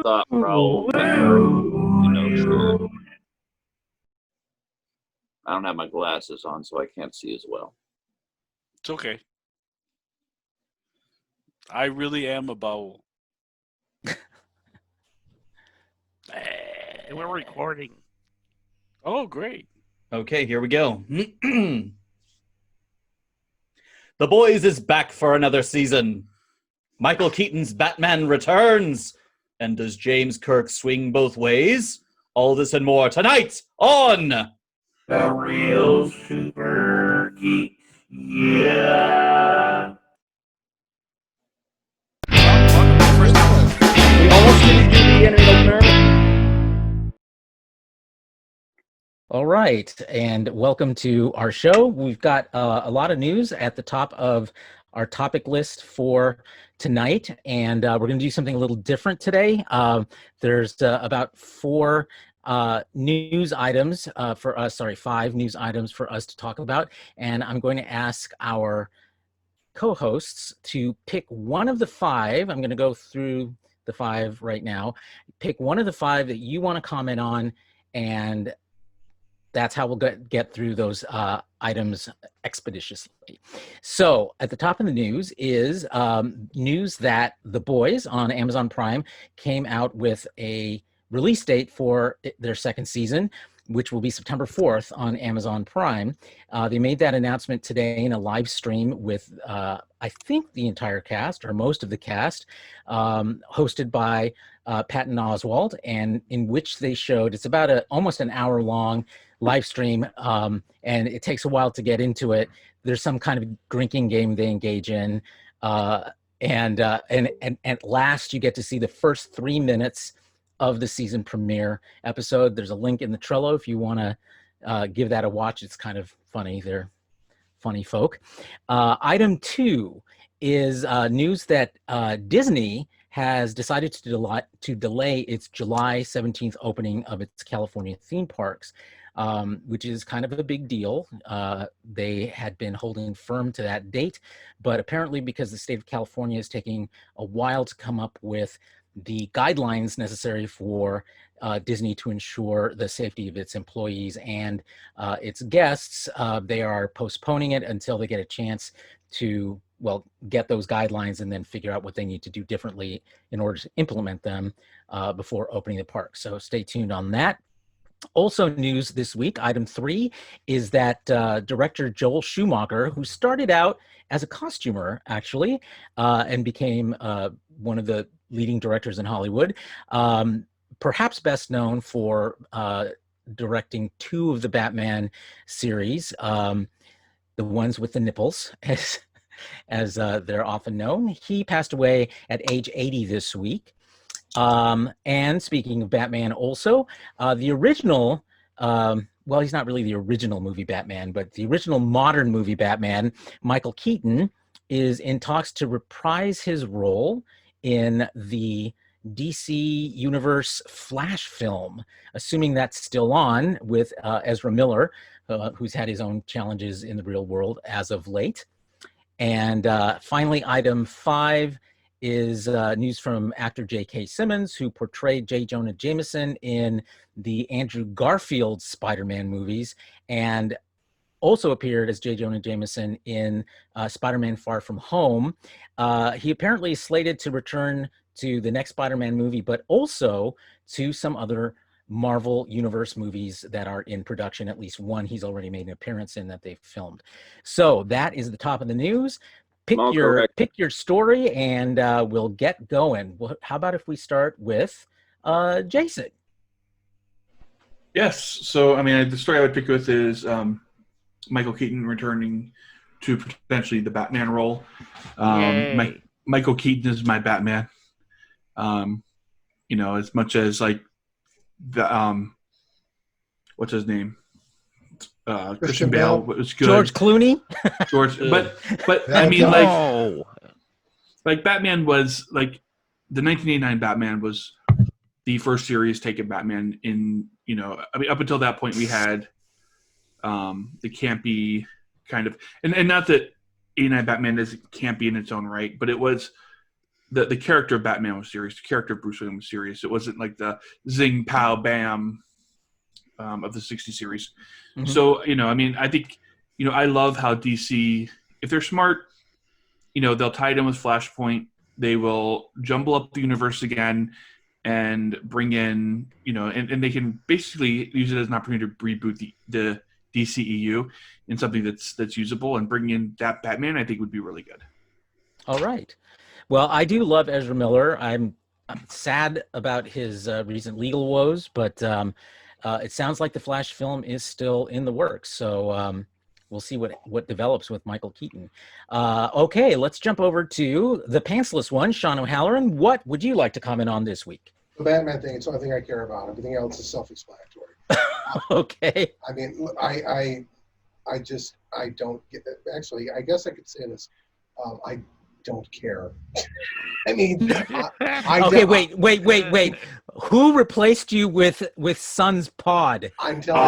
thought Raul I don't have my glasses on, so I can't see as well. It's okay. I really am a bowel. And we're recording. Oh, great. Okay, here we go. The Boys is back for another season. Michael Keaton's Batman returns. And does James Kirk swing both ways? All this and more tonight on The Real Super Geeks. Yeah. We almost didn't do the internet opener. All right, and welcome to our show. We've got a lot of news at the top of our topic list for tonight, and we're going to do something a little different today. There's about four news items for us, five news items for us to talk about, and I'm going to ask our co-hosts to pick one of the five. I'm going to go through the five right now. Pick one of the five that you want to comment on, and that's how we'll get through those items expeditiously. So at the top of the news is news that The Boys on Amazon Prime came out with a release date for their second season, which will be September 4th on Amazon Prime. They made that announcement today in a live stream with, I think, the entire cast, or most of the cast, hosted by Patton Oswalt, and in which they showed, it's about almost an hour long live stream, and it takes a while to get into it. There's some kind of drinking game they engage in, and at last you get to see the first 3 minutes of the season premiere episode. There's a link in the Trello if you want to give that a watch. It's kind of funny. They're funny folk. Item 2 is news that Disney has decided to delay its July 17th opening of its California theme parks, which is kind of a big deal. They had been holding firm to that date, but apparently because the state of California is taking a while to come up with the guidelines necessary for Disney to ensure the safety of its employees and its guests, they are postponing it until they get a chance to, get those guidelines and then figure out what they need to do differently in order to implement them before opening the park. So stay tuned on that. Also news this week, item 3, is that director Joel Schumacher, who started out as a costumer, actually, and became one of the leading directors in Hollywood, perhaps best known for directing 2 of the Batman series, the ones with the nipples, as they're often known. He passed away at age 80 this week. And speaking of Batman also, the original, he's not really the original movie Batman, but the original modern movie Batman, Michael Keaton, is in talks to reprise his role in the DC Universe Flash film, assuming that's still on with Ezra Miller, who's had his own challenges in the real world as of late. And finally, item 5 is news from actor J.K. Simmons, who portrayed J. Jonah Jameson in the Andrew Garfield Spider-Man movies, and also appeared as J. Jonah Jameson in Spider-Man Far From Home. He apparently is slated to return to the next Spider-Man movie, but also to some other Marvel Universe movies that are in production. At least one he's already made an appearance in that they've filmed. So that is the top of the news. Pick your story, and we'll get going. How about if we start with Jason? Yes. So, the story I would pick with is Michael Keaton returning to potentially the Batman role. Michael Keaton is my Batman. As much as like the what's his name? Christian Bale was good. George Clooney. Like Batman was like the 1989 Batman was the first serious take of Batman in, up until that point we had the campy kind of, and not that 89 Batman is campy in its own right, but it was the character of Batman was serious. The character of Bruce Wayne was serious. It wasn't like the zing, pow, bam of the 60 series. Mhm. So, I mean, I think, I love how DC, if they're smart, they'll tie it in with Flashpoint. They will jumble up the universe again and bring in, and they can basically use it as an opportunity to reboot the DCEU in something that's usable, and bringing in that Batman, I think, would be really good. All right. Well, I do love Ezra Miller. I'm sad about his recent legal woes, but it sounds like the Flash film is still in the works. So we'll see what develops with Michael Keaton. Okay, let's jump over to the pantsless one, Sean O'Halloran. What would you like to comment on this week? The Batman thing, it's the only thing I care about. Everything else is self-explanatory. Okay. I mean, look, I don't get it. Actually, I guess I could say this. I don't care. I mean, Okay, wait. Who replaced you with Sun's Pod? I'm telling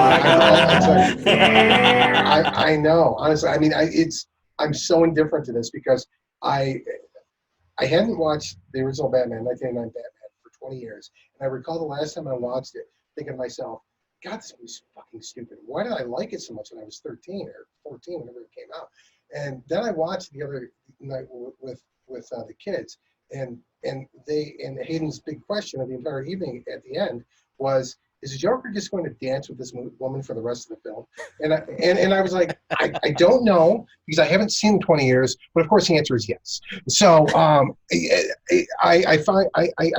you, I know. Honestly, I mean, I'm so indifferent to this because I hadn't watched the original Batman, 1989 Batman, for 20 years, and I recall the last time I watched it, thinking to myself, God, this movie's fucking stupid. Why did I like it so much when I was 13 or 14, whenever it came out? And then I watched the other night with the kids, and Hayden's big question of the entire evening at the end was, is Joker just going to dance with this woman for the rest of the film? And I was like, I don't know, because I haven't seen 20 years, but of course the answer is yes. So I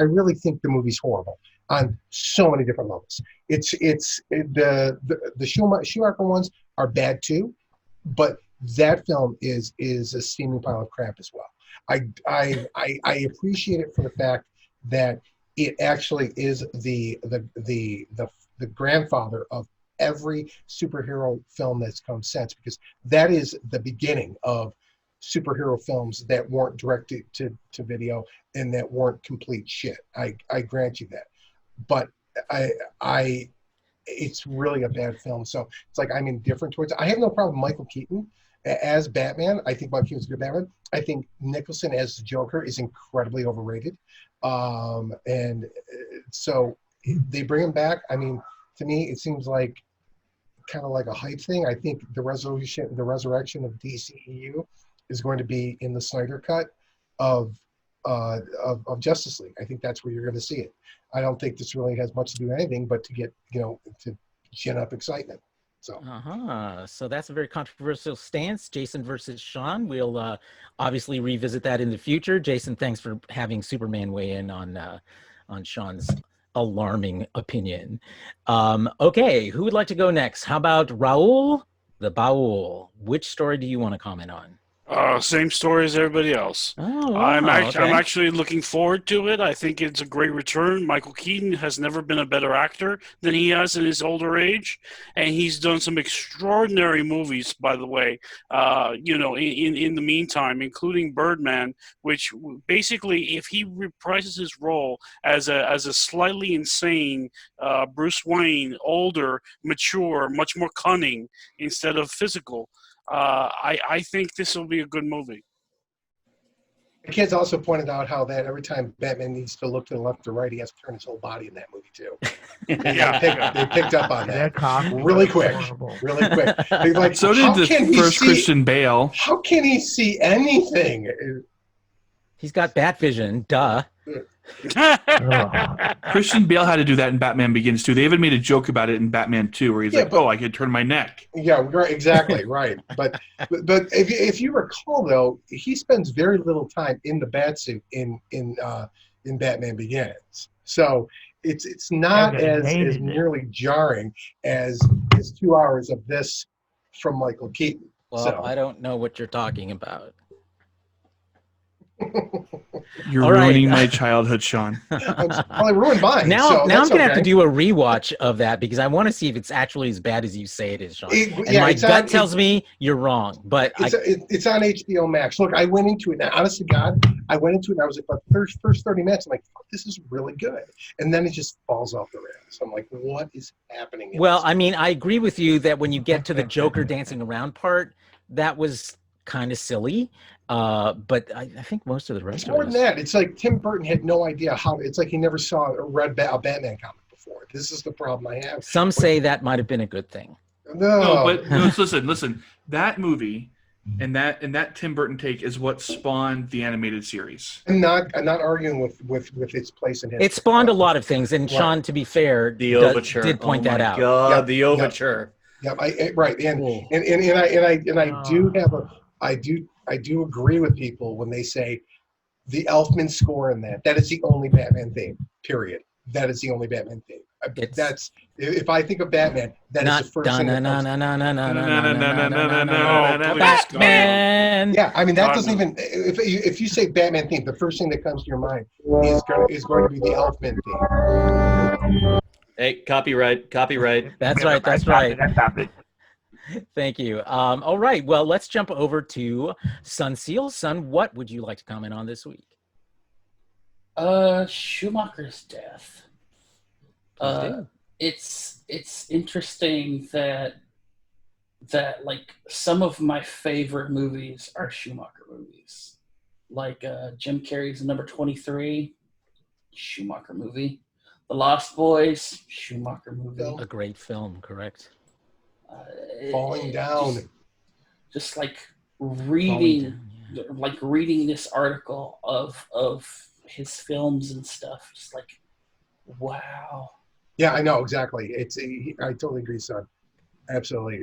really think the movie's horrible on so many different levels. The Schumacher ones are bad too, but that film is a steaming pile of crap as well. I appreciate it for the fact that it actually is the grandfather of every superhero film that's come since, because that is the beginning of superhero films that weren't directed to video and that weren't complete shit. I grant you that, but it's really a bad film. So it's like I'm indifferent towards it. I have no problem with Michael Keaton as Batman. I think Michael Keaton's a good Batman. I think Nicholson as the Joker is incredibly overrated. And so they bring him back. I mean, to me, it seems like kind of like a hype thing. I think the resurrection of DCEU is going to be in the Snyder cut of Justice League. I think that's where you're going to see it. I don't think this really has much to do with anything but to get, to gin up excitement. So. So that's a very controversial stance, Jason versus Sean. We'll obviously revisit that in the future. Jason, thanks for having Superman weigh in on Sean's alarming opinion. Okay, who would like to go next? How about Raul the Baul? Which story do you want to comment on? Same story as everybody else. Oh, wow, I'm okay. actually looking forward to it. I think it's a great return. Michael Keaton has never been a better actor than he has in his older age, and he's done some extraordinary movies, by the way. In the meantime, including Birdman, which basically, if he reprises his role as a slightly insane Bruce Wayne, older, mature, much more cunning instead of physical. I think this will be a good movie. The kids also pointed out how that every time Batman needs to look to the left or right, he has to turn his whole body in that movie too. They picked up on that really quick. Really quick. They're like, so did the first Christian Bale. How can he see anything? He's got bat vision, duh. Christian Bale had to do that in Batman Begins too. They even made a joke about it in Batman 2 where he's I can turn my neck. Yeah, right, exactly, right. But if you recall though, he spends very little time in the batsuit in Batman Begins. So it's not as nearly jarring as 2 hours of this from Michael Keaton. Well, so. I don't know what you're talking about. You're All ruining right. my childhood, Sean. I ruined mine. Now I'm okay. gonna have to do a rewatch of that because I want to see if it's actually as bad as you say it is, Sean. My gut tells me you're wrong, but it's on HBO Max. Look, I went into it. Now, honest to God, I went into it and I was like, the first 30 minutes, I'm like, this is really good, and then it just falls off the rails. I'm like, what is happening? Well, I mean, I agree with you that when you get to the Joker dancing around part, that was kind of silly, but I think most of the rest It's of more it than is. that. It's like Tim Burton had no idea how. It's like he never saw or read a Batman comic before. This is the problem I have. Some say that might have been a good thing. No, but no, listen. That movie and that Tim Burton take is what spawned the animated series. I'm not arguing with its place in history. It spawned a lot of things, and Right. Sean, to be fair, The overture. did point oh that my out. God, Yeah, the yeah. overture. Yeah, right, and Cool. I do have I do agree with people when they say the Elfman score in that is the only Batman theme. Period. That is the only Batman theme. That's if I think of Batman, that is Not the first thing that comes. Batman. Yeah, I mean that God, doesn't no. even. If you say Batman theme, the first thing that comes to your mind is going to be the Elfman theme. Hey, copyright. That's right. That's right. Thank you. All right. Well, let's jump over to Sun Seal. Sun, what would you like to comment on this week? Schumacher's death. Please do. It's interesting that like some of my favorite movies are Schumacher movies. Like Jim Carrey's Number 23, Schumacher movie. The Lost Boys, Schumacher movie. A great film, correct? Falling down. Just like Falling reading, Down, yeah. like reading this article of his films and stuff. Just like, wow. Yeah, I know exactly. I totally agree, son. Absolutely.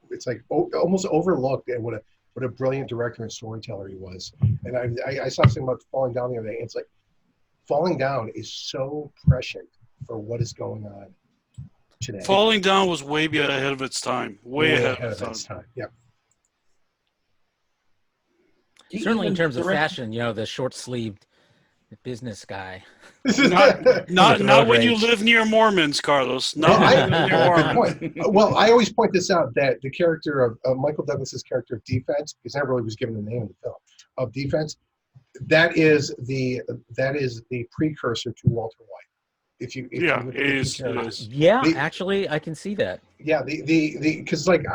It's like almost overlooked at what a brilliant director and storyteller he was. And I saw something about Falling Down the other day. And it's like Falling Down is so prescient for what is going on today. Falling Down was way ahead of its time. Way ahead of its time. Yeah. Certainly in Even terms of direct- fashion, the short-sleeved business guy. Not when you Rage. live near Mormons, Carlos. Not Well, when you live near Good Mormons. point. Well, I always point this out that the character of Michael Douglas's character of Defense, because never really was given the name of the film of Defense, that is the precursor to Walter White. If you look at It is. the characters. Yeah, The- actually, I can see that. Yeah, the because like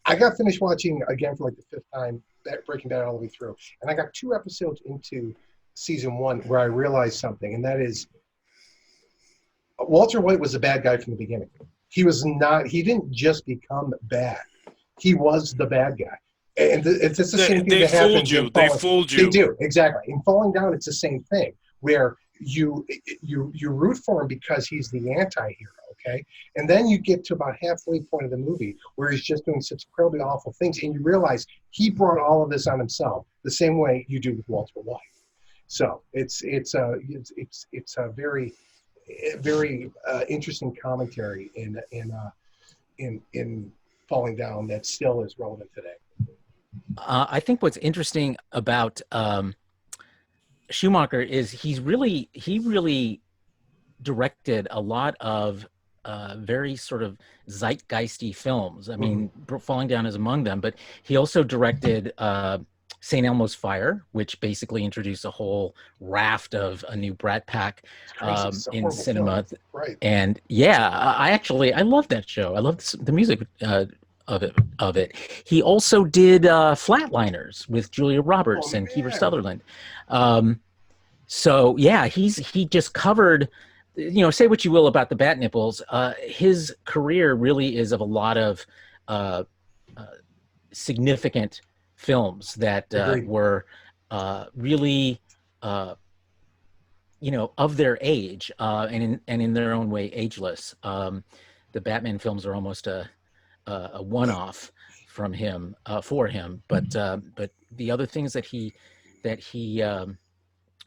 I got finished watching again for like the fifth time, breaking down all the way through, and I got 2 episodes into season 1 where I realized something, and that is Walter White was a bad guy from the beginning. He didn't just become bad. He was the bad guy. And it's the same thing They that happens fooled you. in They Falling- fooled you. They do, exactly. In Falling Down, it's the same thing, where you root for him because he's the anti-hero, okay? And then you get to about halfway point of the movie where he's just doing such incredibly awful things, and you realize he brought all of this on himself, the same way you do with Walter White. So it's a very interesting commentary in Falling Down that still is relevant today. I think what's interesting about Schumacher is he really directed a lot of very sort of zeitgeisty films. I mean, Falling Down is among them, but he also directed St. Elmo's Fire, which basically introduced a whole raft of a new Brat Pack It's a in horrible cinema. film. Right. And yeah, I love that show. I love the music of it. He also did Flatliners with Julia Roberts and Kiefer man. Sutherland. So yeah, he just covered. Say what you will about the Bat Nipples. His career really is of a lot of significant films that were really of their age and in their own way ageless. The Batman films are almost a one-off from him for him, but the other things that he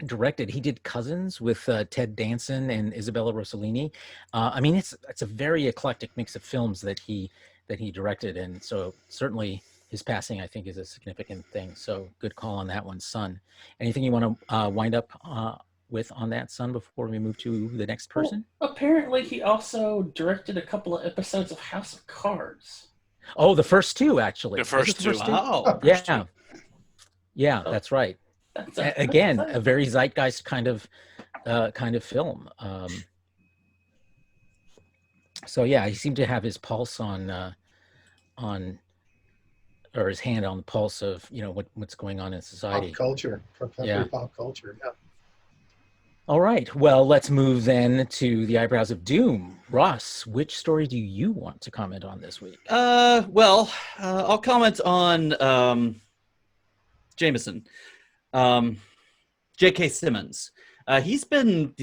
directed, he did Cousins with Ted Danson and Isabella Rossellini. I mean, it's a very eclectic mix of films that he directed, and so certainly his passing, I think, is a significant thing. So good call on that one, Son. Anything you want to wind up with on that, Son, before we move to the next person? Well, apparently, he also directed a couple of episodes of House of Cards. Oh, the first 2, actually. The first 2. Wow. Yeah, that's right. Again, a very zeitgeist kind of film. So yeah, he seemed to have his pulse on or his hand on the pulse of what's going on in society. Pop culture, contemporary pop culture. Yeah. All right. Well, let's move then to the Eyebrows of Doom. Ross, which story do you want to comment on this week? I'll comment on Jameson. J.K. Simmons. He's been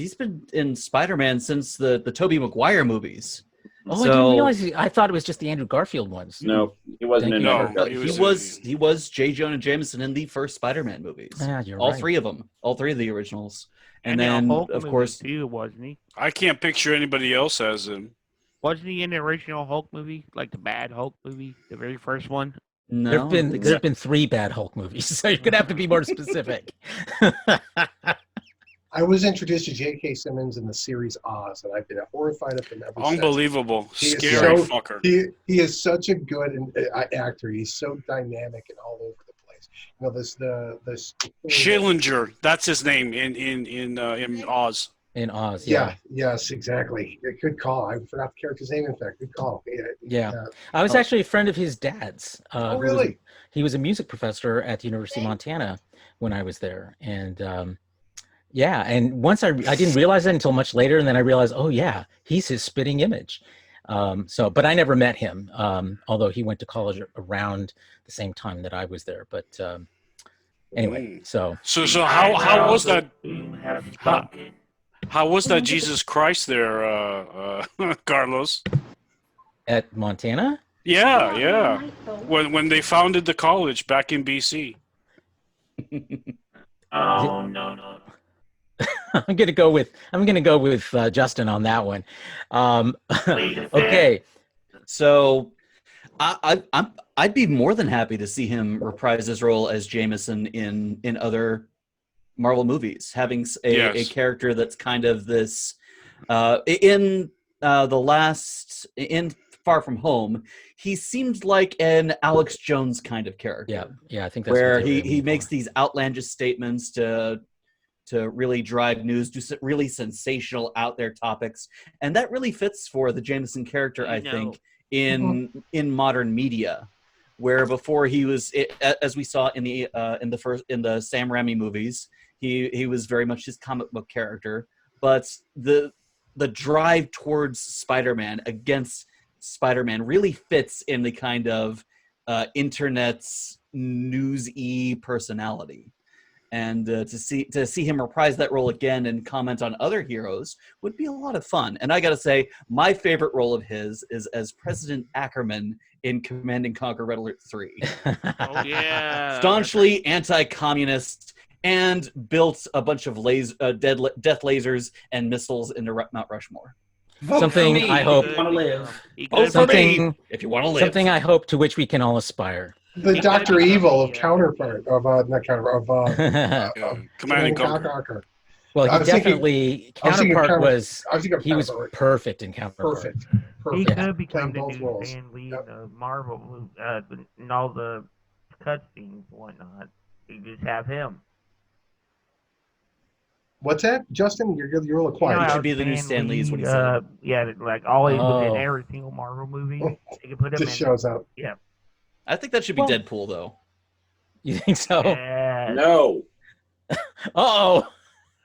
in Spider-Man since the Tobey Maguire movies. Oh, I didn't realize. I thought it was just the Andrew Garfield ones. No, he wasn't in No, it. He was J. Jonah Jameson in the first Spider-Man movies. Yeah, you're all right. three of them, all three of the originals, and in a then Hulk of movie course too, wasn't he? I can't picture anybody else as him. Wasn't he in the original Hulk movie, like the bad Hulk movie, the very first one? no, There've I don't think so. been 3 bad Hulk movies, so you're gonna have to be more specific. I was introduced to J.K. Simmons in the series Oz, and I've been horrified of him ever since. Unbelievable, He is scary so- fucker. He is such a good actor. He's so dynamic and all over the place. This Schillinger, that's his name in Oz. In Oz, Yeah. Yes, exactly. Good call. I forgot the character's name. In fact, good call. Yeah. I was actually a friend of his dad's. Oh, really? He was a music professor at the University of Montana when I was there, and yeah. And once I didn't realize that until much later, and then I realized, oh yeah, he's his spitting image. But I never met him, although he went to college around the same time that I was there. But anyway, so how was that? Has spoken. How was that Jesus Christ there, Carlos? at Montana. Yeah. When they founded the college back in BC. Oh no. I'm gonna go with Justin on that one. Okay, So I'd be more than happy to see him reprise his role as Jameson in other Marvel movies, having a character that's kind of this in Far From Home, he seemed like an Alex Jones kind of character. Yeah, I think that's where what they were he aiming makes for. these outlandish statements to really drive news, do really sensational, out there topics, and that really fits for the Jameson character, I think, in modern media. Where before he was, as we saw in the Sam Raimi movies, he was very much his comic book character, but the drive towards Spider-Man, against Spider-Man, really fits in the kind of internet's news-y personality. And to see him reprise that role again and comment on other heroes would be a lot of fun. And I got to say, my favorite role of his is as President Ackerman in Command and Conquer Red Alert 3. Oh yeah. Staunchly anti-communist, and built a bunch of death lasers and missiles into Mount Rushmore. Something I hope. Want to live? Vote for Something- me if you want to live. Something I hope to which we can all aspire. The He Dr. could be Evil of the, counterpart of not counterpart of Command and Conquer. Well, I he was thinking- definitely I was thinking counterpart was I was thinking he was Counterpart. perfect in counterpart. Perfect. He Perfect. could become the Playing both new roles. Stan Lee Yep. in the Marvel and all the cutscenes and whatnot. You just have him. What's that, Justin? You're a little You know quiet. how should be the new Stan Lee is what he said. Yeah, like always Oh. within every single Marvel movie. They can put him Just in. shows up. Yeah. I think that should be Well- Deadpool, though. You think so? Yeah. No. Oh,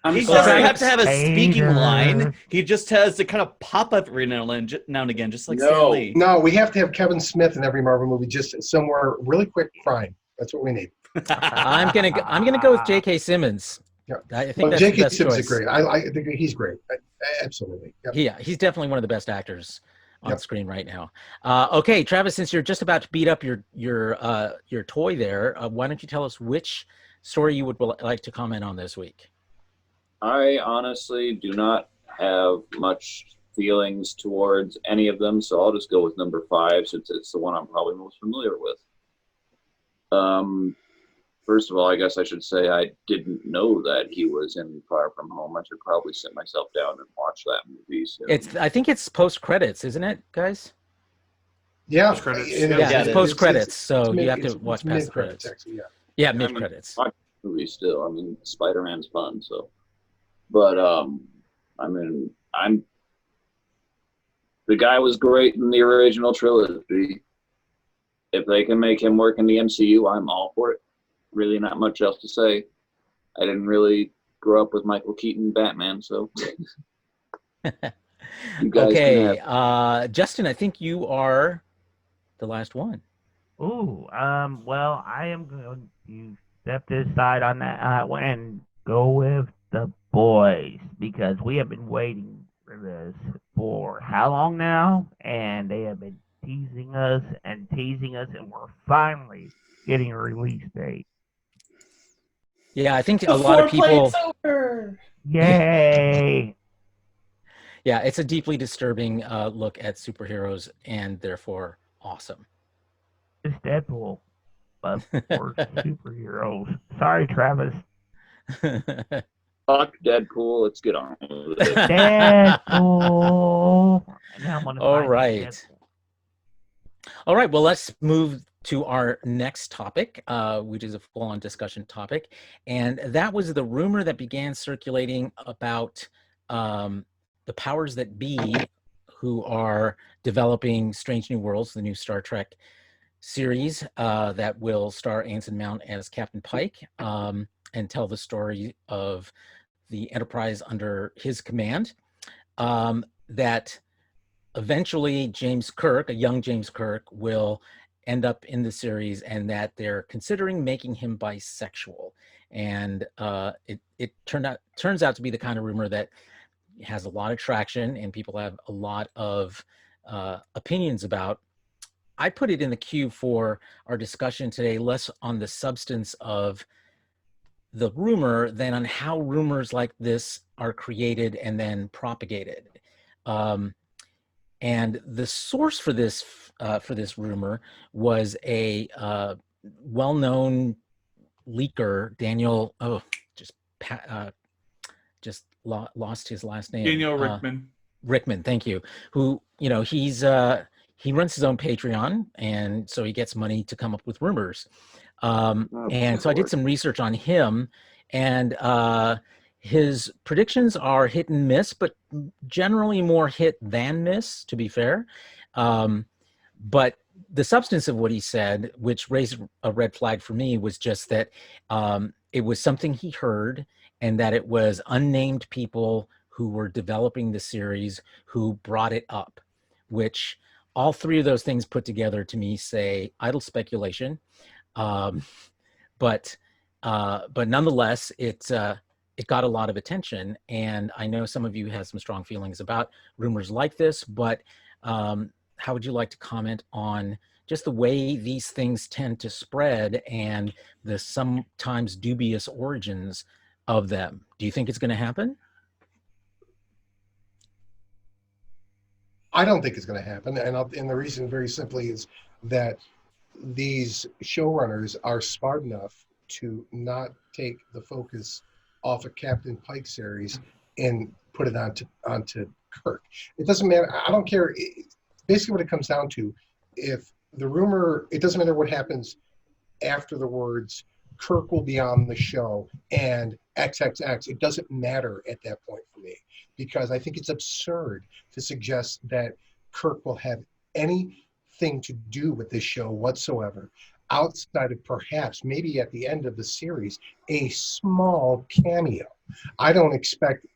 I'm He sorry. doesn't have to have a speaking Hater. line. He just has to kind of pop up every now and again, just like No. Stan Lee. No, we have to have Kevin Smith in every Marvel movie, just somewhere really quick crime. That's what we need. I'm gonna go with J.K. Simmons. Yeah. I think Well, that's the J.K. best Simmons choice. is great. I think he's great. Absolutely. Yep. Yeah, he's definitely one of the best actors on Yep. screen right now. Okay, Travis, since you're just about to beat up your toy there, why don't you tell us which story you would like to comment on this week? I honestly do not have much feelings towards any of them, so I'll just go with number 5 since it's the one I'm probably most familiar with. First of all, I guess I should say I didn't know that he was in Far From Home. I should probably sit myself down and watch that movie. So. I think it's post credits, isn't it, guys? Yeah. Post-credits. It Yeah, is. it's it is. post credits, so It's you have to it's watch past the mid-credits, credits. actually, yeah. Yeah, I mid mean, credits. watch the movie still. I mean, Spider-Man's fun, so. But I mean, the guy was great in the original trilogy. if they can make him work in the MCU, I'm all for it. Really, not much else to say. I didn't really grow up with Michael Keaton Batman, so you guys Okay, can have. Justin, I think you are the last one. Ooh, well, I am going to step aside on that one and go with The Boys because we have been waiting for this for how long now? And they have been teasing us, and we're finally getting a release date. Yeah, I think The a lot of people. foreplay's over. Yay! Yeah, it's a deeply disturbing look at superheroes, and therefore awesome. It's Deadpool, but for superheroes. Sorry, Travis. Fuck Deadpool. Let's get on with it. Deadpool. Now I'm gonna All find right. Deadpool. All right, well, let's move to our next topic, which is a full-on discussion topic. And that was the rumor that began circulating about the powers that be who are developing Strange New Worlds, the new Star Trek series that will star Anson Mount as Captain Pike and tell the story of the Enterprise under his command. That eventually James Kirk, a young James Kirk, will end up in the series, and that they're considering making him bisexual. And it turns out to be the kind of rumor that has a lot of traction and people have a lot of opinions about. I put it in the queue for our discussion today, less on the substance of the rumor than on how rumors like this are created and then propagated. And the source for this rumor was a well-known leaker, Daniel. Lost his last name. Daniel Rickman. Rickman, thank you. Who he runs his own Patreon, and so he gets money to come up with rumors. And so I did some research on him, and his predictions are hit and miss, but generally more hit than miss, to be fair. But the substance of what he said, which raised a red flag for me, was just that it was something he heard, and that it was unnamed people who were developing the series who brought it up, which all three of those things put together to me say idle speculation. But nonetheless, it got a lot of attention, and I know some of you have some strong feelings about rumors like this, but how would you like to comment on just the way these things tend to spread and the sometimes dubious origins of them? Do you think it's going to happen? I don't think it's going to happen, and the reason very simply is that these showrunners are smart enough to not take the focus off a Captain Pike series and put it onto Kirk. It doesn't matter. I don't care. Basically, what it comes down to, if the rumor, it doesn't matter what happens after the words Kirk will be on the show and XXX. It doesn't matter at that point for me, because I think it's absurd to suggest that Kirk will have anything to do with this show whatsoever, outside of perhaps maybe at the end of the series a small cameo. I don't expect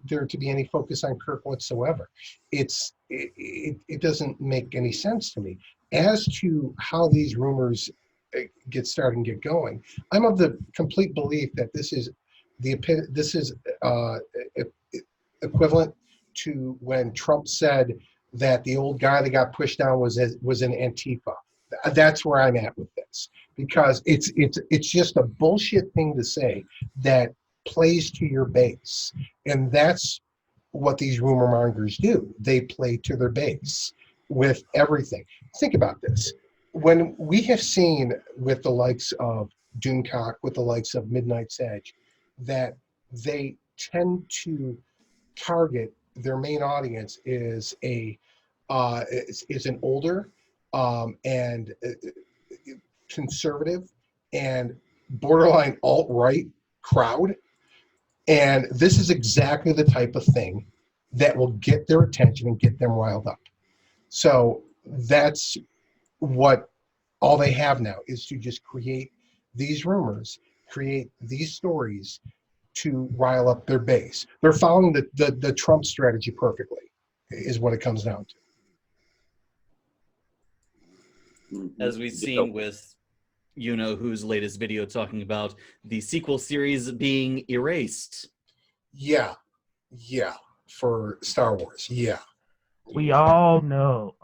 there to be any focus on Kirk whatsoever. It doesn't make any sense to me. As to how these rumors get started and get going, I'm of the complete belief that this is equivalent to when Trump said that the old guy that got pushed down was in Antifa. That's where I'm at with this, because it's just a bullshit thing to say that plays to your base, and that's what these rumor mongers do. They play to their base with everything. Think about this. When we have seen with the likes of Doomcock, with the likes of Midnight's Edge, that they tend to target their main audience is an older and conservative and borderline alt-right crowd. And this is exactly the type of thing that will get their attention and get them riled up. So that's what all they have now is to just create these rumors, create these stories to rile up their base. They're following the Trump strategy perfectly, is what it comes down to. As we've seen with who's latest video talking about the sequel series being erased. Yeah, for Star Wars, yeah. We all know.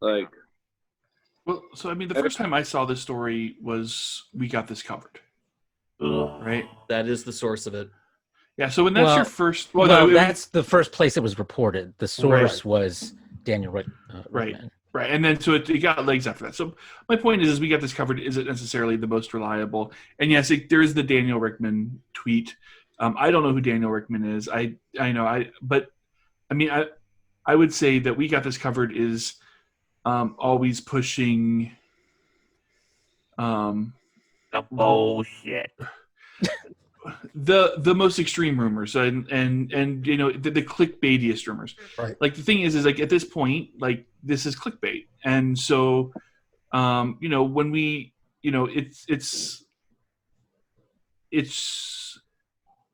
Like, Well, so I mean, the first time I saw this story was We Got This Covered, right? That is the source of it. Yeah. So when that's your first, that's the first place it was reported. The source was Daniel Richtman. Right, and then so it got legs after that. So my point is We Got This Covered isn't necessarily the most reliable. And yes, there is the Daniel Richtman tweet. I don't know who Daniel Richtman is. I would say that We Got This Covered is always pushing the bullshit. the most extreme rumors and the clickbaitiest rumors. Right. Like the thing is like at this point, like this is clickbait, and so when we it's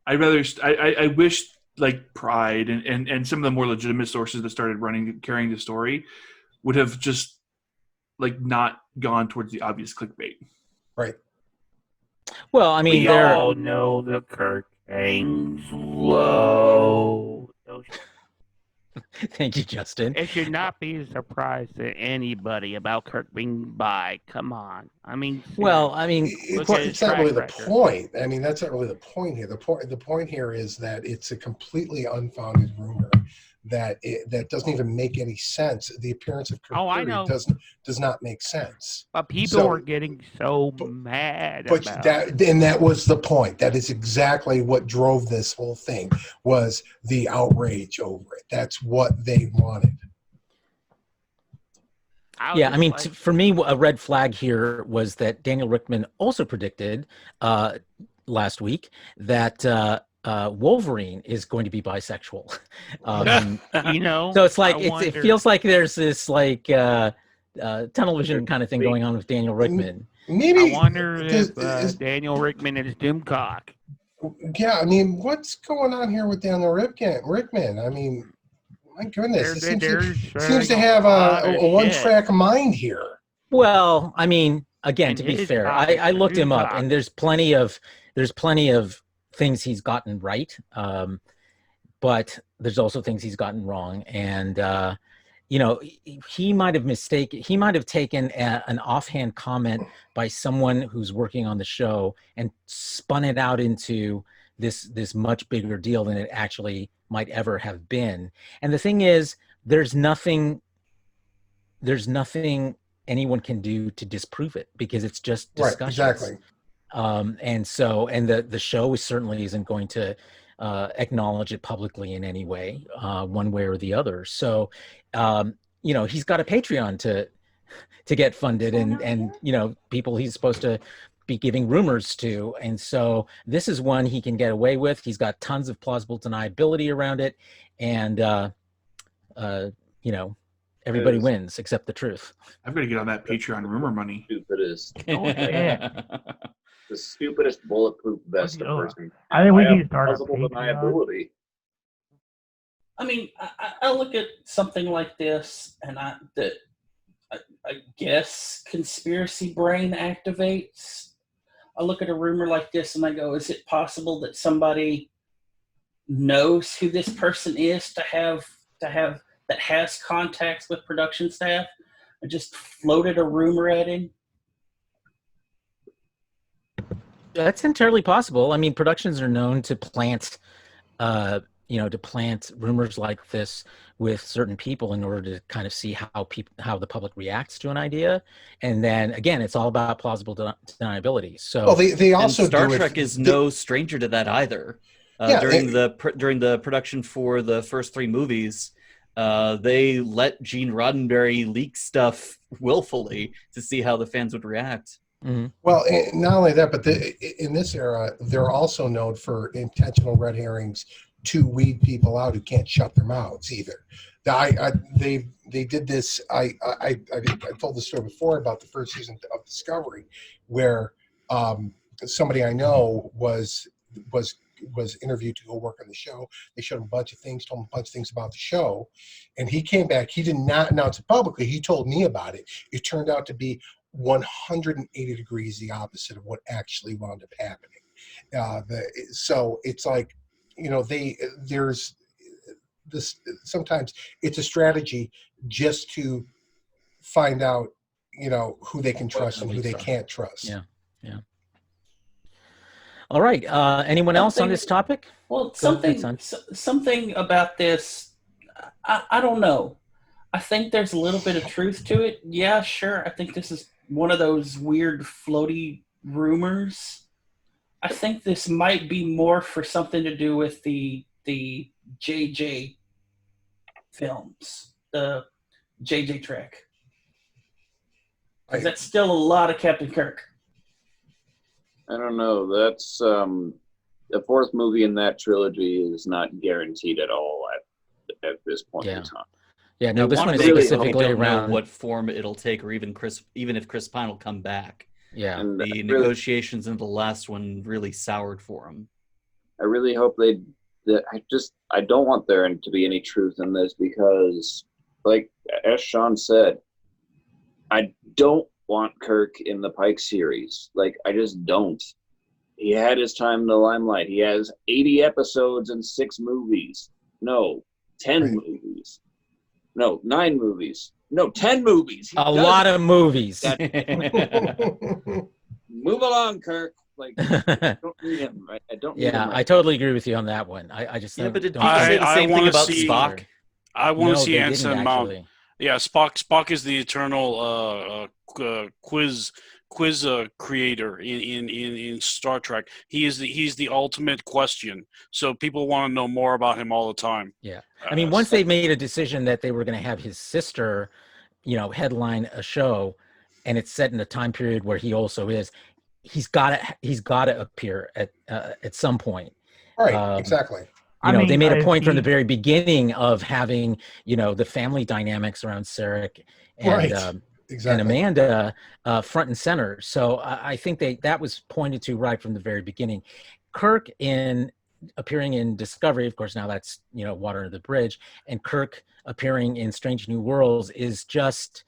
I wish like Pride and some of the more legitimate sources that started carrying the story would have just like not gone towards the obvious clickbait. Right. Well, I mean, we all know the Kirk hangs low. Thank you, Justin. It should not be a surprise to anybody about Kirk being bi. Come on. I mean, well, I mean, it's not really the point. I mean, that's not really the point here. The point here is that it's a completely unfounded rumor that doesn't even make any sense. The appearance of Kirk does not make sense. But people were getting so mad. But that was the point. That is exactly what drove this whole thing, was the outrage over it. That's what they wanted. Yeah, I mean, for me, a red flag here was that Daniel Richtman also predicted last week that Wolverine is going to be bisexual. So it's like it feels like there's this like tunnel vision kind of thing going on with Daniel Richtman. Maybe I wonder if Daniel Richtman is Doomcock. Yeah, I mean, what's going on here with Daniel Richtman? I mean, my goodness, he seems to have a one-track mind here. Well, I mean, again, to be fair, I looked him up, and there's plenty of things he's gotten right, but there's also things he's gotten wrong, and he might have taken an offhand comment by someone who's working on the show and spun it out into this much bigger deal than it actually might ever have been. And the thing is, there's nothing anyone can do to disprove it, because it's just discussions. Right, exactly. And the show certainly isn't going to acknowledge it publicly in any way, one way or the other. So, he's got a Patreon to get funded, and people he's supposed to be giving rumors to. And so this is one he can get away with. He's got tons of plausible deniability around it. And, everybody wins except the truth. I've got to get on that Patreon rumor money. Stupidest. The stupidest bulletproof vest a person. I think we need to start plausible deniability. I mean, I look at something like this, and I guess conspiracy brain activates. I look at a rumor like this, and I go, is it possible that somebody knows who this person is that has contacts with production staff and just floated a rumor at him? That's entirely possible. I mean, productions are known to plant rumors like this with certain people in order to kind of see how the public reacts to an idea. And then again, it's all about plausible deniability. So they also Star Trek is no stranger to that either. During the production for the first 3 movies, they let Gene Roddenberry leak stuff willfully to see how the fans would react. Mm-hmm. Well, not only that, but in this era, they're also known for intentional red herrings to weed people out who can't shut their mouths either. they did this. I told the story before about the first season of Discovery, where somebody I know was interviewed to go work on the show. They showed him a bunch of things, told him a bunch of things about the show, and he came back. He did not announce it publicly. He told me about it. It turned out to be 180 degrees the opposite of what actually wound up happening. So it's like, there's this, sometimes it's a strategy just to find out, who they can trust and who they can't trust. Yeah. All right. Anyone else on this topic? Well, Go ahead, something about this, I don't know. I think there's a little bit of truth to it. Yeah, sure. I think this is one of those weird floaty rumors. I think this might be more for something to do with the JJ films, the JJ Trek. That's still a lot of Captain Kirk. I don't know. That's the fourth movie in that trilogy is not guaranteed at all at this point in time. Yeah, no, this one is really specifically don't around know what form it'll take, or even if Chris Pine will come back. Yeah, and the negotiations in the last one really soured for him. I really hope I don't want there to be any truth in this, because, like as Sean said, I don't want Kirk in the Pike series. Like, I just don't. He had his time in the limelight. He has 80 episodes and 6 movies. No, 10 movies. No, 9 movies. No, 10 movies. A lot of movies. Move along, Kirk. Like, I don't need him. I don't need him. Yeah, I totally agree with you on that one. I just but did don't people say the same thing about see, Spock? I want to No, see they Anson didn't, Mount. actually. Yeah, Spock is the eternal quiz creator in Star Trek. He's the ultimate question. So people want to know more about him all the time. Yeah, I mean, once they made a decision that they were going to have his sister, headline a show, and it's set in a time period where he also is, he's got to appear at some point. Right. Exactly. They made a point from the very beginning of having, the family dynamics around Sarek and, and Amanda front and center. So I think that was pointed to right from the very beginning. Kirk appearing in Discovery, of course, now that's, water under the bridge, and Kirk appearing in Strange New Worlds is just,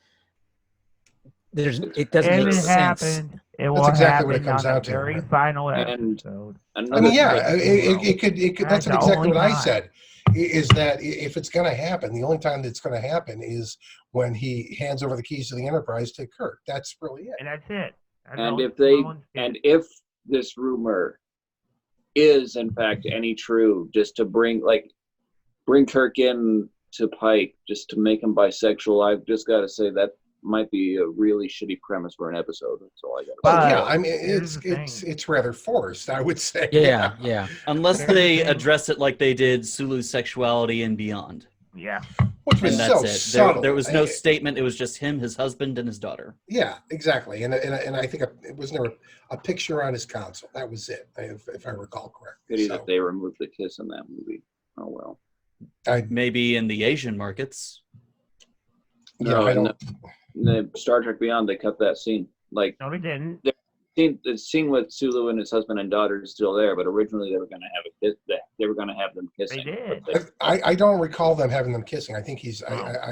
it doesn't make sense. That's exactly what it comes down to. Very final episode. I mean, yeah, it could. That's exactly what I said. Is that if it's going to happen, the only time that's going to happen is when he hands over the keys to the Enterprise to Kirk. That's really it. And that's it. If this rumor is in fact any true, just to bring Kirk in to Pike, just to make him bisexual, I've just got to say that might be a really shitty premise for an episode. That's all I got. Well, yeah, I mean, it's rather forced, I would say. Yeah. Unless they address it like they did Sulu's sexuality and beyond. Yeah. Which was so subtle. There was no statement. It was just him, his husband, and his daughter. Yeah, exactly. And I think it was never a picture on his console. That was it, if I recall correctly. Pity that they removed the kiss in that movie. Oh well. Maybe in the Asian markets. No, I don't. In the Star Trek Beyond, they cut that scene. Like, no, they didn't. The scene with Sulu and his husband and daughter is still there, but originally they were going to have a kiss. They were going to have them kissing. They did. I don't recall them having them kissing. I think he's.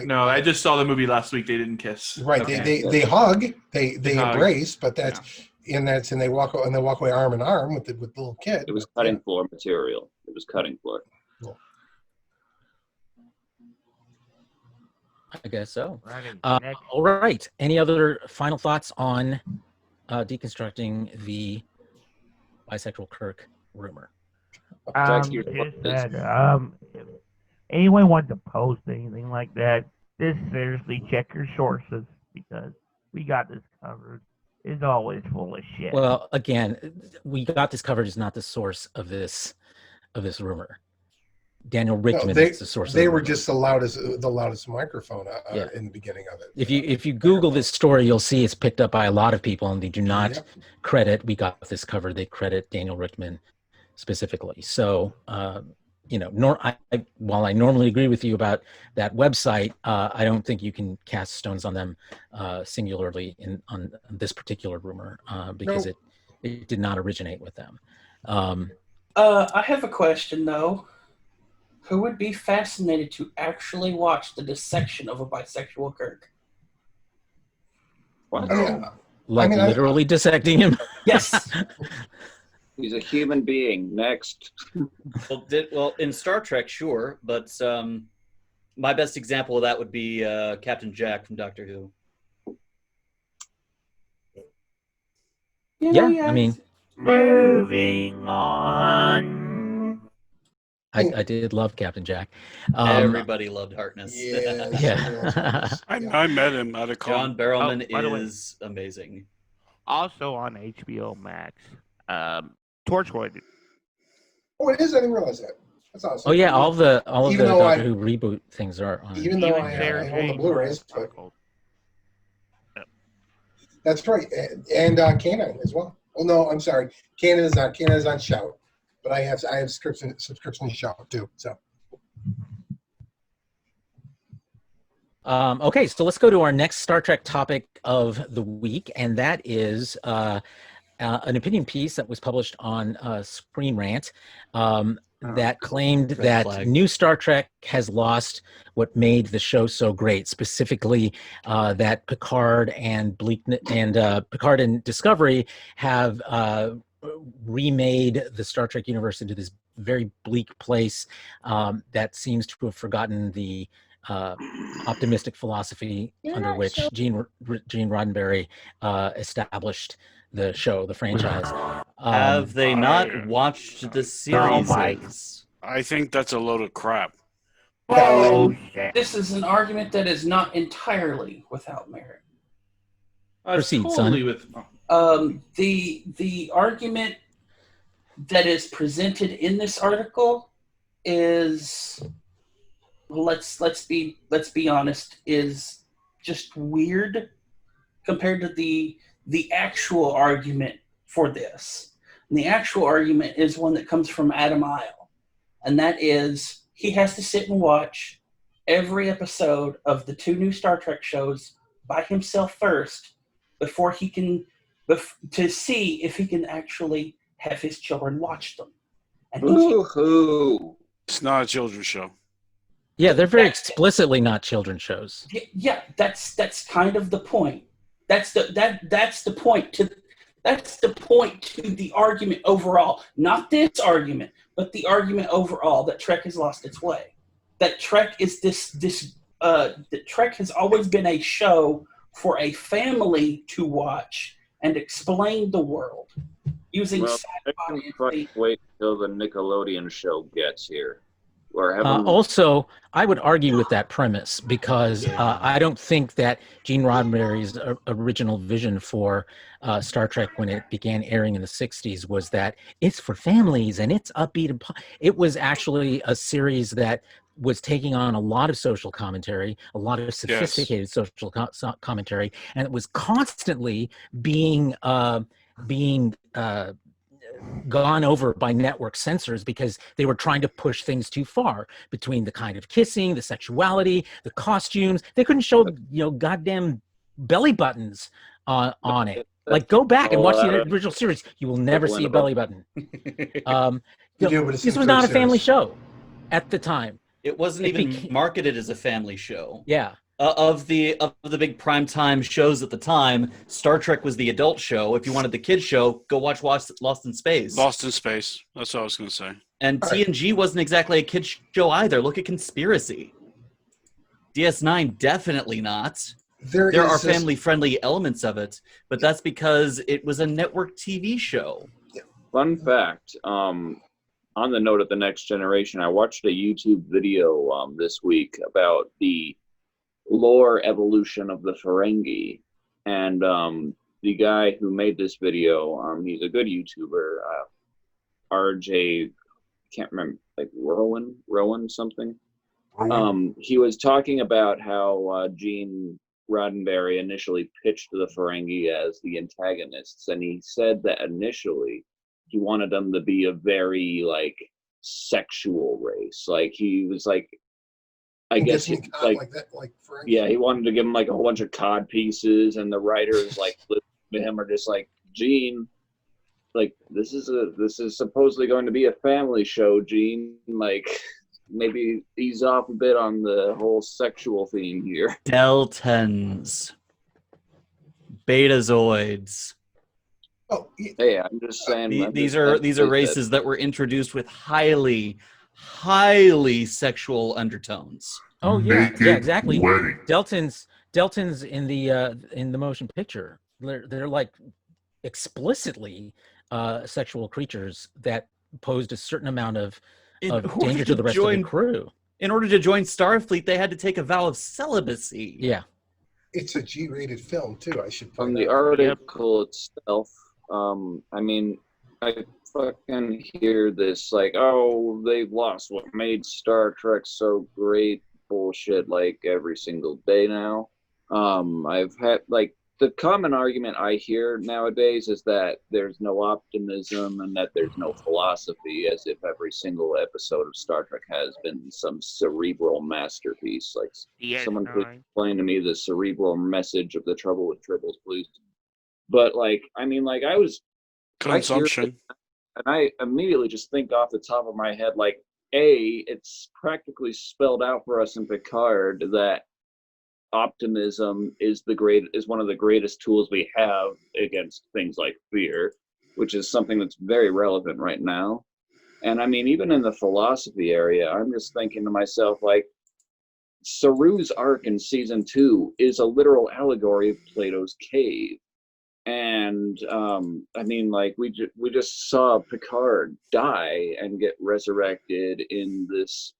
No, I just saw the movie last week. They didn't kiss. Right. Okay. They hug. They embrace, but that's and they walk away arm in arm with the little kid. It was cutting floor material. It was cutting floor. Cool. I guess so. All right. Any other final thoughts on deconstructing the bisexual Kirk rumor? Just that, if anyone wants to post anything like that, just seriously check your sources, because we got this covered. It's always full of shit. Well, again, we got this covered is not the source of this rumor. Daniel Richtman is the source. They were just the loudest microphone in the beginning of it. If you Google this story, you'll see it's picked up by a lot of people, and they do not credit. We got this covered. They credit Daniel Richtman specifically. So while I normally agree with you about that website, I don't think you can cast stones on them singularly on this particular rumor because it did not originate with them. I have a question though. Who would be fascinated to actually watch the dissection of a bisexual Kirk? What? Literally dissecting him? Yes. He's a human being. Next. Well, in Star Trek, sure, but my best example of that would be Captain Jack from Doctor Who. I mean, moving on. I did love Captain Jack. Everybody loved Harkness. Yes. I met him at a con. John Barrowman by the way, is amazing. Also on HBO Max, Torchwood. Oh, it is. I didn't realize that. That's awesome. Oh yeah, all of the Even though Doctor Who reboot things are on. Even though I own the Blu-rays, but that's right, and Canon as well. Oh no, I'm sorry, Canon is on Shout, but I have subscription to Shout too. So. Okay, so let's go to our next Star Trek topic of the week, and that is an opinion piece that was published on Screen Rant that claimed that new Star Trek has lost what made the show so great, specifically that Picard and Picard and Discovery have remade the Star Trek universe into this very bleak place that seems to have forgotten the optimistic philosophy under which Gene Roddenberry established the show, the franchise. Have they not watched the series? I think that's a load of crap. This is an argument that is not entirely without merit. Proceed, totally son. The argument that is presented in this article is, let's be honest, is just weird compared to the actual argument for this. And the actual argument is one that comes from Adam Isle, and that is he has to sit and watch every episode of the 2 new Star Trek shows by himself first before he can to see if he can actually have his children watch them. And it's not a children's show. Yeah, they're very explicitly not children's shows. Yeah, that's kind of the point. That's the point to the argument overall. Not this argument, but the argument overall that Trek has lost its way. That Trek is that Trek has always been a show for a family to watch and explain the world using sci-fi. Wait till the Nickelodeon show gets here. Also, I would argue with that premise because I don't think that Gene Roddenberry's original vision for Star Trek when it began airing in the 60s was that it's for families and it's upbeat. It was actually a series that was taking on a lot of social commentary, a lot of sophisticated social commentary, and it was constantly being gone over by network censors because they were trying to push things too far between the kind of kissing, the sexuality, the costumes. They couldn't show, goddamn belly buttons on it. Like, go back and watch the original series. You will never see a belly button. This was not a family show at the time. It wasn't even marketed as a family show. Yeah. Of the big primetime shows at the time, Star Trek was the adult show. If you wanted the kids show, go watch Lost in Space. Lost in Space. That's what I was going to say. And TNG wasn't exactly a kids show either. Look at Conspiracy. DS9, definitely not. There are family-friendly elements of it, but that's because it was a network TV show. Fun fact, on the note of The Next Generation, I watched a YouTube video this week about the lore evolution of the Ferengi, and the guy who made this video, he's a good YouTuber, RJ, can't remember, like Rowan something. He was talking about how Gene Roddenberry initially pitched the Ferengi as the antagonists, and he said that initially he wanted them to be a very sexual race. Like he was like, I guess he, like that, like Frank. yeah, he wanted to give him like a whole bunch of cod pieces, and the writers like to him are just like, Gene, like this is supposedly going to be a family show, Gene. Like maybe ease off a bit on the whole sexual theme here. Deltans, Betazoids. Oh, Hey, I'm just saying. These are races that were introduced with highly sexual undertones. Oh yeah, Naked yeah, exactly. wedding. Deltans in the motion picture, they're like explicitly sexual creatures that posed a certain amount of danger to the rest of the crew. In order to join Starfleet, they had to take a vow of celibacy. Yeah. It's a G-rated film too, I should point On the out. article itself, I mean, I fucking hear this like, oh, they've lost what made Star Trek so great bullshit like every single day now. I've had like the common argument I hear nowadays is that there's no optimism and that there's no philosophy, as if every single episode of Star Trek has been some cerebral masterpiece. Like, someone please explain to me the cerebral message of the trouble with tribbles, please. But like, I mean, like I consumption, and I immediately just think off the top of my head, like, it's practically spelled out for us in Picard that optimism is one of the greatest tools we have against things like fear, which is something that's very relevant right now. And I mean, even in the philosophy area, I'm just thinking to myself, like, Saru's arc in season 2 is a literal allegory of Plato's cave. And I mean, like, we just saw Picard die and get resurrected in this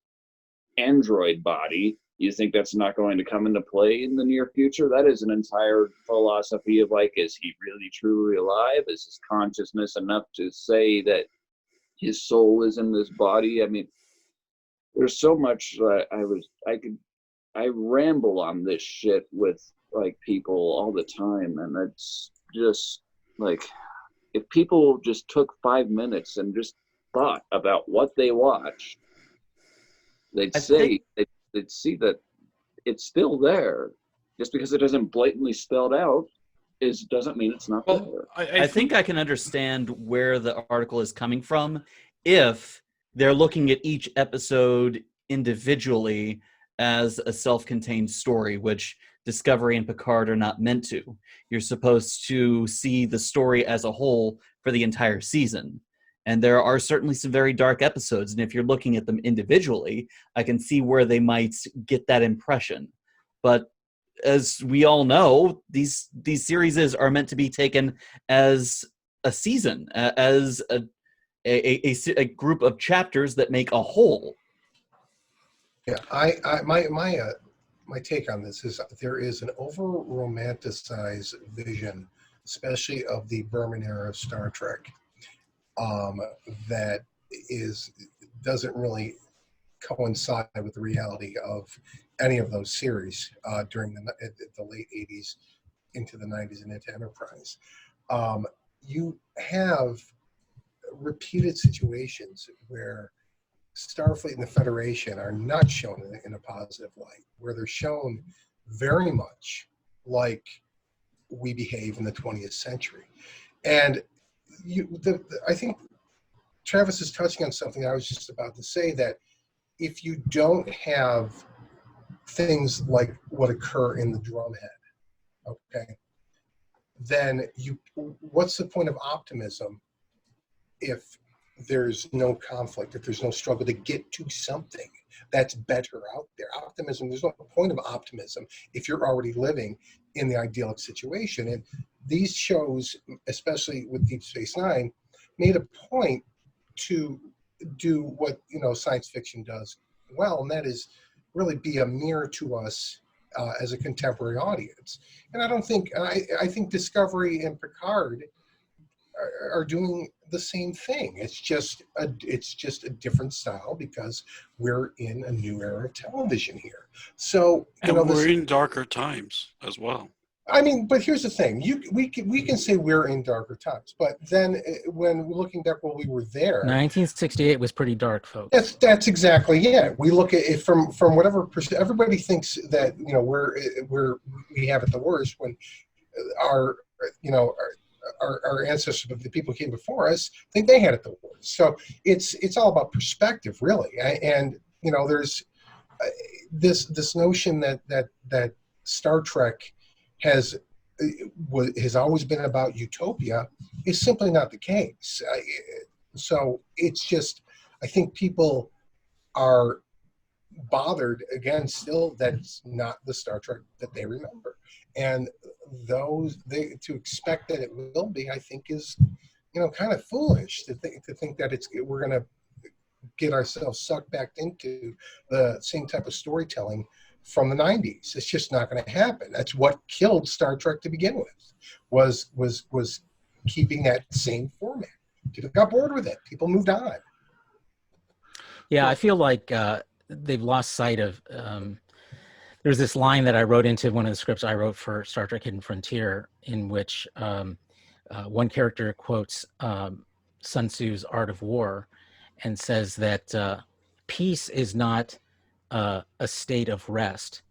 android body. You think that's not going to come into play in the near future? That is an entire philosophy of, like, is he really truly alive? Is his consciousness enough to say that his soul is in this body? I mean, there's so much I ramble on this shit with like people all the time, and it's just like, if people just took 5 minutes and just thought about what they watched, they'd see that it's still there. Just because it isn't blatantly spelled out doesn't mean it's not there. I think I can understand where the article is coming from if they're looking at each episode individually as a self-contained story, which Discovery and Picard are not meant to. You're supposed to see the story as a whole for the entire season. And there are certainly some very dark episodes, and if you're looking at them individually, I can see where they might get that impression. But as we all know, these series are meant to be taken as a season, as a group of chapters that make a whole. Yeah, my take on this is there is an over-romanticized vision, especially of the Berman era of Star Trek, that doesn't really coincide with the reality of any of those series during the late 80s into the 90s and into Enterprise. You have repeated situations where Starfleet and the Federation are not shown in a positive light, where they're shown very much like we behave in the 20th century. And I think Travis is touching on something I was just about to say, that if you don't have things like what occur in the drumhead, okay, then what's the point of optimism if there's no conflict, if there's no struggle to get to something that's better out there? Optimism, there's no point of optimism if you're already living in the idyllic situation. And these shows, especially with Deep Space Nine, made a point to do what science fiction does well, and that is really be a mirror to us as a contemporary audience. And I think Discovery and Picard are doing the same thing. It's just a different style because we're in a new era of television here. So we're in darker times as well. I mean, but here's the thing: we can say we're in darker times, but then when we're looking back when we were there, 1968 was pretty dark, folks. That's exactly it. We look at it from whatever everybody thinks that we have it the worst when our our ancestors, the people who came before us, think they had it the worst. So it's all about perspective, really. And there's this notion that Star Trek has always been about utopia is simply not the case. So it's just, I think people are bothered again still that it's not the Star Trek that they remember, and to expect that it will be, I think, is kind of foolish to think that we're going to get ourselves sucked back into the same type of storytelling from the 90s. It's just not going to happen. That's what killed Star Trek to begin with, was keeping that same format. People got bored with it. People moved on. Yeah, I feel like they've lost sight of. There's this line that I wrote into one of the scripts I wrote for Star Trek Hidden Frontier, in which one character quotes Sun Tzu's Art of War and says that peace is not a state of rest.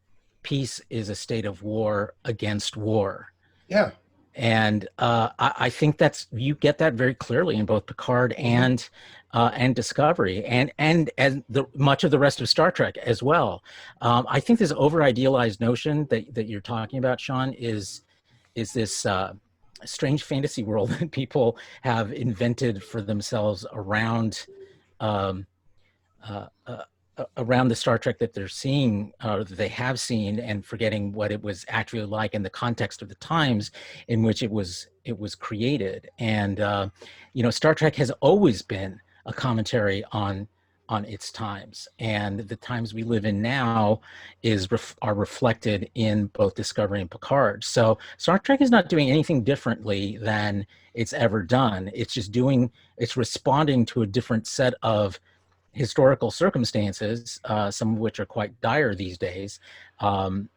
Peace is a state of war against war. Yeah. And I think you get that very clearly in both Picard and Discovery, and much of the rest of Star Trek as well. I think this over-idealized notion that you're talking about, Sean, is this strange fantasy world that people have invented for themselves around the Star Trek that they're seeing, or that they have seen, and forgetting what it was actually like in the context of the times in which it was created. And Star Trek has always been a commentary on its times, and the times we live in now are reflected in both Discovery and Picard. So Star Trek is not doing anything differently than it's ever done. It's responding to a different set of historical circumstances, some of which are quite dire these days, and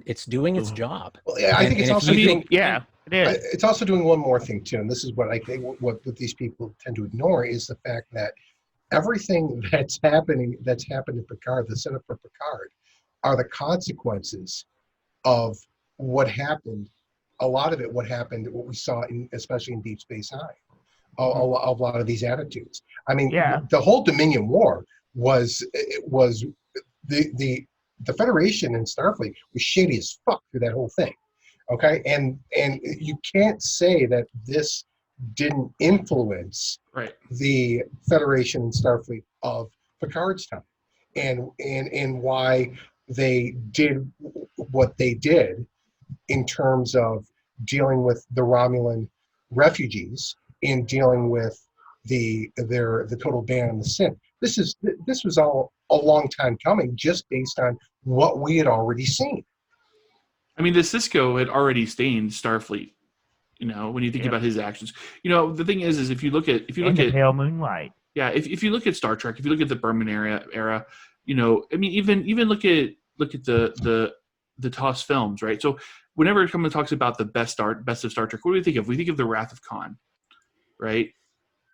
it's doing its job. Well, yeah, I think it's also doing. Yeah, it is. It's also doing one more thing too, and this is what I think what these people tend to ignore is the fact that everything that's happened in Picard, the setup for Picard, are the consequences of what happened. A lot of it, what we saw especially in Deep Space Nine. A lot of these attitudes. I mean, the whole Dominion War was the Federation and Starfleet was shady as fuck through that whole thing. Okay, and you can't say that this didn't influence the Federation and Starfleet of Picard's time, and why they did what they did in terms of dealing with the Romulan refugees, in dealing with the total ban on the sin. This was all a long time coming, just based on what we had already seen. I mean, the Cisco had already stained Starfleet. When you think about his actions. The thing is if you look at Pale Moonlight. Yeah, if you look at Star Trek, if you look at the Berman era, I mean, even look at the TOS films, right? So whenever someone talks about the best of Star Trek, what do we think of? We think of the Wrath of Khan. Right,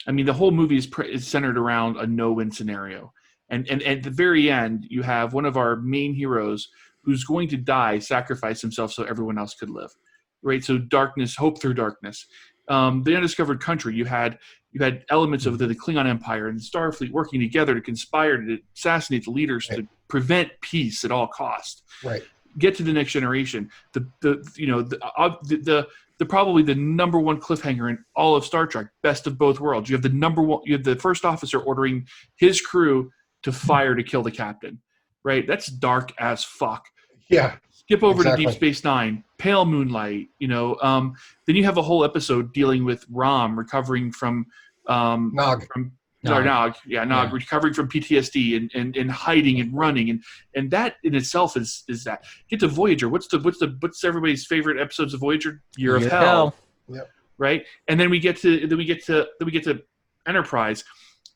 I mean, the whole movie is centered around a no-win scenario, and at the very end, you have one of our main heroes who's going to die, sacrifice himself so everyone else could live. Right, so darkness, hope through darkness. The Undiscovered Country, you had elements of the Klingon Empire and Starfleet working together to conspire to assassinate the leaders to prevent peace at all costs. Right. Get to the Next Generation. The probably the number one cliffhanger in all of Star Trek, best of both worlds. You have the first officer ordering his crew to fire to kill the captain, right? That's dark as fuck. Yeah. Skip over to Deep Space Nine, Pale Moonlight. Then you have a whole episode dealing with Rom recovering from Nog. Recovering from PTSD and hiding and running, and that in itself is that. Get to Voyager. What's everybody's favorite episodes of Voyager? Year of Hell. Yep. Right, and then we get to Enterprise.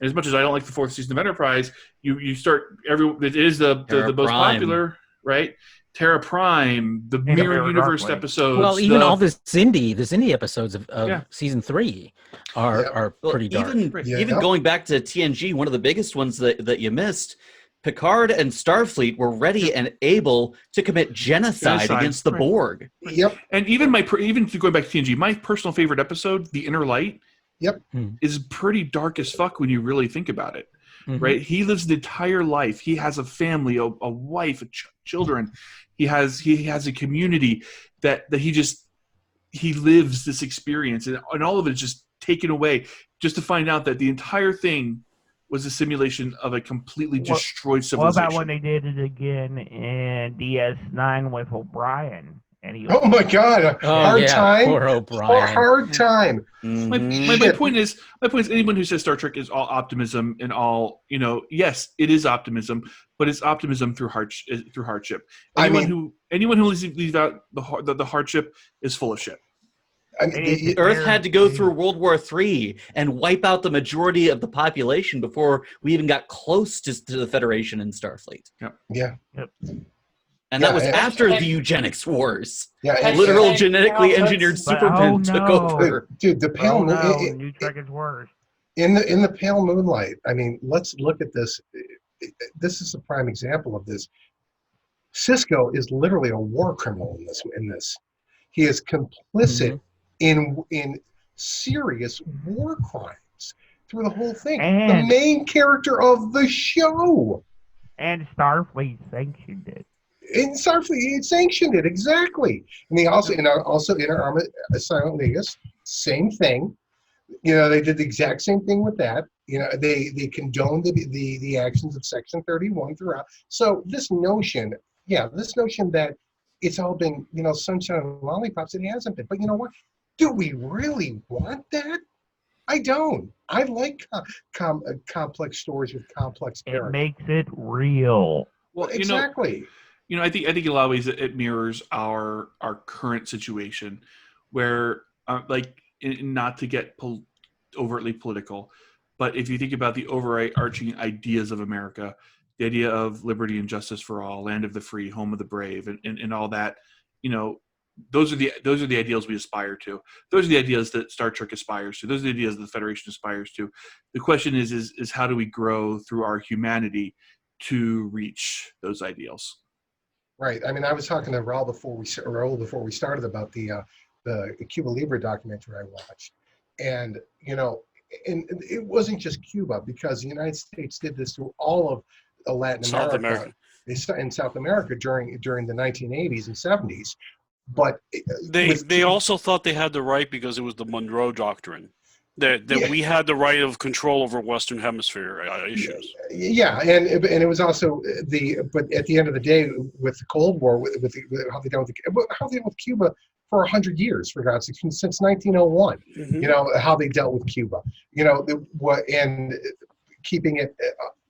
And as much as I don't like the fourth season of Enterprise, you start it is the most popular, right? Terra Prime, the the Mirror Mirror Universe Darkly. Well, episodes. even all the Zindi episodes of Yeah. season 3 are Well, pretty dark. even going back to TNG, one of the biggest ones that you missed, Picard and Starfleet were ready and able to commit genocide against the right. Borg. Yep. And even even going back to TNG, my personal favorite episode, The Inner Light, Yep. is pretty dark as fuck when you really think about it. Mhm. Right? He lives the entire life. He has a family, a wife, children. He has a community that he lives this experience, and all of it is just taken away, just to find out that the entire thing was a simulation of a completely destroyed What civilization. about when they did it again in DS9 with O'Brien? And he Oh my God! Hard time. Poor O'Brien. Hard time. My point is anyone who says Star Trek is all optimism and all, yes, it is optimism, but it's optimism through hardship. Anyone who leaves out the hardship is full of shit. I mean, Earth had to go through World War III and wipe out the majority of the population before we even got close to the Federation and Starfleet. Yeah. And that was after the eugenics wars. Yeah, Literal genetically engineered supermen took over. Dude, the pale moon. New Trek is worse. In the pale moonlight. I mean, let's look at this. This is a prime example of this. Cisco is literally a war criminal in this. He is complicit in serious war crimes through the whole thing. The main character of the show. And Starfleet sanctioned it. In Starfleet, it sanctioned it, exactly. And they also in Inner Arma Silent Negus, same thing. They did the exact same thing with that. They condoned the actions of Section 31 throughout. So this notion that it's all been, sunshine and lollipops, it hasn't been. But you know what? Do we really want that? I don't. I like complex stories with complex characters. It makes it real. Well, exactly. I think in a lot of ways it mirrors our current situation, where not to get overtly political, but if you think about the overarching ideas of America, the idea of liberty and justice for all, land of the free, home of the brave, and all that, those are the ideals we aspire to. Those are the ideas that Star Trek aspires to. Those are the ideas that the Federation aspires to. The question is how do we grow through our humanity to reach those ideals? Right. I mean, I was talking to Raul before we started about the Cuba Libre documentary I watched, and and it wasn't just Cuba, because the United States did this through all of Latin America. In South America during the 1980s and 70s. But they also thought they had the right, because it was the Monroe Doctrine, that we had the right of control over Western Hemisphere issues. Yeah, and it was also but at the end of the day, with the Cold War, with how they dealt with Cuba for 100 years, for God's sake, since 1901. How they dealt with Cuba. And keeping it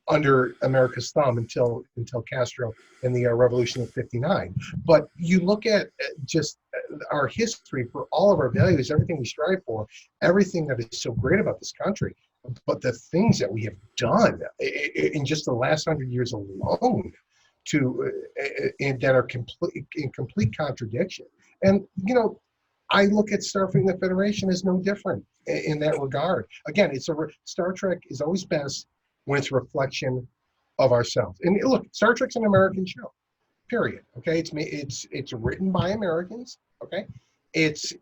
under America's thumb until Castro and the Revolution of '59. But you look at just our history for all of our values, everything we strive for, everything that is so great about this country, but the things that we have done in just the last 100 years alone, and that are in complete contradiction. And I look at Starfleet and the Federation as no different in that regard. Again, Star Trek is always best when it's a reflection of ourselves. And look, Star Trek's an American show, period. Okay, it's written by Americans. Okay, it's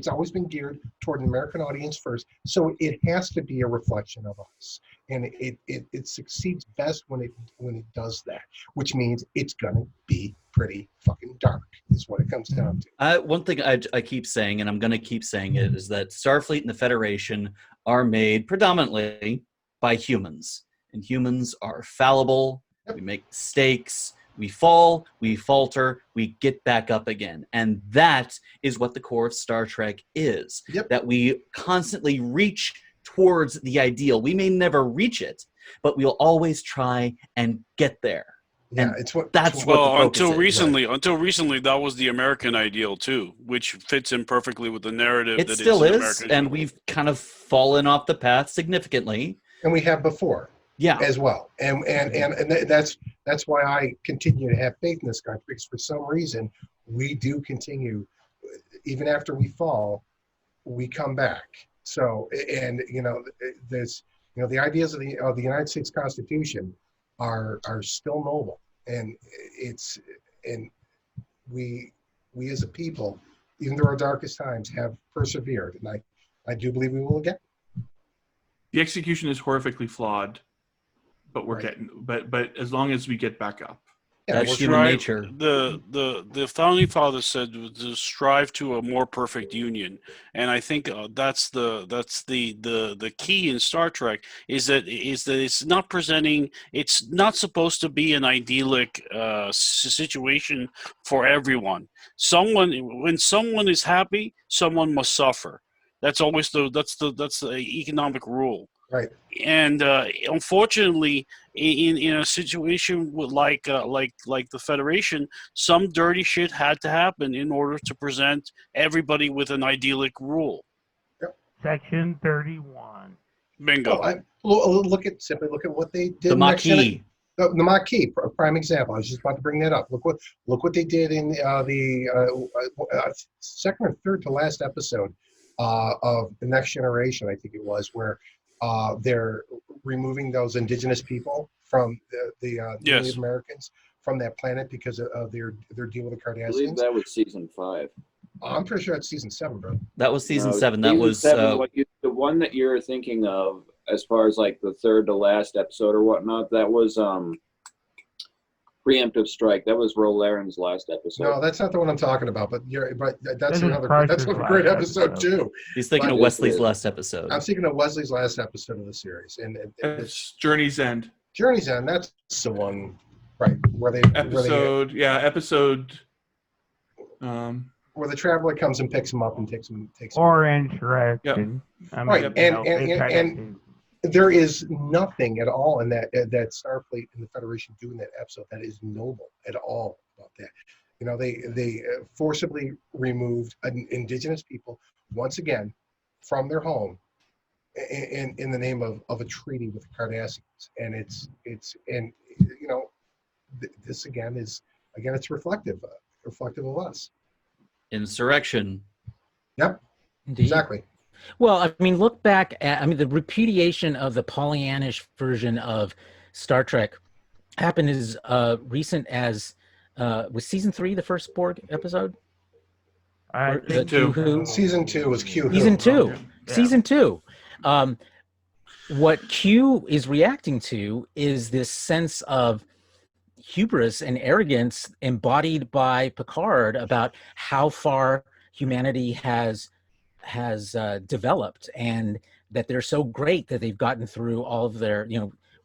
always been geared toward an American audience first, so it has to be a reflection of us, and it succeeds best when it does that, which means it's gonna be pretty fucking dark, is what it comes down to. One thing I keep saying, and I'm going to keep saying it, is that Starfleet and the Federation are made predominantly by humans, and humans are fallible. We make mistakes, we fall, we falter, we get back up again. And that is what the core of Star Trek is, that we constantly reach towards the ideal. We may never reach it, but we'll always try and get there. Yeah, until recently, that was the American ideal too, which fits in perfectly with the narrative. It still is, and we've kind of fallen off the path significantly. And we have before. Yeah. as well. And that's why I continue to have faith in this country, because for some reason we do continue, even after we fall, we come back. So, and this, the ideas of the United States Constitution are still noble, and we as a people, even through our darkest times, have persevered, and I do believe we will again. The execution is horrifically flawed, but we're Right. getting. But as long as we get back up. Yeah, That's we're human trying- nature. The founding fathers said to strive to a more perfect union, and I think that's the key in Star Trek is that it's not presenting. It's not supposed to be an idyllic situation for everyone. When someone is happy, someone must suffer. That's always the economic rule. Right. And unfortunately, in a situation like the Federation, some dirty shit had to happen in order to present everybody with an idyllic rule. Section 31. Bingo. Look at what they did. The Maquis. The Maquis, a prime example. I was just about to bring that up. Look what they did in the second or third to last episode of The Next Generation, I think it was, where they're removing those indigenous people from the Native Americans from that planet because of their deal with the Cardassians. I believe that was season 5. I'm pretty sure that's season 7, bro. That was season 7. Season That was 7, the one that you're thinking of, as far as like the third to last episode or whatnot. That was Preemptive Strike. That was Raul Aaron's last episode. No, that's not the one I'm talking about. But that's is another Price's great last episode episode. too. he's thinking But of Wesley's last episode. I'm thinking of Wesley's last episode of the series, and It's Journey's End. Journey's End. That's the one, right? Where the traveler comes and picks him up and takes him. Or interesting. I mean, Right, and there is nothing at all in that Starfleet and the Federation do in that episode that is noble at all about that. They forcibly removed indigenous people once again from their home in the name of a treaty with the Cardassians, and this again it's reflective of us. Insurrection. Yep. Indeed. Exactly. Well, I mean, look back at, the repudiation of the Pollyannish version of Star Trek happened as recent as, was season 3 the first Borg episode? Season 2 was Q. Season 2. Yeah. Season 2. What Q is reacting to is this sense of hubris and arrogance embodied by Picard about how far humanity has developed, and that they're so great that they've gotten through all of their,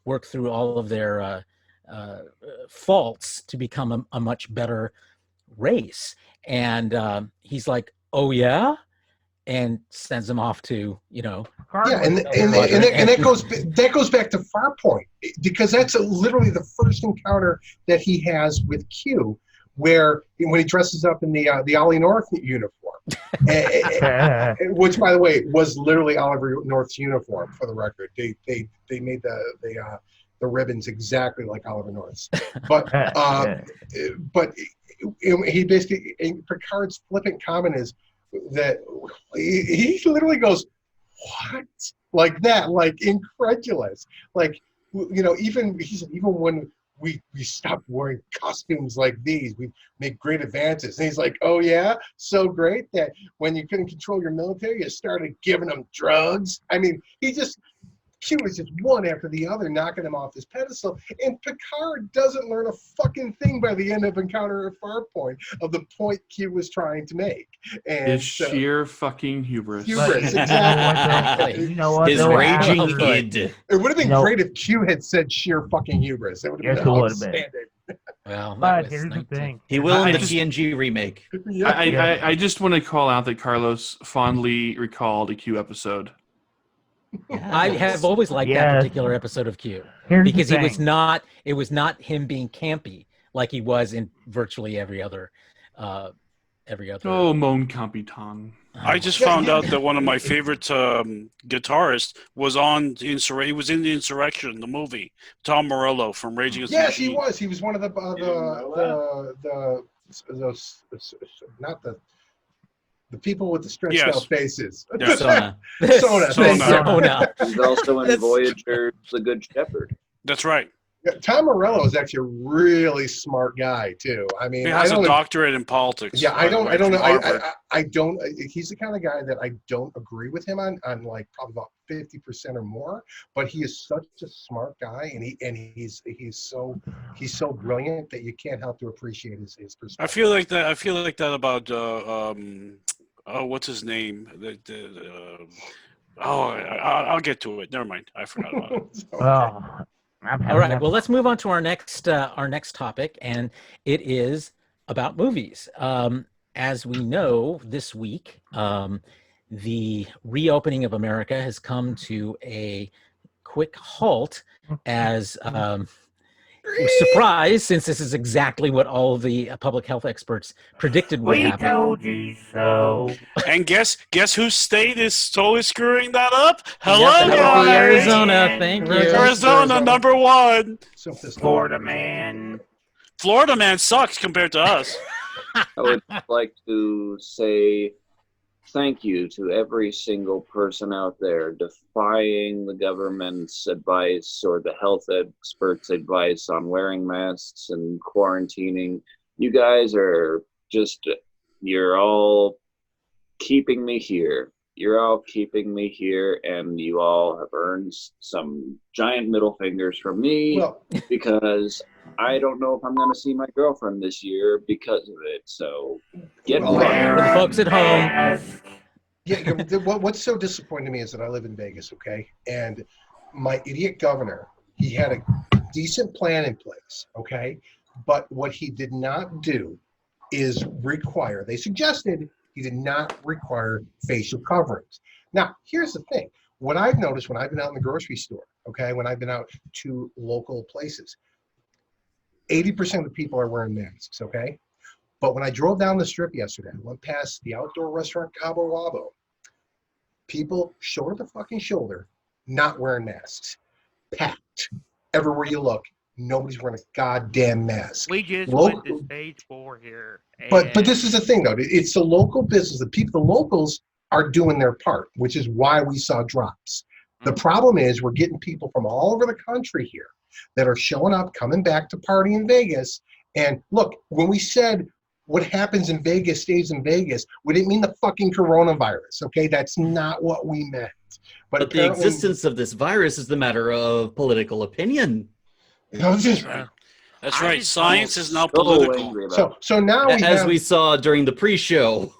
worked through all of their faults to become a much better race. And he's like, oh yeah, and sends them off to, yeah, and that goes back to Farpoint, because that's literally the first encounter that he has with Q, where when he dresses up in the Ollie North uniform, which, by the way, was literally Oliver North's uniform. For the record, they made the ribbons exactly like Oliver North's, but he basically, Picard's flippant comment is that he literally goes, what? Like that, like incredulous, like, even when we stopped wearing costumes like these, we make great advances. And he's like, oh yeah, so great that when you couldn't control your military, you started giving them drugs. I mean, Q was just one after the other, knocking him off his pedestal. And Picard doesn't learn a fucking thing by the end of Encounter at Farpoint of the point Q was trying to make. And his sheer fucking hubris. Exactly. You know what? His raging id. It would have been great if Q had said sheer fucking hubris. It would have been outstanding. Well, but here's the thing. He will in the TNG remake. I just want to call out that Carlos fondly recalled a Q episode. I have always liked that particular episode of Q, because it was not him being campy like he was in virtually every other. Oh, mon capitan. I just found out that one of my favorite guitarists was on the he was in the Insurrection, the movie. Tom Morello from Rage Against the Yes, he Machine. was. He was one of the not the people with the stretched out faces. Yeah. Sona. Sona. Thank you. Sona. He's also in That's- Voyager, The Good Shepherd. That's right. Yeah, Tom Morello is actually a really smart guy too. I mean, He has I a don't. doctorate in politics. Yeah, by the way, I don't from know. Harvard. I don't. He's the kind of guy that I don't agree with him on like probably about 50% or more. But he is such a smart guy, and he's so brilliant that you can't help to appreciate his perspective. I feel like that. I feel like that about what's his name? I'll get to it. Never mind. I forgot about it. Okay. Oh, I'm All right. Well, let's move on to our next topic, and it is about movies. As we know, this week, the reopening of America has come to a quick halt as surprise, since this is exactly what all of the public health experts predicted would We happen. told you so. And guess whose state is totally screwing that up? Hello, Yep, that would be guys! Arizona. Thank you. Arizona, number one. So pissed off. Florida man. Florida man sucks compared to us. I would like to say thank you to every single person out there defying the government's advice or the health experts' advice on wearing masks and quarantining. You guys are just, you're all keeping me here. You're all keeping me here, and you all have earned some giant middle fingers from me Well, because I don't know if I'm going to see my girlfriend this year because of it. So get Well, fucked. For the folks at home, yeah. What's so disappointing to me is that I live in Vegas, okay, and my idiot governor, he had a decent plan in place, okay, but what he did not do is require. They suggested. He did not require facial coverings. Now, here's the thing. What I've noticed when I've been out in the grocery store, okay, when I've been out to local places, 80% of the people are wearing masks, okay? But when I drove down the strip yesterday, I went past the outdoor restaurant Cabo Wabo, people shoulder to fucking shoulder, not wearing masks. Packed. Everywhere you look, nobody's wearing a goddamn mask. We just Local- went to stage 4 here. But this is the thing, though. It's the local business. The locals are doing their part, which is why we saw drops. The problem is we're getting people from all over the country here that are showing up, coming back to party in Vegas. And look, when we said what happens in Vegas stays in Vegas, we didn't mean the fucking coronavirus, okay? That's not what we meant. But the apparently- existence of this virus is the matter of political opinion. That's right. Science is now So political. angry about So now we As have, we saw during the pre-show.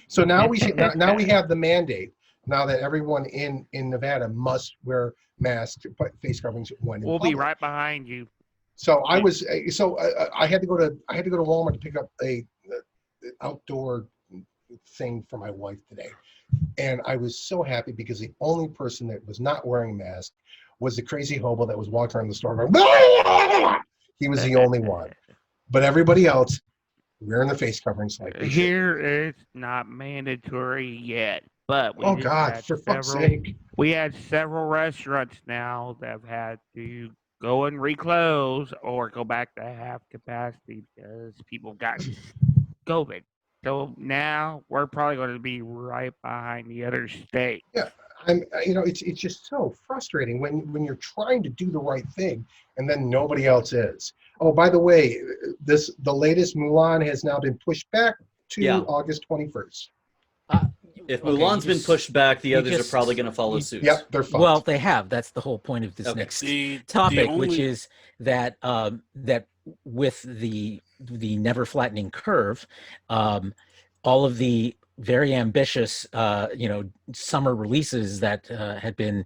so now we have the mandate now that everyone in Nevada must wear masks, face coverings when in We'll be public. right behind you. So I had to go to Walmart to pick up a outdoor thing for my wife today, and I was so happy because the only person that was not wearing a mask was the crazy hobo that was walking around the store going, he was the only one, but everybody else wearing the face coverings like they should. Here it's not mandatory yet, but we Oh just God, had for fuck's several- sake! We had several restaurants now that have had to go and reclose or go back to half capacity because people got COVID. So now we're probably going to be right behind the other state. It's just so frustrating when you're trying to do the right thing and then nobody else is. Oh, by the way, the latest Mulan has now been pushed back to August 21st. If Okay, Mulan's you been just- pushed back, the you others just- are probably going to follow suit. Yep, they're fucked. well, they have. That's the whole point of this Okay. next The topic, only- which is that that with the never flattening curve, all of the very ambitious summer releases that had been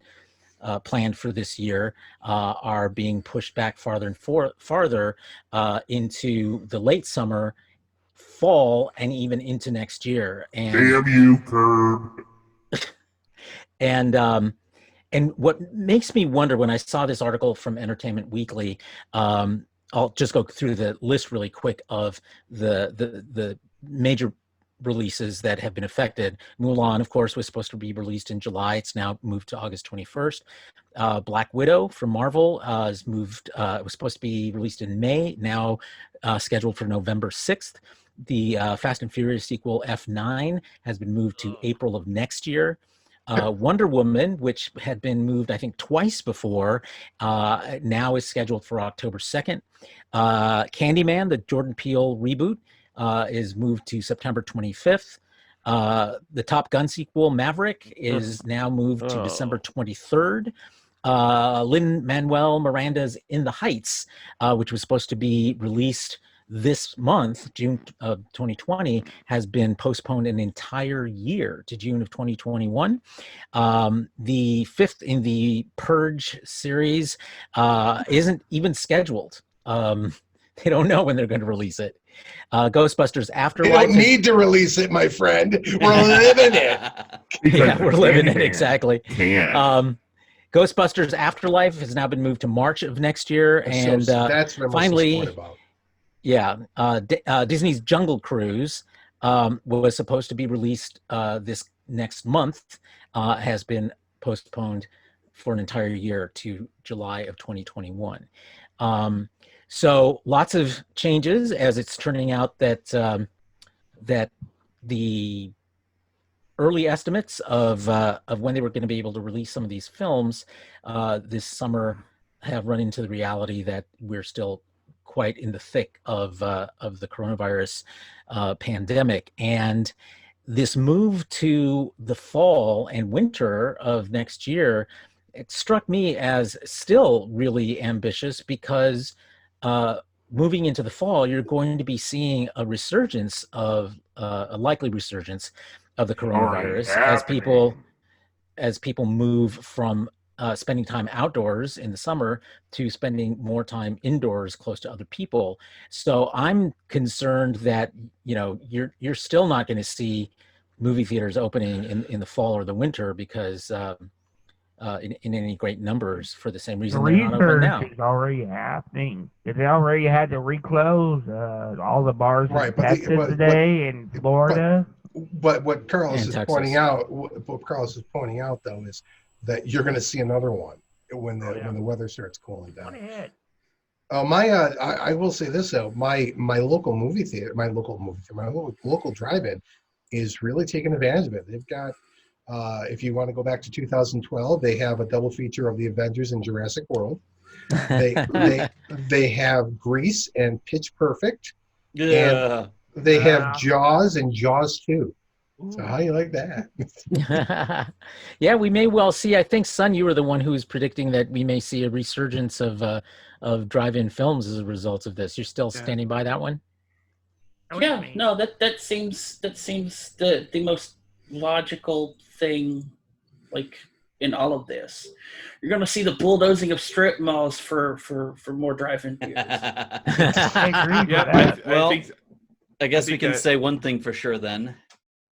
planned for this year are being pushed back farther and farther into the late summer, fall, and even into next year. And Damn you, Kirk. and what makes me wonder when I saw this article from Entertainment Weekly, I'll just go through the list really quick of the major releases that have been affected. Mulan, of course, was supposed to be released in July. It's now moved to August 21st. Black Widow from Marvel is moved. It was supposed to be released in May, now scheduled for November 6th. The Fast and Furious sequel F9 has been moved to April of next year. Wonder Woman, which had been moved, I think, twice before, now is scheduled for October 2nd. Candyman, the Jordan Peele reboot, is moved to September 25th. The Top Gun sequel, Maverick, is now moved to December 23rd. Lin-Manuel Miranda's In the Heights, which was supposed to be released this month, June of 2020, has been postponed an entire year to June of 2021. The fifth in the Purge series isn't even scheduled. They don't know when they're going to release it. Ghostbusters Afterlife. They don't need to release it, my friend. We're living it. Yeah, we're living it, exactly. Can't. Ghostbusters Afterlife has now been moved to March of next year. And that's what I'm finally, most disappointed about. Yeah, Disney's Jungle Cruise was supposed to be released this next month, has been postponed for an entire year to July of 2021. So lots of changes, as it's turning out that that the early estimates of when they were going to be able to release some of these films this summer have run into the reality that we're still quite in the thick of the coronavirus pandemic. And this move to the fall and winter of next year, it struck me as still really ambitious, because moving into the fall, you're going to be seeing a resurgence of a likely resurgence of the coronavirus as people move from spending time outdoors in the summer to spending more time indoors close to other people. So I'm concerned that, you know, you're still not going to see movie theaters opening in the fall or the winter, because in any great numbers, for the same reason they're not open now. Research is already happening. They already had to reclose all the bars in Texas today and Florida. But what Carlos is pointing out, though, is that you're going to see another one when the weather starts cooling down. I will say this though, my local movie theater, my local drive-in is really taking advantage of it. They've got, if you want to go back to 2012, they have a double feature of the Avengers and Jurassic World. They have Grease and Pitch Perfect. Yeah. And they have Jaws and Jaws 2. So how you like that? Yeah, we may well see. I think, Son, you were the one who was predicting that we may see a resurgence of drive-in films as a result of this. You're still standing by that one? Yeah, no, that seems the most logical thing, like, in all of this. You're going to see the bulldozing of strip malls for more drive-in theaters. I guess we can say one thing for sure then.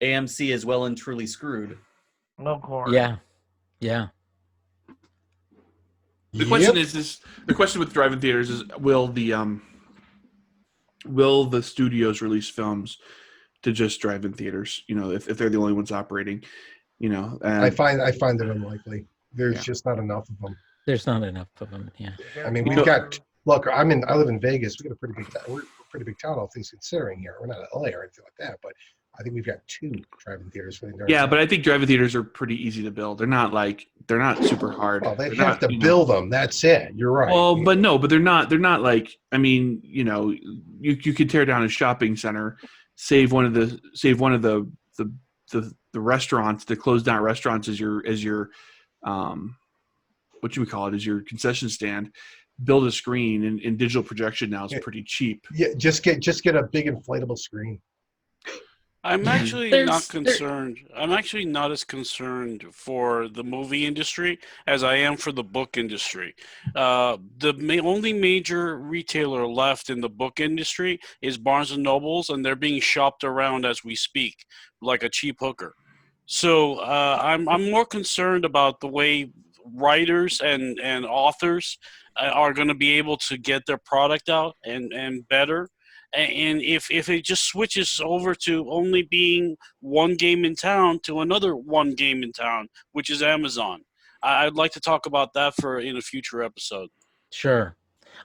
AMC is well and truly screwed. Of course. Yeah. The question is the question with drive-in theaters is will the studios release films to just drive-in theaters? You know, if they're the only ones operating, you know. I find it unlikely. There's just not enough of them. There's not enough of them. Yeah. I mean, we've got. Look, I live in Vegas. We got a pretty big town. We're a pretty big town, all things considering. Here, we're not LA or anything like that, but I think we've got 2 drive-in theaters for the entire town. But I think drive-in theaters are pretty easy to build. They're not super hard. Well, they have to build them. That's it. You're right. Well, but they're not like, I mean, you know, you could tear down a shopping center, save one of the restaurants, the closed down restaurants as your what you would call it, as your concession stand. Build a screen, and digital projection now is pretty cheap. Yeah, just get a big inflatable screen. I'm actually not concerned. I'm actually not as concerned for the movie industry as I am for the book industry. The only major retailer left in the book industry is Barnes & Nobles, and they're being shopped around as we speak, like a cheap hooker. So I'm more concerned about the way writers and authors are going to be able to get their product out and better. And if it just switches over to only being one game in town to another one game in town, which is Amazon, I'd like to talk about that in a future episode. Sure.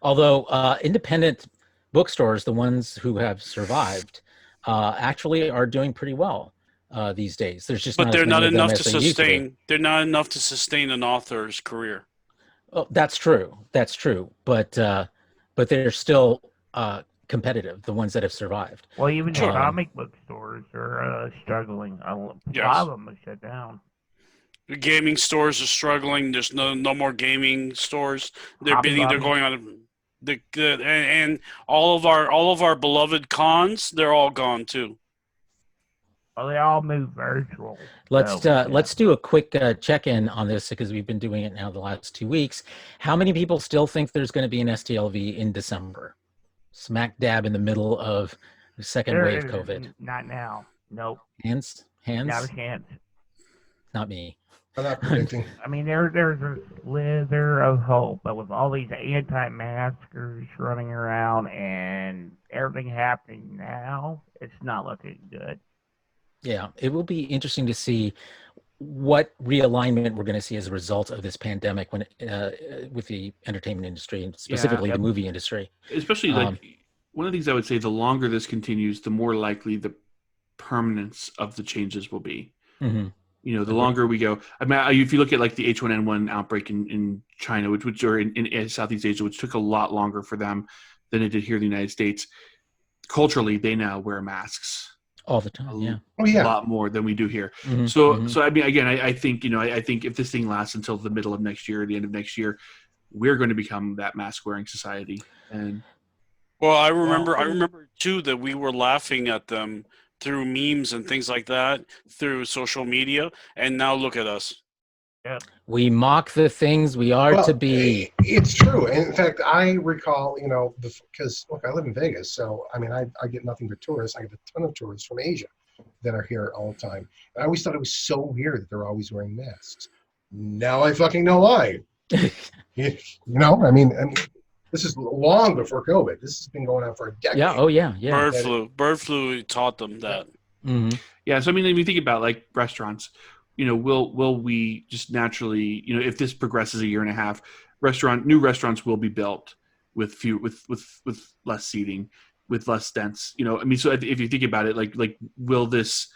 Although independent bookstores, the ones who have survived, actually are doing pretty well these days. There's just but not they're as many not of them enough as to there used to be. sustain. They're not enough to sustain an author's career. Oh, that's true. That's true. But they're still competitive. The ones that have survived. Well, even the Sure. comic book stores are struggling. A lot Yes. of them are shut down. The gaming stores are struggling. There's no more gaming stores. They're Hobby bidding. They're Lobby. going on. And all of our beloved cons, they're all gone too. Well, they all move virtual. Let's So, yeah. let's do a quick check-in on this because we've been doing it now the last 2 weeks. How many people still think there's going to be an STLV in December? Smack dab in the middle of the second There wave is COVID. Not now. Nope. Hands? Not a chance. Not me. I'm not predicting. I mean, there's a slither of hope, but with all these anti-maskers running around and everything happening now, it's not looking good. Yeah, it will be interesting to see what realignment we're going to see as a result of this pandemic when with the entertainment industry and specifically the movie industry. Especially like one of the things I would say, the longer this continues, the more likely the permanence of the changes will be. Mm-hmm. You know, the longer we go. I mean, if you look at like the H1N1 outbreak in China, which or in Southeast Asia, which took a lot longer for them than it did here in the United States. Culturally, they now wear masks all the time. Yeah, a lot more than we do here. Mm-hmm. So I mean, again, I think I think if this thing lasts until the middle of next year, or the end of next year, we're going to become that mask wearing society. And well, I remember too that we were laughing at them through memes and things like that, through social media, and now look at us. Yeah. We mock the things we are to be. It's true. In fact, I recall, because look, I live in Vegas, so I mean, I get nothing but tourists. I get a ton of tourists from Asia that are here all the time. And I always thought it was so weird that they're always wearing masks. Now I fucking know why. I mean, this is long before COVID. This has been going on for a decade. Yeah. Oh, yeah. Bird flu taught them that. Mm-hmm. Yeah. So I mean, if you think about like restaurants, will we just naturally, if this progresses a year and a half, new restaurants will be built with less seating, with less dense. I mean, so if you think about it, like will this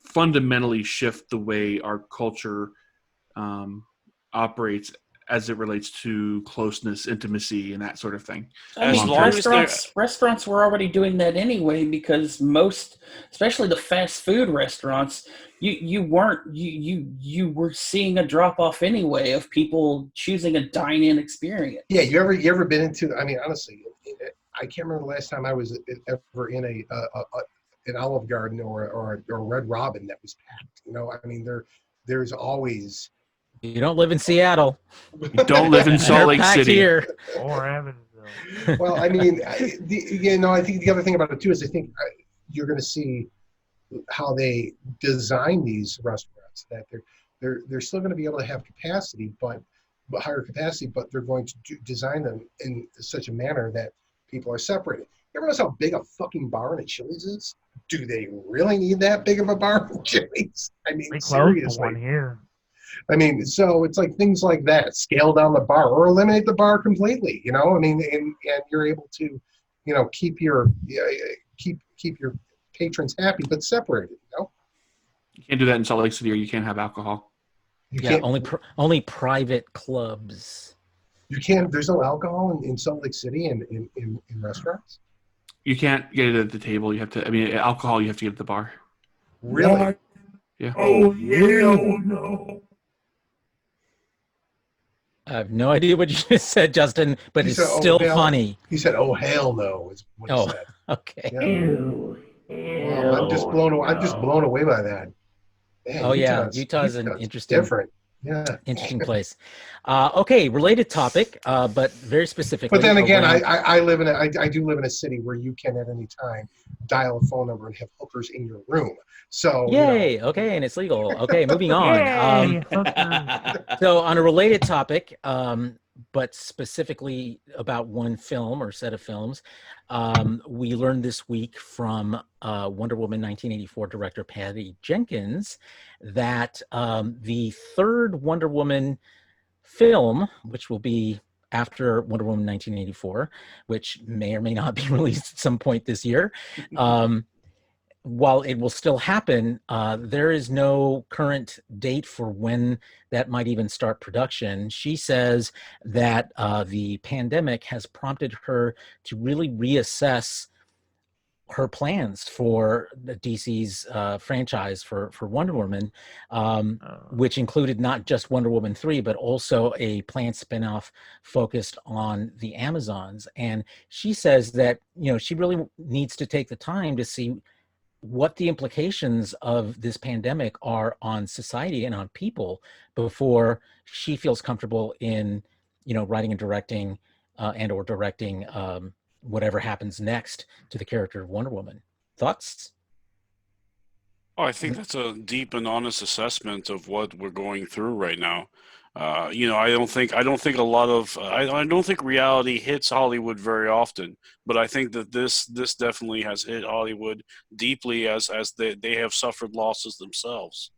fundamentally shift the way our culture operates as it relates to closeness, intimacy, and that sort of thing? I mean, restaurants were already doing that anyway, because most, especially the fast food restaurants, you were seeing a drop off anyway of people choosing a dine-in experience. Yeah, you ever been into? I mean, honestly, I can't remember the last time I was ever in an Olive Garden or a Red Robin that was packed. I mean, there's always. You don't live in Seattle. You don't live in Salt Lake City. Here. Or Evansville. Well, I mean, I think the other thing about it too is I think you're going to see how they design these restaurants. That they're still going to be able to have capacity, but higher capacity, but they're going to design them in such a manner that people are separated. You ever notice how big a fucking bar in a Chili's is? Do they really need that big of a bar in Chili's? I mean, seriously. One here. I mean, so it's like things like that. Scale down the bar or eliminate the bar completely. I mean, and you're able to, keep your patrons happy but separated. You can't do that in Salt Lake City, or you can't have alcohol. Only private clubs. You can't. There's no alcohol in Salt Lake City in restaurants. You can't get it at the table. You have to. I mean, alcohol you have to get at the bar. Really? What? Yeah. Oh hell no! I have no idea what you just said, Justin, but it's still funny. He said, "Oh hell no!" Is what he said. Okay. Yeah. Ew. Well, I'm just blown away by that. Man, Utah's an interesting. Different. Yeah. Interesting place. Okay, related topic, but very specifically. But then again, around- I do live in a city where you can at any time dial a phone number and have hookers in your room. So Yay! Okay, and it's legal. Okay, moving on. Yay, hookers. So on a related topic, but specifically about one film or set of films, we learned this week from Wonder Woman 1984 director Patty Jenkins that the third Wonder Woman film, which will be after Wonder Woman 1984, which may or may not be released at some point this year, while it will still happen, there is no current date for when that might even start production. She says that the pandemic has prompted her to really reassess her plans for the DC's franchise for Wonder Woman, which included not just Wonder Woman 3, but also a planned spinoff focused on the Amazons. And she says that, she really needs to take the time to see what the implications of this pandemic are on society and on people before she feels comfortable in, writing and directing and or directing whatever happens next to the character of Wonder Woman. Thoughts? Oh, I think that's a deep and honest assessment of what we're going through right now. I don't think a lot of I don't think reality hits Hollywood very often, but I think that this definitely has hit Hollywood deeply as they have suffered losses themselves.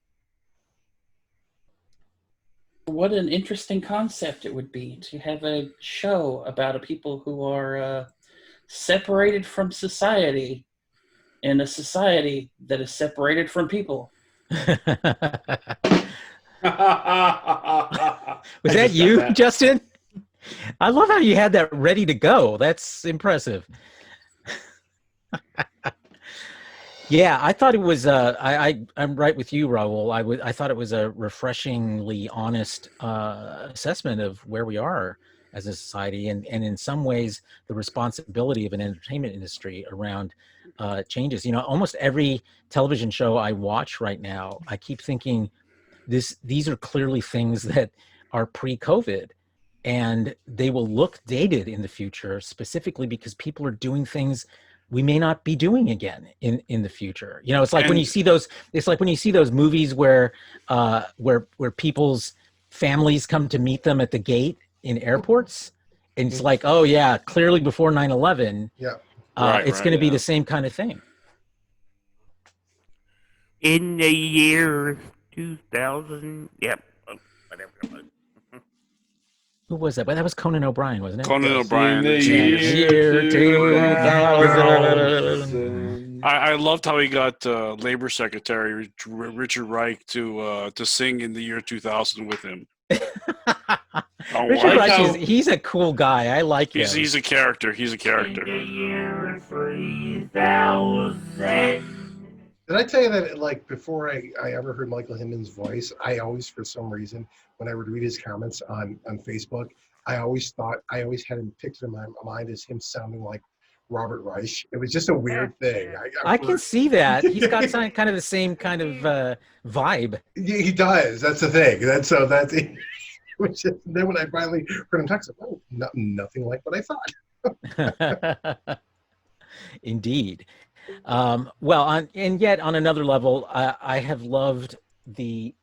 What an interesting concept it would be to have a show about a people who are separated from society in a society that is separated from people. Was that you, Justin? I love how you had that ready to go. That's impressive. Yeah, I thought it was. I'm right with you, Raul. I thought it was a refreshingly honest assessment of where we are as a society, and in some ways, the responsibility of an entertainment industry around changes. Almost every television show I watch right now, I keep thinking, these are clearly things that are pre-COVID, and they will look dated in the future, specifically because people are doing things we may not be doing again in the future. It's like when you see those movies where people's families come to meet them at the gate in airports, and it's like, oh yeah, clearly before 9/11, it's going to be the same kind of thing. In the year 2000, yep, whatever it was. Who was that? But that was Conan O'Brien, wasn't it? Conan O'Brien. In the year 2000. I loved how he got Labor Secretary Richard Reich to sing in the year 2000 with him. Richard Reich, he's a cool guy. I like him. He's a character. He's a character. In the year 3000. Did I tell you that, before I ever heard Michael Hinman's voice, I always, for some reason, when I would read his comments on Facebook, I always had him pictured in my mind as him sounding like Robert Reich. It was just a weird thing. I can see that. He's got kind of the same kind of vibe. Yeah, he does. That's the thing. Then when I finally heard him talk, I said, oh, nothing like what I thought. Indeed. And yet on another level, I have loved this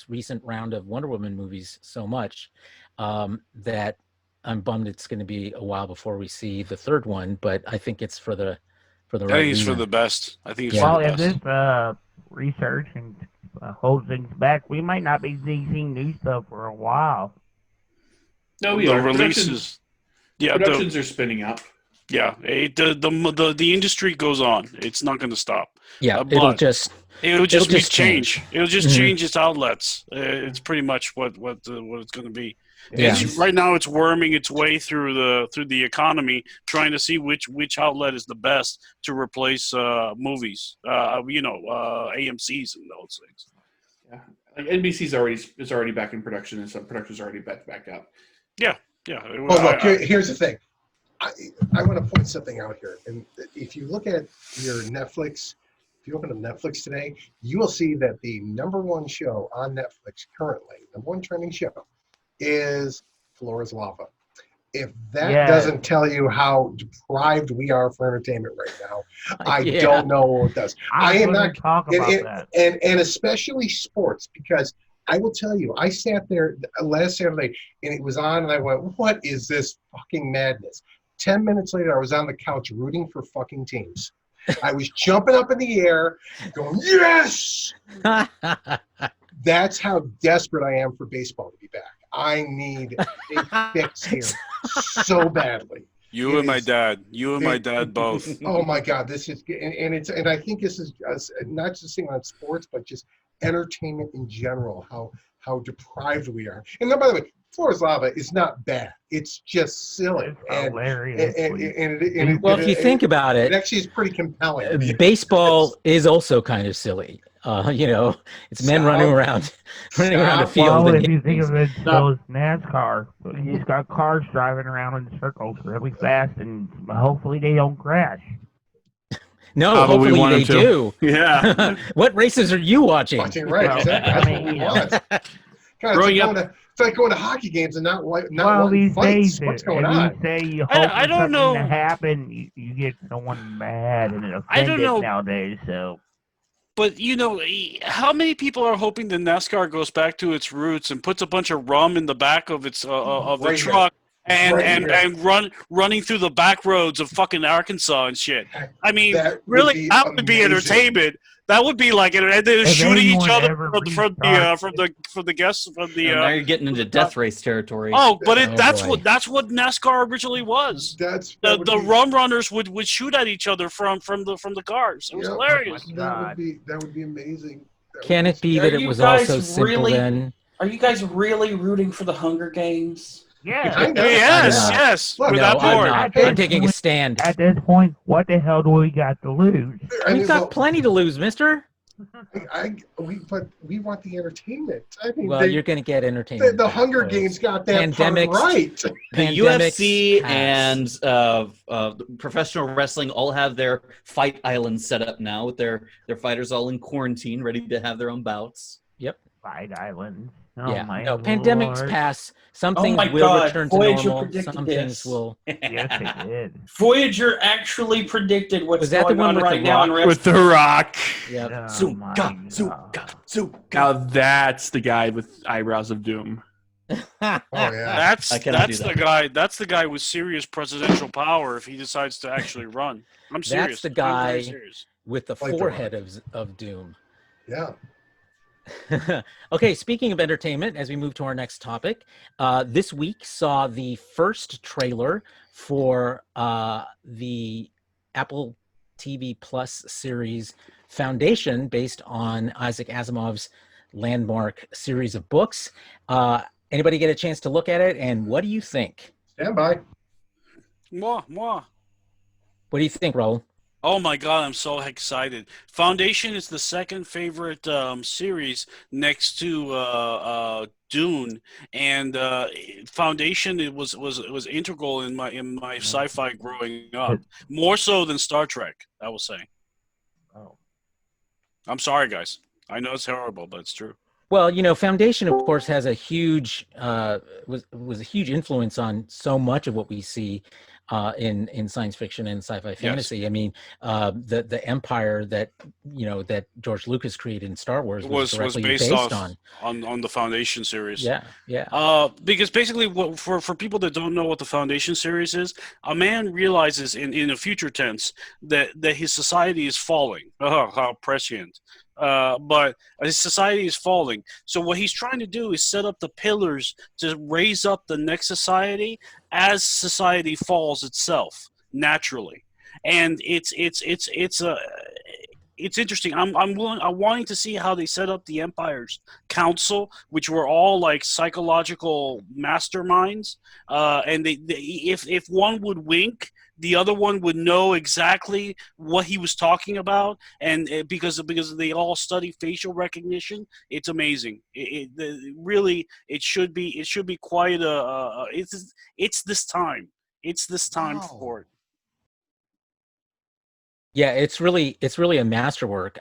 recent round of Wonder Woman movies so much that I'm bummed it's going to be a while before we see the third one, but I think it's for the right I think it's reason. for the best. I think it's Well, for the if best. this research and holds things back, we might not be seeing new stuff for a while. No, we The are. releases. Productions are spinning up. Yeah, the industry goes on. It's not going to stop. Yeah, it'll just change. It'll just change its outlets. It's pretty much what it's going to be. Yeah. Right now, it's worming its way through the economy, trying to see which outlet is the best to replace movies. AMC's and those things. Yeah, like NBC's already back in production, and some production's already back up. Yeah. Well, look, here's the thing. I want to point something out here. And if you look at your Netflix if you open up Netflix today, you will see that the number one show on Netflix currently, number one trending show, is Floor is Lava. If that doesn't tell you how deprived we are for entertainment right now, I don't know what does. I am not talk about that. And especially sports, because I will tell you, I sat there last Saturday and it was on and I went, what is this fucking madness? 10 minutes later, I was on the couch rooting for fucking teams. I was jumping up in the air going, yes! That's how desperate I am for baseball to be back. I need a fix here so badly. You and my dad both. Oh my God, this is and I think this is not just thing on sports, but just entertainment in general. How deprived we are. And then, by the way, Floor is Lava is not bad. It's just silly. It's hilarious. Well, if you think about it actually is pretty compelling. Baseball is also kind of silly. It's men running around the field. Well, if you think of it, those NASCAR, you just got cars driving around in circles really fast, and hopefully they don't crash. No, hopefully they do. Yeah. What races are you watching? Right, exactly. It's like going to hockey games and not these fights. days, What's going on? You say you hope I don't know. to happen, you get someone mad and offended nowadays. So. But how many people are hoping the NASCAR goes back to its roots and puts a bunch of rum in the back of its the truck and running through the back roads of fucking Arkansas and shit? I mean, that would be entertainment. That would be like, and they're shooting each other from the guests from the. Now you're getting into death race territory. Oh, but that's what NASCAR originally was. The rum runners would shoot at each other from the cars. It was hilarious. That would be amazing. Can it be that it was also simple then? Are you guys really rooting for the Hunger Games? Yeah. Yes. Look, I'm taking a stand. At this point, what the hell do we got to lose? We've got plenty to lose, mister. But we want the entertainment. I mean, you're going to get entertainment. The Hunger Games got that part right. The UFC and professional wrestling all have their fight islands set up now with their fighters all in quarantine, ready to have their own bouts. Yep. Fight islands. Pandemics pass. Some things will return to normal. Some things will. Yes, it did. Voyager actually predicted what's going on right now with The Rock. Yep. Now that's the guy with eyebrows of doom. Oh yeah. That's the guy. That's the guy with serious presidential power if he decides to actually run. I'm serious. That's the guy with the forehead of doom. Yeah. Okay, speaking of entertainment, as we move to our next topic, this week saw the first trailer for the Apple TV Plus series Foundation, based on Isaac Asimov's landmark series of books. Anybody get a chance to look at it, and what do you think? Stand by. Moi. What do you think, Raul? Oh my God, I'm so excited. Foundation is the second favorite series next to Dune, and Foundation was integral in my sci-fi growing up, more so than Star Trek, I will say. Oh. I'm sorry, guys. I know it's horrible, but it's true. Well, Foundation, of course, has a huge was a huge influence on so much of what we see in science fiction and sci-fi fantasy. Yes. I mean, the empire that that George Lucas created in Star Wars was based on the Foundation series. Yeah. Because basically, for people that don't know what the Foundation series is, a man realizes in a future tense that his society is falling. Oh, how prescient. But his society is falling. So what he's trying to do is set up the pillars to raise up the next society as society falls itself naturally. And it's interesting. I'm wanting to see how they set up the Empire's council, which were all like psychological masterminds. And if one would wink, the other one would know exactly what he was talking about, and because they all study facial recognition, it's amazing. It should be quite it's this time. It's this time for it. Yeah, it's really a masterwork,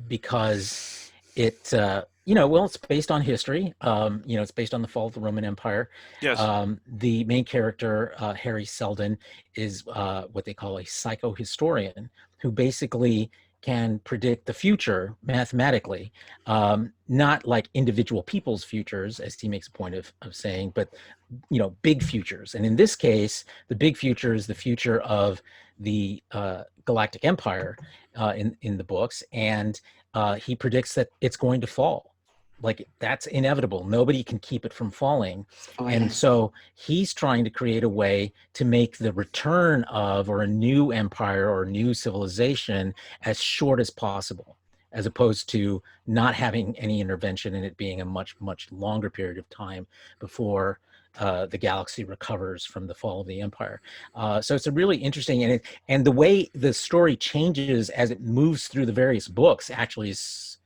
because it well, it's based on history. It's based on the fall of the Roman Empire. Yes. The main character, Harry Seldon, is what they call a psychohistorian, who basically can predict the future mathematically, not like individual people's futures, as he makes a point of saying, but big futures. And in this case, the big future is the future of the Galactic Empire in the books, and he predicts that it's going to fall. Like, that's inevitable. Nobody can keep it from falling. And so he's trying to create a way to make the return of, or a new empire or a new civilization, as short as possible, as opposed to not having any intervention and it being a much, much longer period of time before the galaxy recovers from the fall of the empire. So it's a really interesting, and the way the story changes as it moves through the various books actually is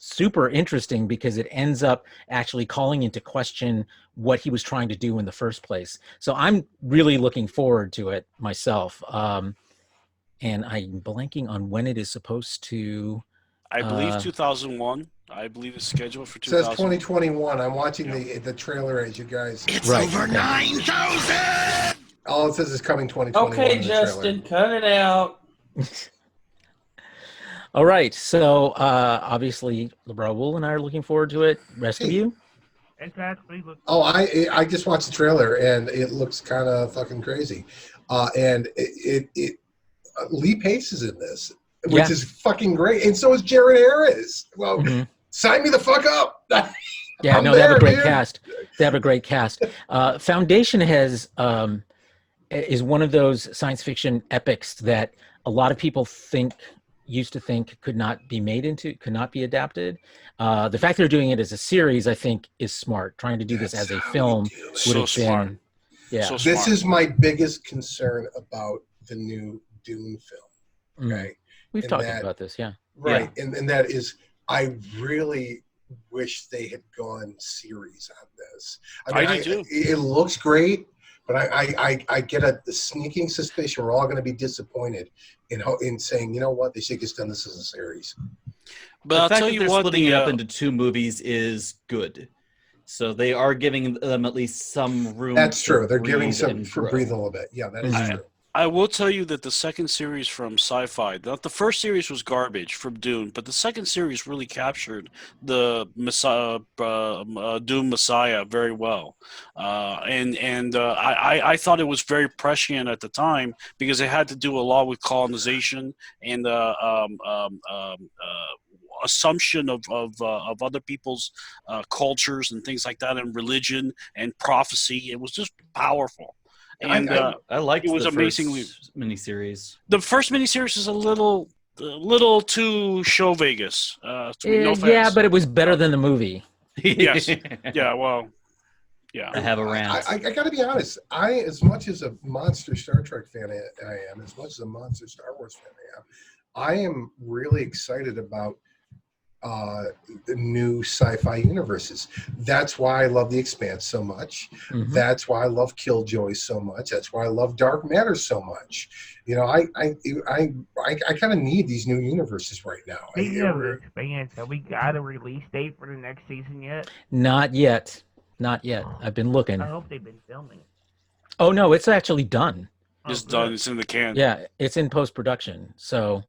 super interesting, because it ends up actually calling into question what he was trying to do in the first place. So I'm really looking forward to it myself. And I'm blanking on when it is supposed to. I believe 2001. I believe it's scheduled for It says 2000. 2021. I'm watching the trailer as you guys. It's over 9,000! All it says is coming 2021. Okay, in the Justin, trailer. cut it out. All right. So obviously, Raul and I are looking forward to it. Rest of you? Exactly. Oh, I just watched the trailer and it looks kind of fucking crazy, and Lee Pace is in this, which is fucking great, and so is Jared Harris. Well, sign me the fuck up. Yeah, no, they have a great cast. They have a great cast. Foundation is one of those science fiction epics that a lot of people used to think could not be adapted. The fact they're doing it as a series, I think, is smart. Trying to do this as a film would have been, So this smart. is my biggest concern about the new Dune film. Okay, we've talked about this, right, and that is, I really wish they had gone series on this. I do too. It looks great, but I get the sneaking suspicion we're all going to be disappointed in saying, you know what, they should have just done this as a series. But the I'll fact tell that you they're what, splitting it up into 2 movies is good. So they are giving them at least some room. That's true. They're breathe giving some and for grow. breathe a little bit. Yeah, that is true. I will tell you that the second series from Sci-Fi, not the first series was garbage from Dune, but the second series really captured the Dune Messiah very well. I thought it was very prescient at the time, because it had to do a lot with colonization and assumption of other people's cultures and things like that, and religion and prophecy. It was just powerful. And I liked it was the amazingly first miniseries. The first miniseries is a little too show Vegas. No offense. Yeah, but it was better than the movie. Yes. Yeah. Well. Yeah. I have a rant. I got to be honest. As much as a monster Star Trek fan I am, as much as a monster Star Wars fan I am really excited about the new sci-fi universes. That's why I love The Expanse so much. That's why I love Killjoy so much. That's why I love Dark Matter so much. I kind of need these new universes right now. Speaking of The Expanse, have we got a release date for the next season yet? Not yet. I've been looking. I hope they've been filming. Oh no, it's actually done. It's done. It's in the can. Yeah, it's in post-production. So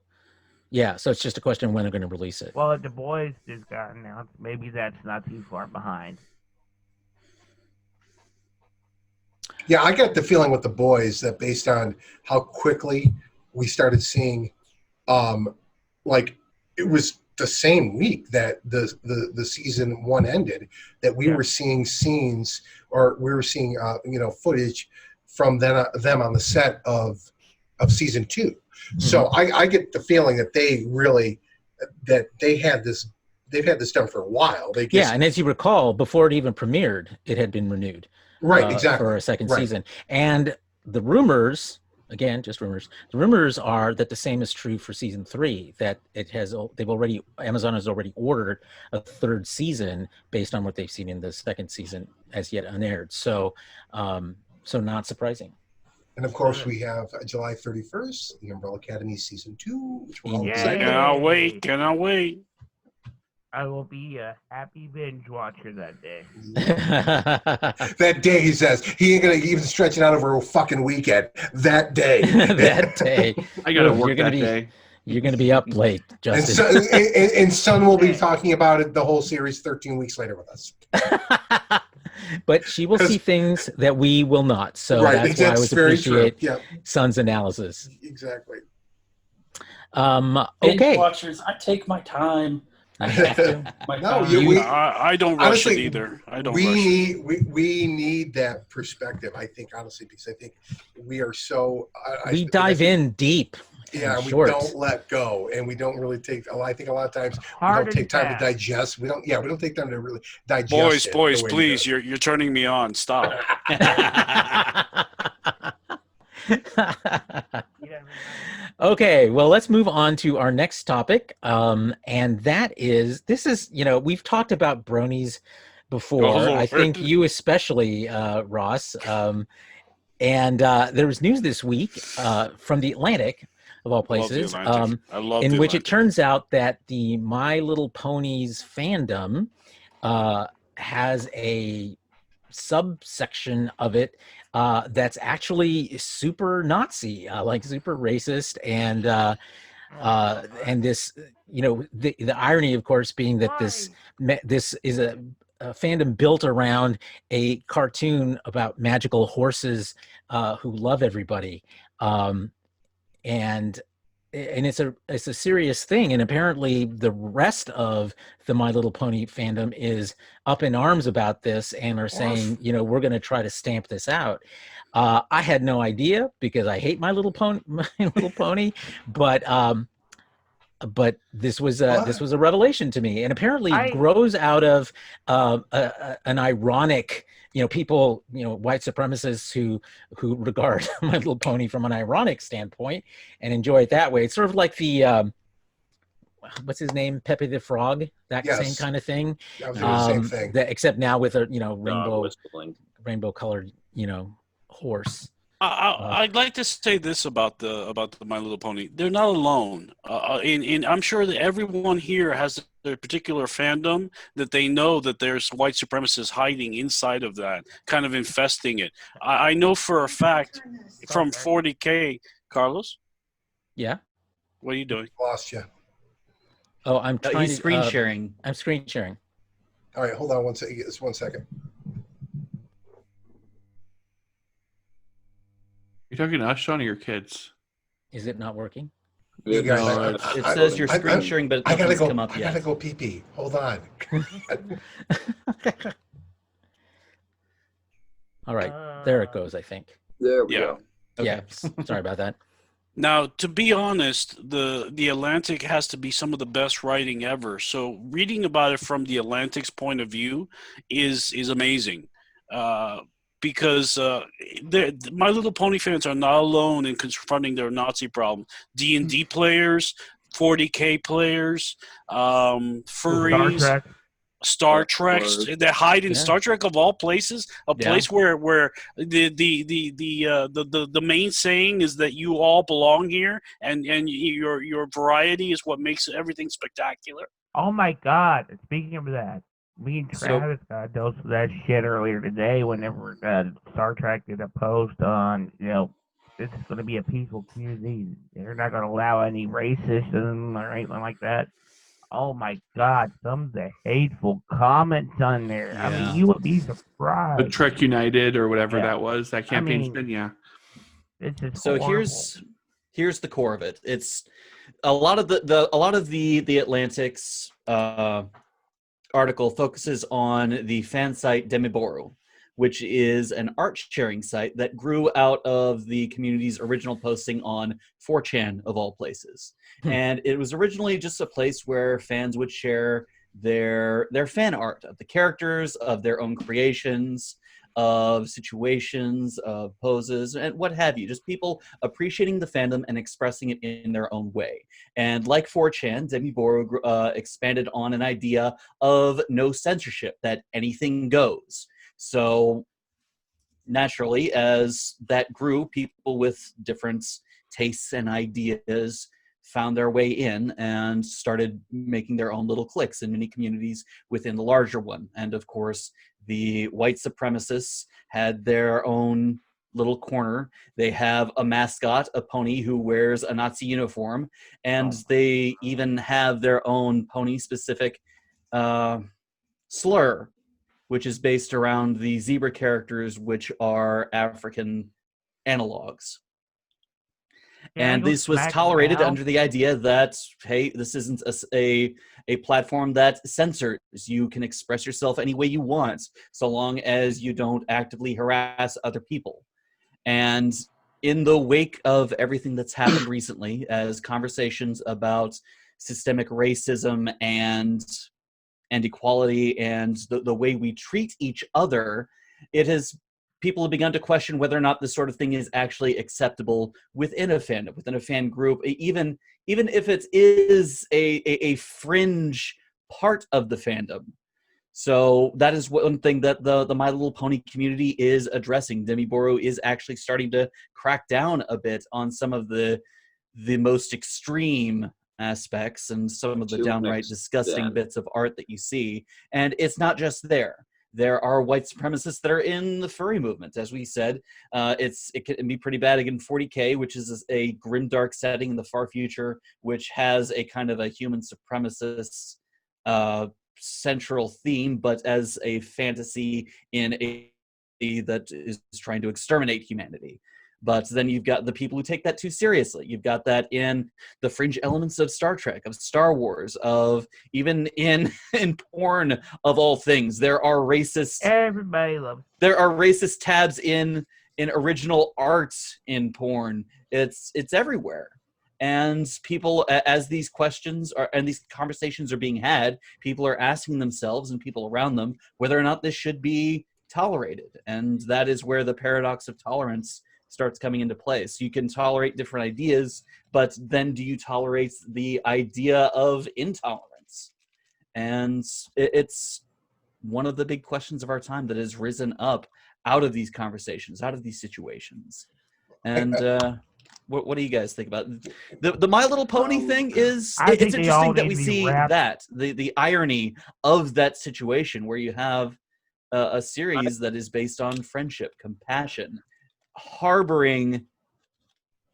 yeah, so it's just a question of when they're going to release it. Well, if The Boys just got announced, maybe that's not too far behind. Yeah, I got the feeling with The Boys that based on how quickly we started seeing, like it was the same week that the season 1 ended, that we were seeing scenes, or we were seeing footage from them on the set of season 2. So I get the feeling that they've had this done for a while. And as you recall, before it even premiered, it had been renewed. Right, exactly. For a second season. And the rumors, again, just rumors, the rumors are that the same is true for season 3, that Amazon has already ordered a 3rd season based on what they've seen in the 2nd season as yet unaired. So, so not surprising. And of course, we have July 31st, the Umbrella Academy Season 2, which we're all excited Cannot wait. Cannot wait. I will be a happy binge watcher that day. That day, he says. He ain't going to even stretch it out over a fucking weekend. That day. That day. I got to You're work gonna that be- day. You're going to be up late, And, Justin. and Son will be talking about it the whole series 13 weeks later with us. But she will see things that we will not. So Right, that's why I that's always very true. appreciate Yeah, Son's analysis. exactly. Binge Okay. watchers, I take my time. I have to. No, we I don't rush honestly, it either. I don't we rush need we need that perspective. I think honestly, because I think we are so We dive in deep. Yeah, and we short. don't let go, and we don't really take. I think a lot of times we Hard don't take and time to fast. digest. We don't. Yeah, we don't take time to really digest. Boys, it boys, the way we please, do. you're turning me on. Stop. Okay, well, let's move on to our next topic, and this is we've talked about bronies before. Oh, I think you especially, Ross. And there was news this week from the Atlantic, of all places, I love in the which Atlantic. it turns out that the My Little Ponies fandom has a subsection of it that's actually super Nazi, like super racist, and this, the irony, of course, being that this is a fandom built around a cartoon about magical horses who love everybody, and it's a serious thing. And apparently the rest of the My Little Pony fandom is up in arms about this and are saying, we're going to try to stamp this out. I had no idea because I hate My Little Pony, but this was a revelation to me, and apparently it grows out of an ironic, people, white supremacists who regard My Little Pony from an ironic standpoint and enjoy it that way. It's sort of like the what's his name, Pepe the Frog, that same kind of thing. I was doing the same thing. Except now with a rainbow colored horse. I'd like to say this about the My Little Pony. They're not alone. And I'm sure that everyone here has their particular fandom that they know that there's white supremacists hiding inside of that, kind of infesting it. I know for a fact from 40K, Carlos. Yeah. What are you doing? Lost you. Oh, I'm trying he's screen sharing. I'm screen sharing. All right, hold on one second. Just 1 second. You talking to us, Sean, or your kids? Is it not working? You guys, It says you're screen sharing, but I gotta nothing's go. come up I yet. gotta go pee pee. Hold on. All right, there it goes. I think. There we go. Okay. Yeah, sorry about that. Now, to be honest, the Atlantic has to be some of the best writing ever. So reading about it from the Atlantic's point of view is amazing. Because My Little Pony fans are not alone in confronting their Nazi problem. D&D players, 40K players, furries, Star Trek. They hide in Star Trek of all places, place where the main saying is that you all belong here, and your variety is what makes everything spectacular. Oh my God! Speaking of that, me and Travis got dosed with that shit earlier today. Whenever Star Trek did a post on, this is going to be a peaceful community. They're not going to allow any racism or anything like that. Oh my God! Some of the hateful comments on there. Yeah. I mean, you would be surprised. The Trek United or whatever that was. That campaign's been, It's just So horrible. here's the core of it. It's a lot of the Atlantic's article focuses on the fan site Demiboro, which is an art sharing site that grew out of the community's original posting on 4chan, of all places. And it was originally just a place where fans would share their fan art of the characters, of their own creations, of situations, of poses, and what have you. Just people appreciating the fandom and expressing it in their own way. And like 4chan, Demiboro expanded on an idea of no censorship, that anything goes. So naturally, as that grew, people with different tastes and ideas found their way in and started making their own little cliques in many communities within the larger one. And of course, the white supremacists had their own little corner. They have a mascot, a pony who wears a Nazi uniform, and they even have their own pony-specific slur, which is based around the zebra characters, which are African analogs. And this was tolerated under the idea that, hey, this isn't a platform that censors. You can express yourself any way you want, so long as you don't actively harass other people. And in the wake of everything that's happened recently, as conversations about systemic racism and equality and the way we treat each other, people have begun to question whether or not this sort of thing is actually acceptable within a fandom, within a fan group, even if it is a fringe part of the fandom. So that is one thing that the My Little Pony community is addressing. Demi Boro is actually starting to crack down a bit on some of the most extreme aspects and some of the downright disgusting bits of art that you see. And it's not just there. There are white supremacists that are in the furry movement. As we said, it can be pretty bad. Again, 40K, which is a grimdark setting in the far future, which has a kind of a human supremacist central theme, but as a fantasy in a that is trying to exterminate humanity. But then you've got the people who take that too seriously. You've got that in the fringe elements of Star Trek, of Star Wars, of even in porn, of all things. There are racist. Everybody loves. There are racist tabs in original art in porn. It's everywhere. And people, as these questions and these conversations are being had, people are asking themselves and people around them whether or not this should be tolerated. And that is where the paradox of tolerance starts coming into place. You can tolerate different ideas, but then do you tolerate the idea of intolerance? And it's one of the big questions of our time that has risen up out of these conversations, out of these situations. And what do you guys think about the My Little Pony thing? It's interesting that we see that the irony of that situation where you have a series that is based on friendship, compassion, harboring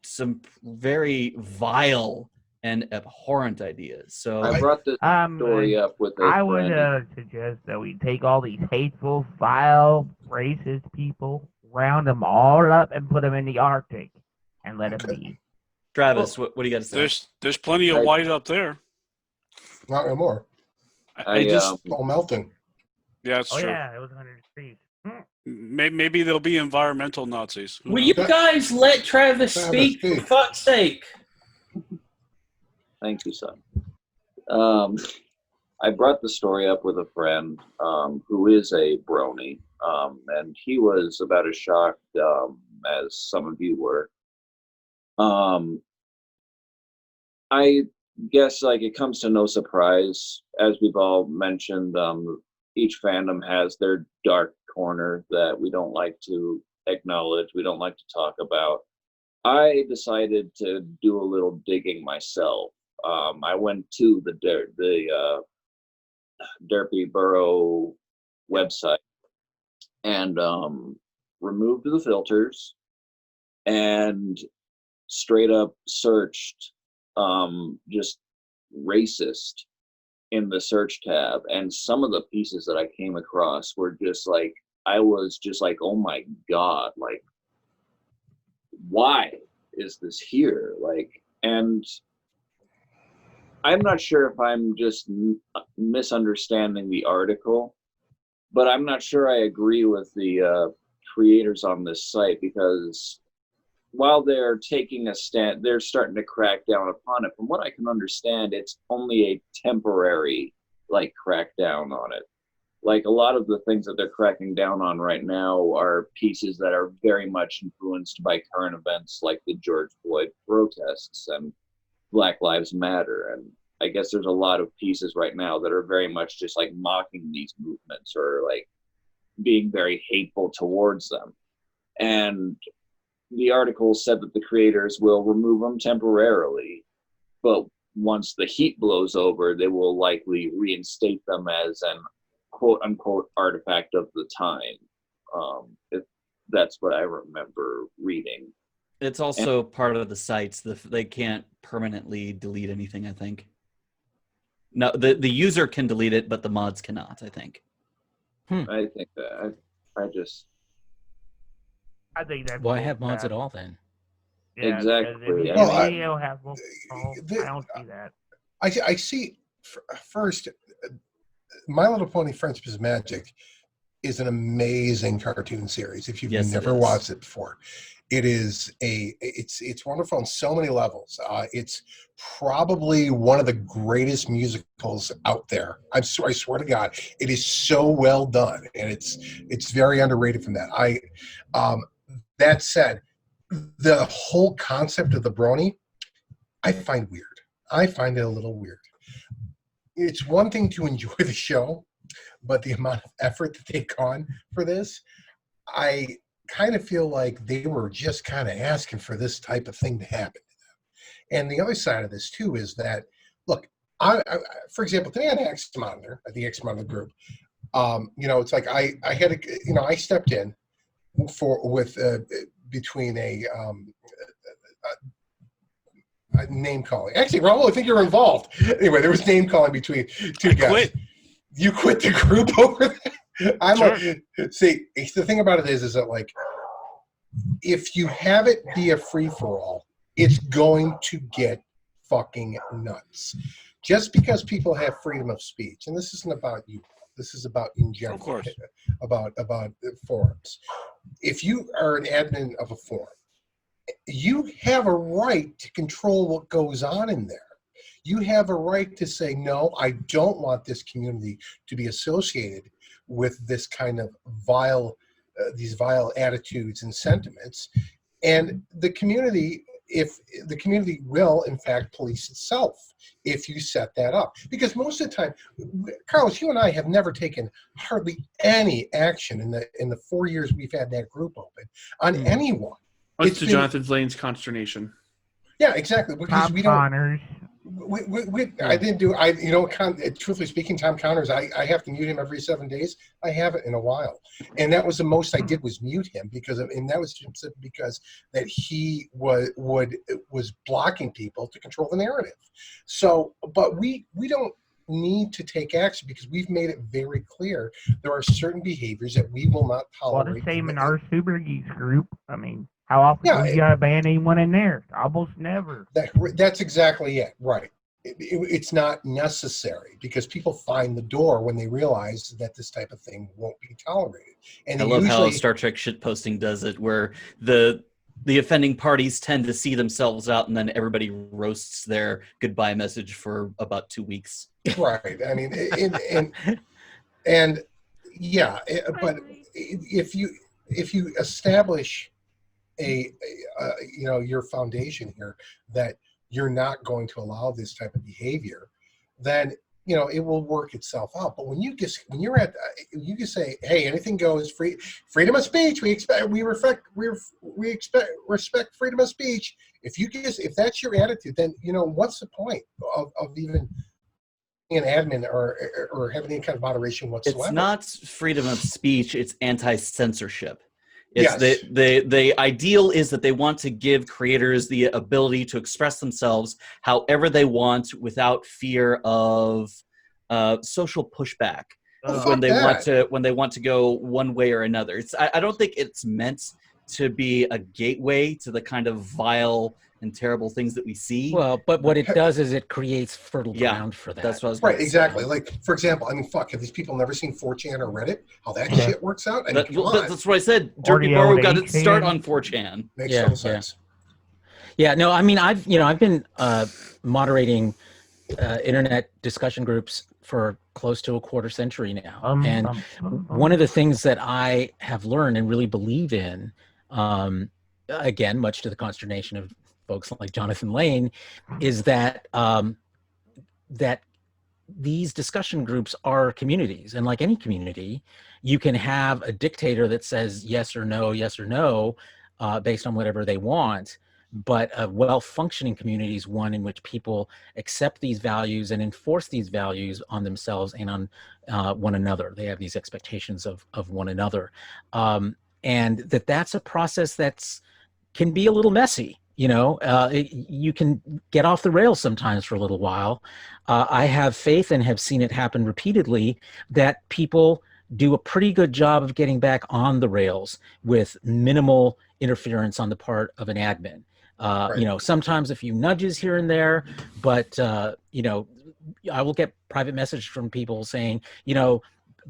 some very vile and abhorrent ideas. So I brought this story up with I would suggest that we take all these hateful, vile, racist people, round them all up, and put them in the Arctic, and let them be. Travis, what do you got to say? There's plenty of white up there. Not anymore. All melting. Yeah, it's true. Yeah, it was 100 degrees. Maybe they'll be environmental Nazis. Will you guys let Travis speak, for fuck's sake? Thank you, son. I brought the story up with a friend who is a brony, and he was about as shocked as some of you were. I guess it comes to no surprise, as we've all mentioned, each fandom has their dark corner that we don't like to acknowledge, we don't like to talk about. I decided to do a little digging myself. I went to the Derpy Burrow website and removed the filters and straight up searched just racist in the search tab, and some of the pieces that I came across were just I was just oh my god, why is this here? And I'm not sure if I'm just misunderstanding the article, but I'm not sure I agree with the creators on this site, because while they're taking a stand, they're starting to crack down upon it. From what I can understand, it's only a temporary crackdown on it. A lot of the things that they're cracking down on right now are pieces that are very much influenced by current events like the George Floyd protests and Black Lives Matter. And I guess there's a lot of pieces right now that are very much just mocking these movements or being very hateful towards them. And the article said that the creators will remove them temporarily, but once the heat blows over, they will likely reinstate them as an quote-unquote artifact of the time. If that's what I remember reading. It's also part of the sites. They can't permanently delete anything, I think. No, the user can delete it, but the mods cannot, I think. I think that I think that's Why have mods at all then? Yeah, exactly. Well, I don't see that. I see. First, My Little Pony: Friendship is Magic is an amazing cartoon series. If you've never watched it before, it's wonderful on so many levels. It's probably one of the greatest musicals out there. I swear to God, it is so well done, and it's very underrated from that. That said, the whole concept of the brony, I find weird. I find it a little weird. It's one thing to enjoy the show, but the amount of effort that they've gone for this, I kind of feel like they were just kind of asking for this type of thing to happen to them. And the other side of this too is that, look, I for example, today on X Monitor, at the X Monitor group, it's like I had a, I stepped in between a name calling. Actually, Raul, I think you're involved. Anyway, there was name calling between two guys. Quit. You quit the group over there? See, the thing about it is that, like, if you have it be a free-for-all, it's going to get fucking nuts. Just because people have freedom of speech, and this isn't about you, this is about in general, of course, about forums. If you are an admin of a forum, you have a right to control what goes on in there. You have a right to say, no, I don't want this community to be associated with this kind of these vile attitudes and sentiments. And the community, if the community will, in fact, police itself if you set that up. Because most of the time, Carlos, you and I have never taken hardly any action in the 4 years we've had that group open on anyone. Much to Jonathan Lane's consternation. Yeah, exactly. Because we don't. I didn't do. Truthfully speaking, Tom Connors, I have to mute him every 7 days. I haven't in a while, and that was the most I did was mute him and that was because that he was blocking people to control the narrative. So, but we don't need to take action because we've made it very clear there are certain behaviors that we will not tolerate. Well, the same in our Super Geeks group. I mean, how often do you got to ban anyone in there? Almost never. That's exactly it. Right. It's not necessary because people find the door when they realize that this type of thing won't be tolerated. And I love how Star Trek shitposting does it, where the offending parties tend to see themselves out, and then everybody roasts their goodbye message for about 2 weeks. Right. I mean, and yeah, but if you establish your foundation here that you're not going to allow this type of behavior, then it will work itself out. But when you just say, hey, anything goes, freedom of speech, we respect freedom of speech. If that's your attitude, then what's the point of even an admin or having any kind of moderation whatsoever? It's not freedom of speech, it's anti-censorship. It's the ideal is that they want to give creators the ability to express themselves however they want without fear of social pushback when they want to go one way or another. I don't think it's meant to be a gateway to the kind of vile and terrible things that we see. Well, but what it does is it creates fertile ground for that. That's what I was right, exactly. Like, for example, have these people never seen 4chan or Reddit? How that shit works out? That's what I said. Dirty Baro got its start on 4chan. Makes total sense. Yeah, no, I mean, I've been moderating internet discussion groups for close to a quarter century now. And one of the things that I have learned and really believe in, again, much to the consternation of folks like Jonathan Lane, is that that these discussion groups are communities, and like any community, you can have a dictator that says yes or no, based on whatever they want. But a well-functioning community is one in which people accept these values and enforce these values on themselves and on one another. They have these expectations of one another, and that's a process that's can be a little messy. You can get off the rails sometimes for a little while. I have faith and have seen it happen repeatedly that people do a pretty good job of getting back on the rails with minimal interference on the part of an admin. Right. Sometimes a few nudges here and there, but I will get private message from people saying,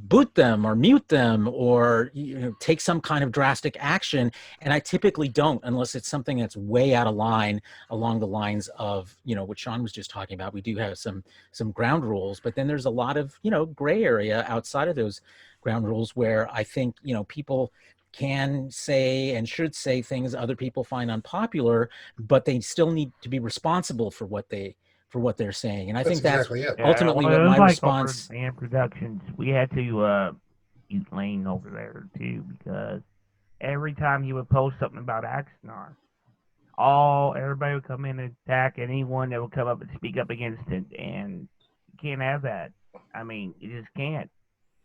boot them or mute them or take some kind of drastic action, and I typically don't unless it's something that's way out of line along the lines of what Sean was just talking about. We do have some ground rules, but then there's a lot of gray area outside of those ground rules where I think people can say and should say things other people find unpopular, but they still need to be responsible for what they're saying. And I think that's exactly it. ultimately well, what it was my like response. Over in productions, we had to use Lane over there too, because every time he would post something about Axonar, everybody would come in and attack anyone that would come up and speak up against it, and you can't have that. I mean, you just can't.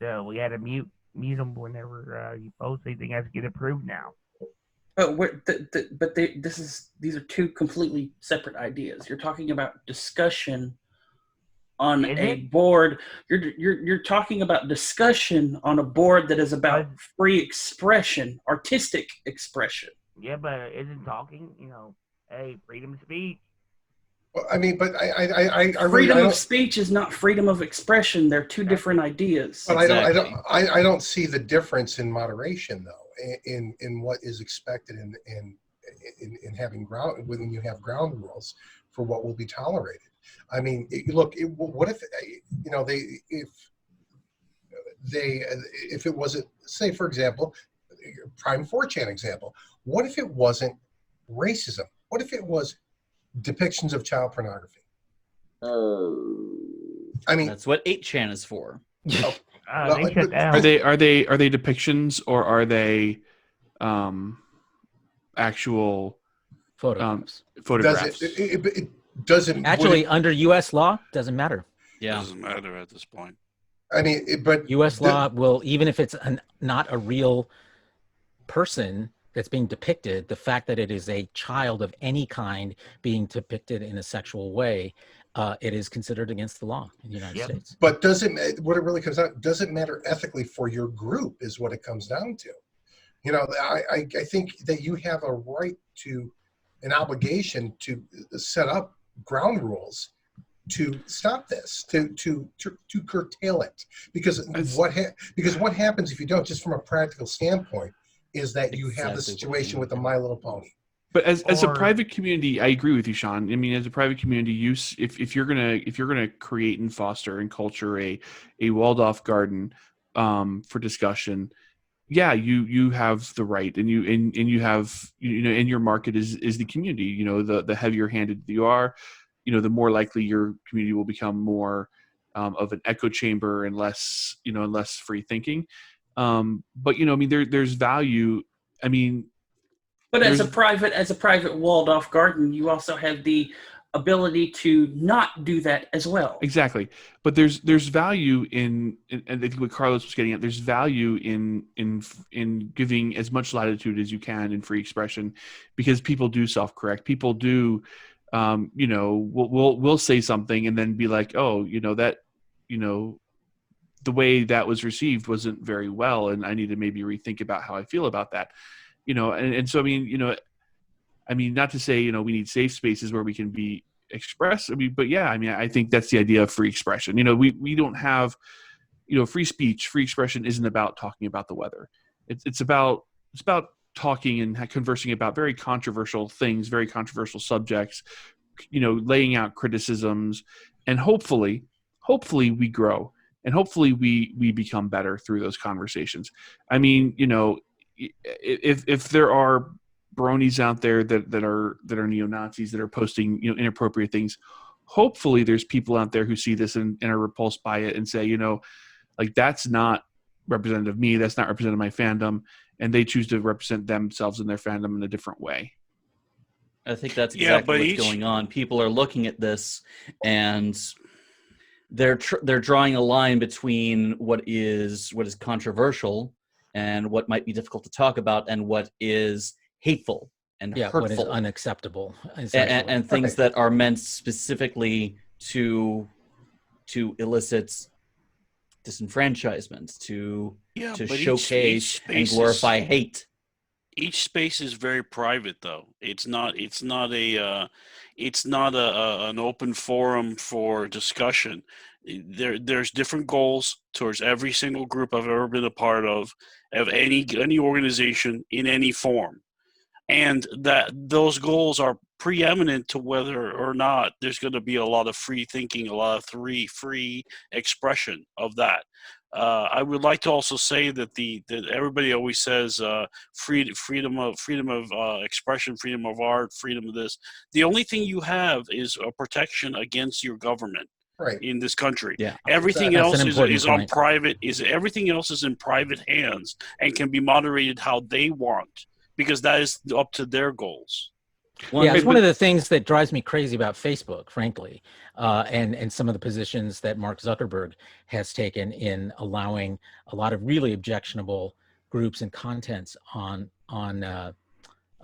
So we had to mute them whenever you post anything has to get approved now. But these are two completely separate ideas. You're talking about discussion on board. You're talking about discussion on a board that is about free expression, artistic expression. Yeah, but isn't talking, hey, freedom of speech. Well, I mean, but I freedom of speech is not freedom of expression. They're two different ideas. But I don't see the difference in moderation though, in what is expected in having when you have ground rules for what will be tolerated. I mean, what if if it wasn't, say for example, prime 4chan example, what if it wasn't racism? What if it was depictions of child pornography? I mean, that's what 8chan is for. Are they depictions or are they actual photographs? Photographs. It doesn't actually under U.S. law doesn't matter. Yeah, it doesn't matter at this point. I mean, but U.S. law will, even if it's not a real person that's being depicted, the fact that it is a child of any kind being depicted in a sexual way, it is considered against the law in the United States. But what it really comes down, doesn't matter ethically for your group is what it comes down to. I think that you have a right to an obligation to set up ground rules to stop this, to curtail it, because what happens if you don't, just from a practical standpoint, is that you have the situation with the My Little Pony. But as a private community, I agree with you, Sean. I mean, as a private community, if you're gonna create and foster and culture a walled off garden for discussion, yeah, you have the right, and you have and your market is the community. The heavier handed you are, the more likely your community will become more of an echo chamber and less free thinking. But I mean, there's value. I mean, but as a private walled off garden, you also have the ability to not do that as well. Exactly. But there's value in and I think what Carlos was getting at, there's value in giving as much latitude as you can in free expression, because people do self-correct. People do we'll say something and then be like, oh, that the way that was received wasn't very well, and I need to maybe rethink about how I feel about that. And so I mean, not to say, we need safe spaces where we can be expressed. I mean, but yeah, I mean, I think that's the idea of free expression. We don't have, free speech, free expression isn't about talking about the weather. It's about talking and conversing about very controversial things, very controversial subjects, laying out criticisms, and hopefully we grow, and hopefully we become better through those conversations. I mean, if there are bronies out there that are neo-Nazis that are posting inappropriate things, hopefully there's people out there who see this and are repulsed by it and say, you know, like, that's not representative of me, that's not representative of my fandom, and they choose to represent themselves and their fandom in a different way. I think that's exactly what's going on. People are looking at this and they're drawing a line between what is controversial and what might be difficult to talk about and what is hateful and hurtful. What is unacceptable. And things that are meant specifically to elicit disenfranchisement, to showcase and glorify hate. Each space is very private, though. It's not an open forum for discussion. There's different goals towards every single group I've ever been a part of any organization in any form, and that those goals are preeminent to whether or not there's going to be a lot of free thinking, a lot of free expression of that. I would like to also say that that everybody always says freedom of expression, freedom of art, freedom of this. The only thing you have is a protection against your government in this country. Yeah. Everything else is on private. Everything else is in private hands and can be moderated how they want, because that is up to their goals. It's one of the things that drives me crazy about Facebook, frankly, and some of the positions that Mark Zuckerberg has taken in allowing a lot of really objectionable groups and contents on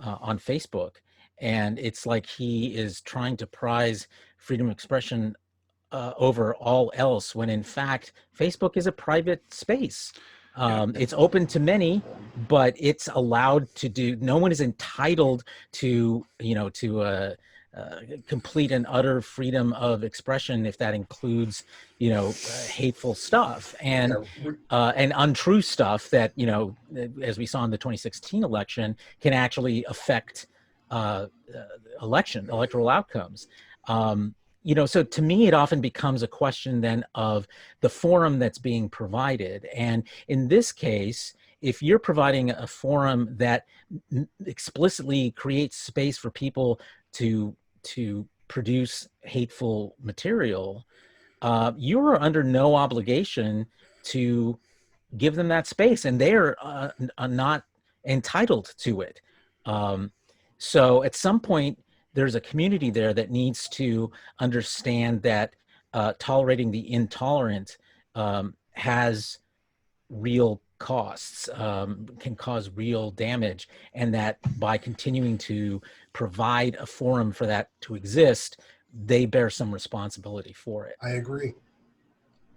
Facebook. And it's like he is trying to prize freedom of expression over all else, when in fact Facebook is a private space. It's open to many, but it's allowed to do. No one is entitled to, complete and utter freedom of expression if that includes, hateful stuff and untrue stuff that, as we saw in the 2016 election, can actually affect electoral outcomes. So to me, it often becomes a question then of the forum that's being provided. And in this case, if you're providing a forum that explicitly creates space for people to produce hateful material, you are under no obligation to give them that space, and they are not entitled to it. So at some point, there's a community there that needs to understand that tolerating the intolerant has real costs, can cause real damage, and that by continuing to provide a forum for that to exist, they bear some responsibility for it. I agree.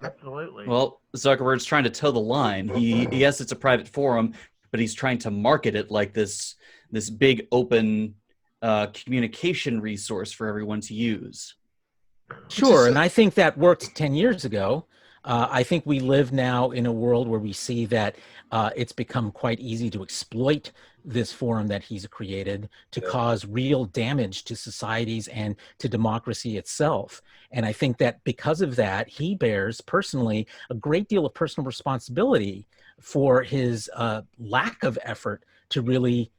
Absolutely. Well, Zuckerberg's trying to toe the line. Yes, it's a private forum, but he's trying to market it like this big open communication resource for everyone to use. Sure, and I think that worked 10 years ago. I think we live now in a world where we see that it's become quite easy to exploit this forum that he's created to cause real damage to societies and to democracy itself. And I think that because of that, he bears personally a great deal of personal responsibility for his lack of effort to really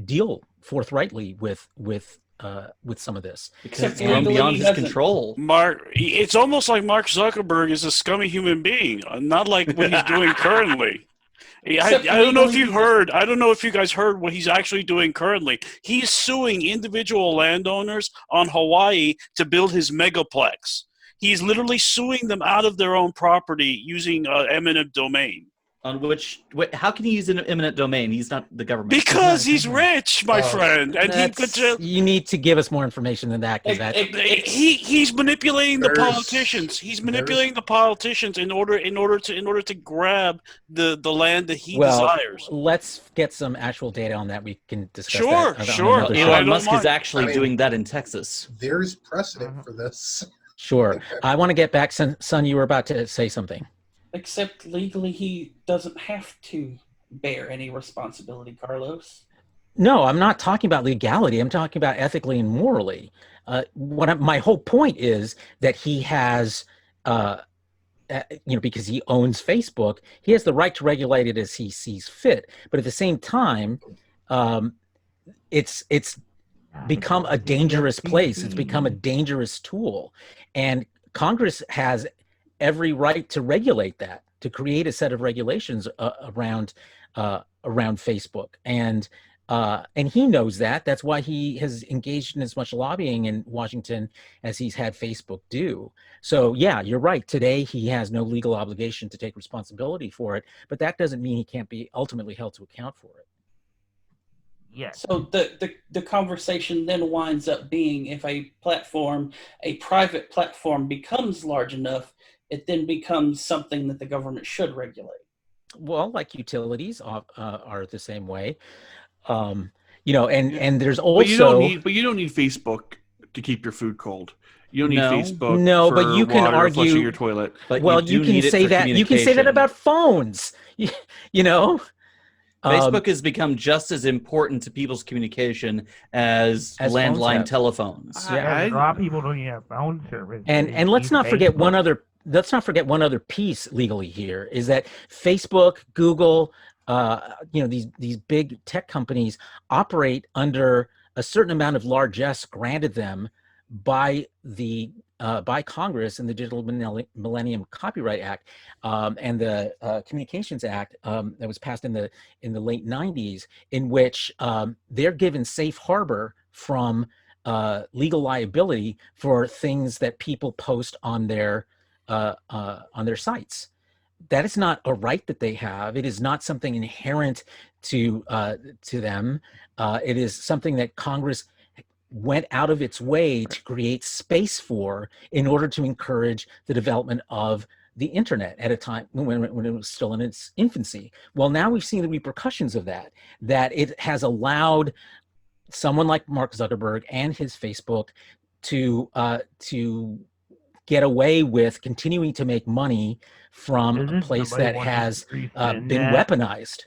deal forthrightly with some of this, because it's gone beyond his control. It's almost like Mark Zuckerberg is a scummy human being, not like what he's doing currently. I don't know if you heard. I don't know if you guys heard what he's actually doing currently. He's suing individual landowners on Hawaii to build his megaplex. He's literally suing them out of their own property using eminent domain. On which, how can he use an eminent domain? He's not the government. Because he's rich, my friend, and he could. You need to give us more information than that, because he's manipulating the politicians. He's manipulating the politicians in order to grab the land that he desires. Let's get some actual data on that. We can discuss. Sure. Elon Musk is actually doing that in Texas. There's precedent for this. Sure. I want to get back, son. You were about to say something. Except legally, he doesn't have to bear any responsibility, Carlos. No, I'm not talking about legality. I'm talking about ethically and morally. My whole point is that he has, because he owns Facebook, he has the right to regulate it as he sees fit. But at the same time, it's become a dangerous place. It's become a dangerous tool, and Congress has every right to regulate that, to create a set of regulations around Facebook, and he knows that. That's why he has engaged in as much lobbying in Washington as he's had Facebook do. So yeah, you're right. Today he has no legal obligation to take responsibility for it, but that doesn't mean he can't be ultimately held to account for it. Yes. So the conversation then winds up being, if a private platform becomes large enough, it then becomes something that the government should regulate. Well, like utilities are the same way. And there's also but you don't need Facebook to keep your food cold. You don't need No. Facebook No, for but you can water argue flushing your toilet. But well, you you need can it say for that. You can say that communication. about phones. You know, Facebook has become just as important to people's communication as As phones landline have. telephones. Yeah, A lot of people don't even have phone service. and They let's use not forget one Facebook. other. Let's not forget one other piece legally here is that Facebook, Google, these big tech companies operate under a certain amount of largesse granted them by by Congress in the Digital Millennium Copyright Act and the Communications Act that was passed in the late 90s, in which they're given safe harbor from legal liability for things that people post on their sites. That is not a right that they have. It is not something inherent to them. It is something that Congress went out of its way to create space for in order to encourage the development of the internet at a time when it was still in its infancy. Well, now we've seen the repercussions of that it has allowed someone like Mark Zuckerberg and his Facebook to get away with continuing to make money from a place that has been weaponized.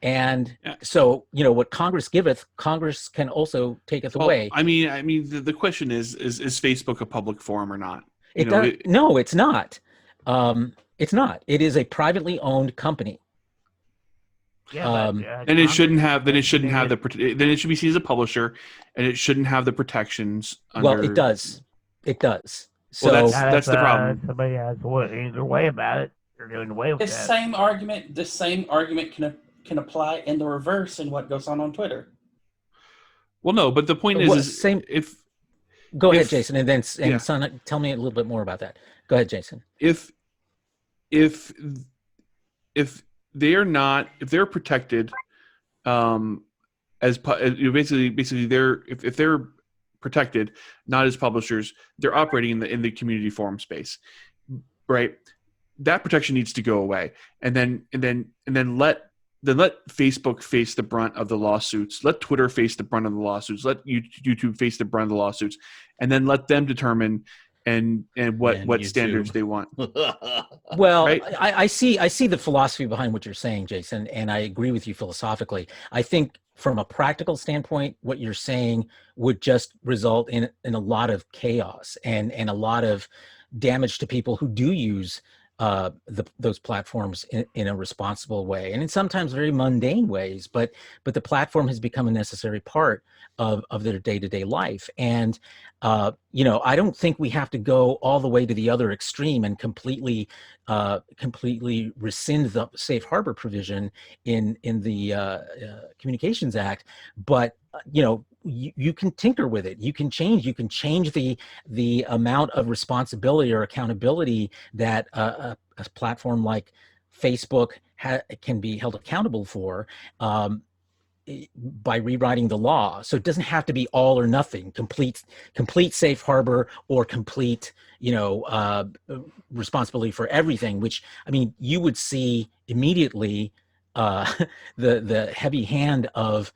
And so, what Congress giveth, Congress can also taketh away. I mean, the question is Facebook a public forum or not? No, it's not. It's not. It is a privately owned company. Yeah, and it shouldn't have. Then it should be seen as a publisher, and it shouldn't have the protections. Well, it does. It does. So well, that's the problem. Somebody has either way about it. They're doing away with This same argument can apply in the reverse in what goes on Twitter. Well, no, but the point is Go ahead, Jason, and then Son, tell me a little bit more about that. Go ahead, Jason. If they're protected, basically if they're protected, not as publishers, they're operating in the community forum space, right? That protection needs to go away, and then let Facebook face the brunt of the lawsuits. Let Twitter face the brunt of the lawsuits. Let YouTube face the brunt of the lawsuits, and then let them determine what standards they want. Well, right? I see the philosophy behind what you're saying, Jason, and I agree with you philosophically. I think from a practical standpoint, what you're saying would just result in a lot of chaos and a lot of damage to people who do use those platforms in a responsible way, and in sometimes very mundane ways, but the platform has become a necessary part of their day-to-day life. And I don't think we have to go all the way to the other extreme and completely rescind the safe harbor provision in the Communications Act, but you can tinker with it. You can change the amount of responsibility or accountability that a platform like Facebook can be held accountable for by rewriting the law. So it doesn't have to be all or nothing, complete safe harbor or complete responsibility for everything, which, I mean, you would see immediately the heavy hand of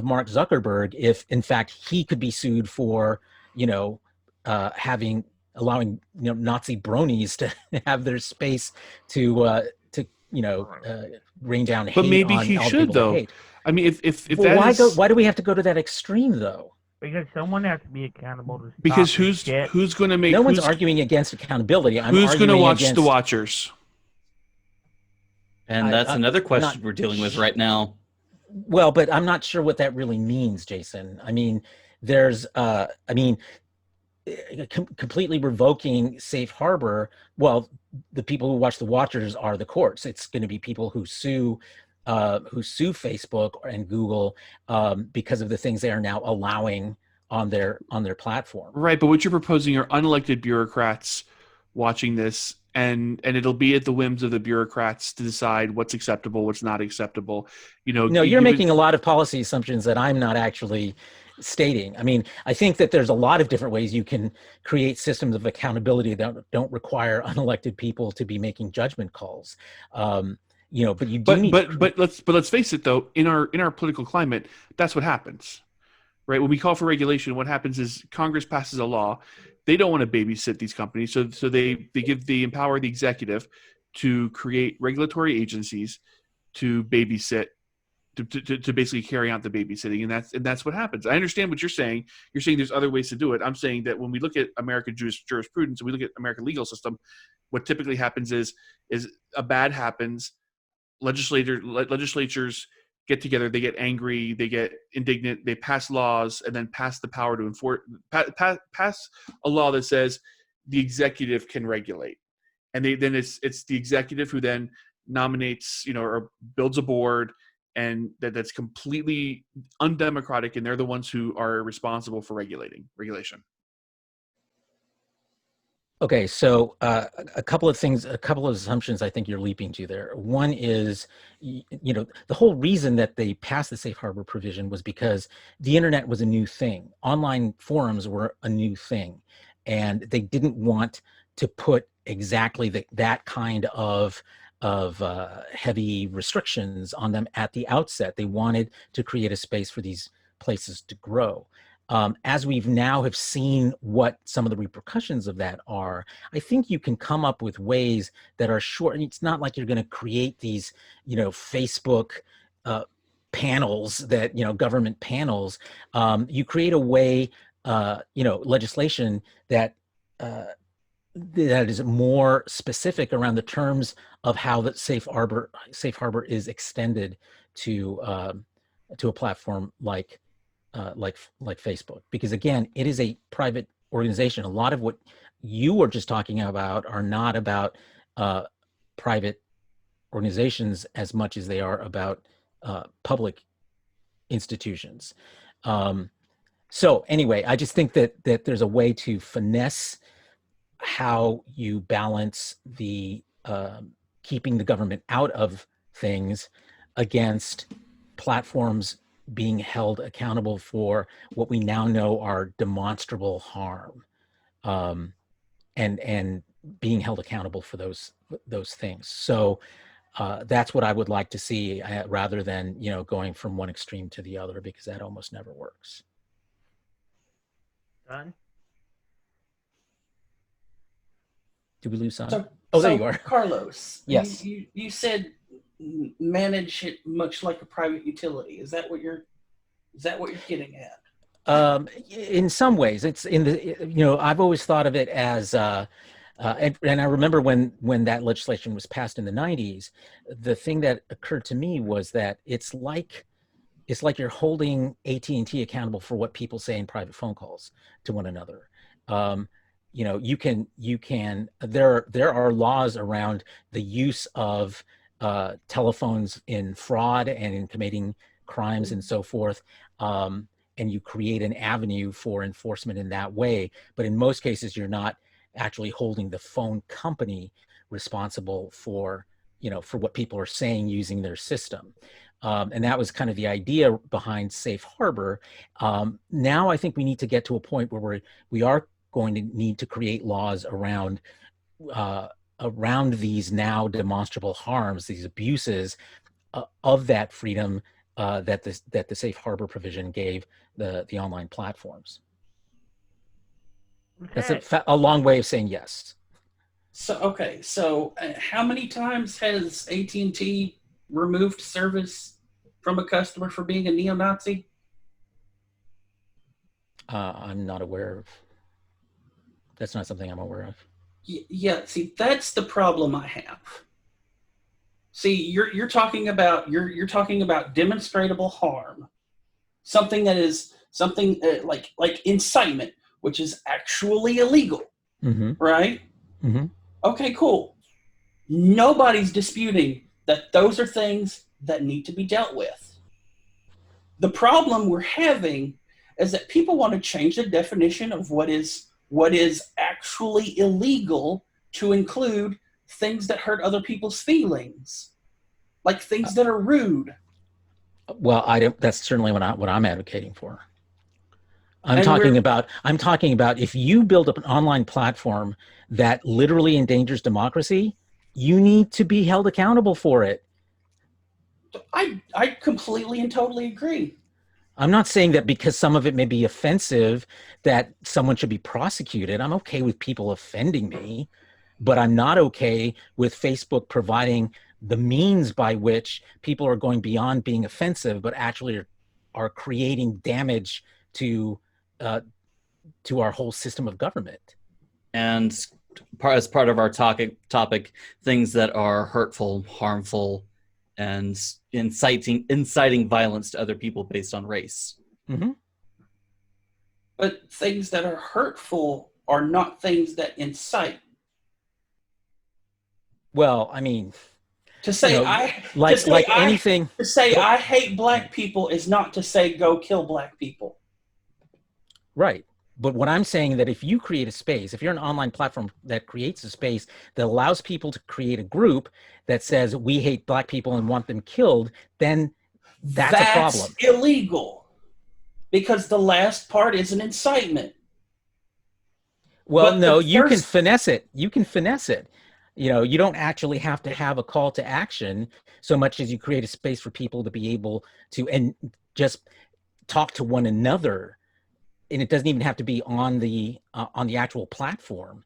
Mark Zuckerberg if, in fact, he could be sued for, allowing Nazi bronies to have their space to rain down hate. But maybe on he all the should, people that though. hate. I mean, if why do we have to go to that extreme, though? Because someone has to be accountable to stop because this who's going to make? No one's arguing against accountability. Who's going to watch the watchers? And that's another question we're dealing with right now. Well, but I'm not sure what that really means, Jason. I mean, there's, I mean, completely revoking safe harbor. Well, the people who watch the Watchers are the courts. It's going to be people who sue Facebook and Google because of the things they are now allowing on their platform. Right, but what you're proposing are unelected bureaucrats watching this, and it'll be at the whims of the bureaucrats to decide what's acceptable, what's not acceptable. No, you're making a lot of policy assumptions that I'm not actually stating. I mean, I think that there's a lot of different ways you can create systems of accountability that don't require unelected people to be making judgment calls. But you do need. But let's face it though, in our political climate, that's what happens. Right, when we call for regulation, what happens is Congress passes a law. They don't want to babysit these companies, so they empower the executive to create regulatory agencies to babysit, to basically carry out the babysitting, and that's what happens. I understand what you're saying. You're saying there's other ways to do it. I'm saying that when we look at American jurisprudence and we look at American legal system, what typically happens is a bad happens. Legislatures get together, they get angry, they get indignant, they pass laws, and then pass the power to enforce, pass a law that says the executive can regulate, and then it's the executive who then nominates, or builds a board, and that's completely undemocratic, and they're the ones who are responsible for regulation. Okay, so a couple of assumptions I think you're leaping to there. One is, the whole reason that they passed the safe harbor provision was because the internet was a new thing. Online forums were a new thing, and they didn't want to put exactly that kind of heavy restrictions on them at the outset. They wanted to create a space for these places to grow. As we've now have seen what some of the repercussions of that are, I think you can come up with ways that are short. And it's not like you're going to create these, Facebook panels that, government panels. You create a way, legislation that is more specific around the terms of how the safe harbor is extended to a platform like Facebook, because again, it is a private organization. A lot of what you were just talking about are not about private organizations as much as they are about public institutions. So anyway, I just think that there's a way to finesse how you balance the keeping the government out of things against platforms being held accountable for what we now know are demonstrable harm, and being held accountable for those things. So that's what I would like to see, rather than going from one extreme to the other, because that almost never works. Done. Did we lose Son? There you are. Carlos, Yes. You said manage it much like a private utility. Is that what you're getting at? In some ways, it's in the, I've always thought of it as, and I remember when that legislation was passed in the 90s, the thing that occurred to me was that it's like you're holding AT&T accountable for what people say in private phone calls to one another. You can, there are laws around the use of telephones in fraud and in committing crimes and so forth. And you create an avenue for enforcement in that way. But in most cases, you're not actually holding the phone company responsible for what people are saying using their system. And that was kind of the idea behind Safe Harbor. Now I think we need to get to a point where we are going to need to create laws around these now demonstrable harms, these abuses of that freedom that the Safe Harbor provision gave the online platforms. Okay. That's a long way of saying yes. So how many times has AT&T removed service from a customer for being a neo-Nazi? I'm not aware of. That's not something I'm aware of. Yeah, see, that's the problem I have. See, you're talking about demonstrable harm, something that is something like incitement, which is actually illegal, right? Okay, cool. Nobody's disputing that those are things that need to be dealt with. The problem we're having is that people want to change the definition of what is actually illegal to include things that hurt other people's feelings, like things that are rude. Well, that's certainly what I'm advocating for. I'm talking about if you build up an online platform that literally endangers democracy, you need to be held accountable for it. I completely and totally agree. I'm not saying that because some of it may be offensive that someone should be prosecuted. I'm okay with people offending me, but I'm not okay with Facebook providing the means by which people are going beyond being offensive, but actually are creating damage to our whole system of government. And as part of our topic, things that are hurtful, harmful, and inciting violence to other people based on race. But things that are hurtful are not things that incite. Well, I mean, to say I hate black people is not to say go kill black people. Right. But what I'm saying that if you create a space, if you're an online platform that creates a space that allows people to create a group that says we hate black people and want them killed, then that's a problem. Illegal. Because the last part is an incitement. Well, no, you can finesse it. You can finesse it. You don't actually have to have a call to action so much as you create a space for people to be able to and just talk to one another. And it doesn't even have to be on the actual platform.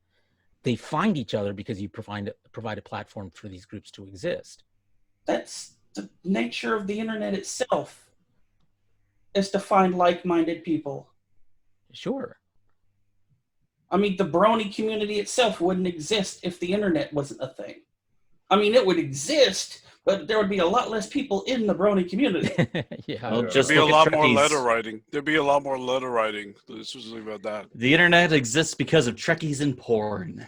They find each other because you provide a platform for these groups to exist. That's the nature of the internet itself, is to find like-minded people. Sure. I mean, the brony community itself wouldn't exist if the internet wasn't a thing. I mean, it would exist, but there would be a lot less people in the brony community. There'd be a lot more letter writing. There'd be a lot more letter writing. This was about that. The internet exists because of Trekkies and porn.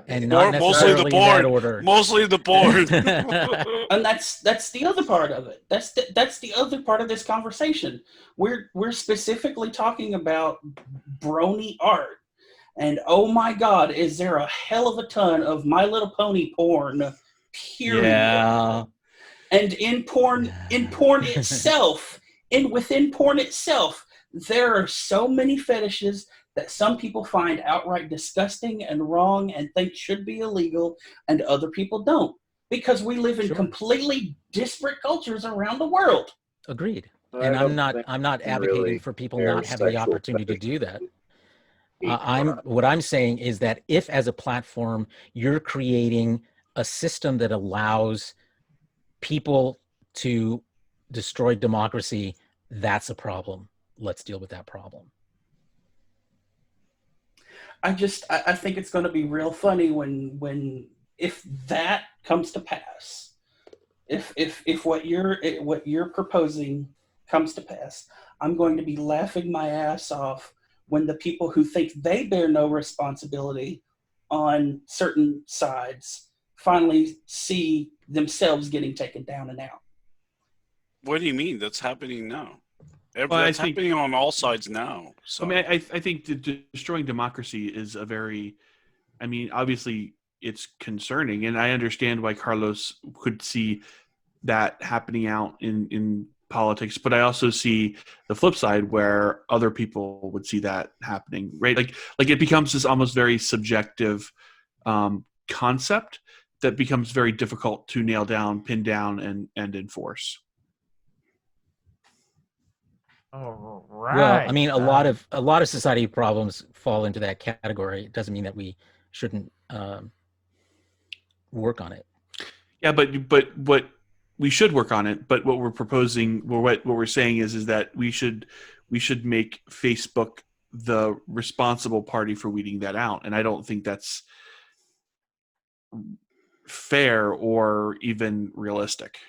And not necessarily mostly the porn. in that order. Mostly the porn. And that's the other part of it. That's the other part of this conversation. We're specifically talking about brony art. And oh my God, is there a hell of a ton of My Little Pony porn, period. Yeah. And in porn itself, within porn itself, there are so many fetishes that some people find outright disgusting and wrong and think should be illegal, and other people don't. Because we live in completely disparate cultures around the world. Agreed. And I'm not advocating for people not having the opportunity to do that. What I'm saying is that if as a platform you're creating a system that allows people to destroy democracy, that's a problem. Let's deal with that problem. I think it's going to be real funny if that comes to pass. If what you're proposing comes to pass, I'm going to be laughing my ass off when the people who think they bear no responsibility on certain sides finally see themselves getting taken down and out. What do you mean? That's happening now. That's happening on all sides now. So. I mean, I think destroying democracy is obviously it's concerning, and I understand why Carlos could see that happening out in politics, but I also see the flip side where other people would see that happening, right? Like it becomes this almost very subjective concept that becomes very difficult to nail down, pin down, and enforce. All right. Well, I mean, a lot of society problems fall into that category. It doesn't mean that we shouldn't work on it. Yeah, but what we should work on it. But what we're proposing, what we're saying is that we should make Facebook the responsible party for weeding that out, and I don't think that's fair or even realistic.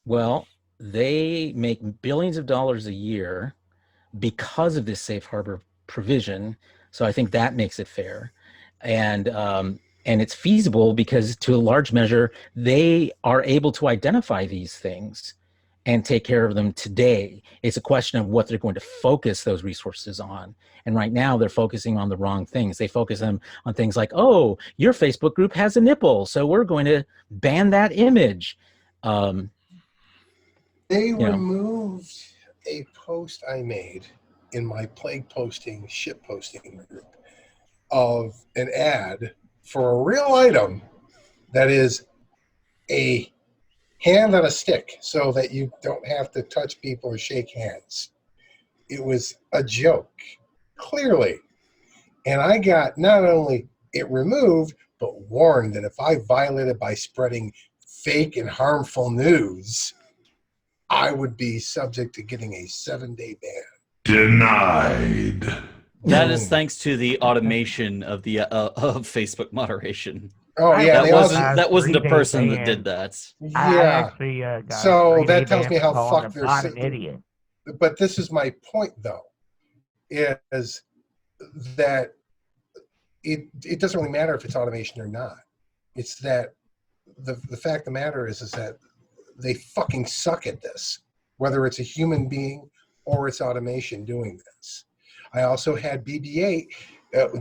Well, they make billions of dollars a year because of this safe harbor provision. So I think that makes it fair. And it's feasible because to a large measure, they are able to identify these things and take care of them today. It's a question of what they're going to focus those resources on. And right now they're focusing on the wrong things. They focus them on things like, oh, your Facebook group has a nipple, so we're going to ban that image. They removed a post I made in my plague posting, shit posting group of an ad for a real item that is a hand on a stick so that you don't have to touch people or shake hands. It was a joke, clearly. And I got not only it removed, but warned that if I violated by spreading fake and harmful news, I would be subject to getting a 7-day ban. Denied. That is thanks to the automation of the of Facebook moderation. Oh yeah, that wasn't a person that did that. Yeah. So that tells me how fucked they're an idiot. But this is my point, though, is that it doesn't really matter if it's automation or not. It's that the fact of the matter is that they fucking suck at this, whether it's a human being or it's automation doing this. I also had BB-8.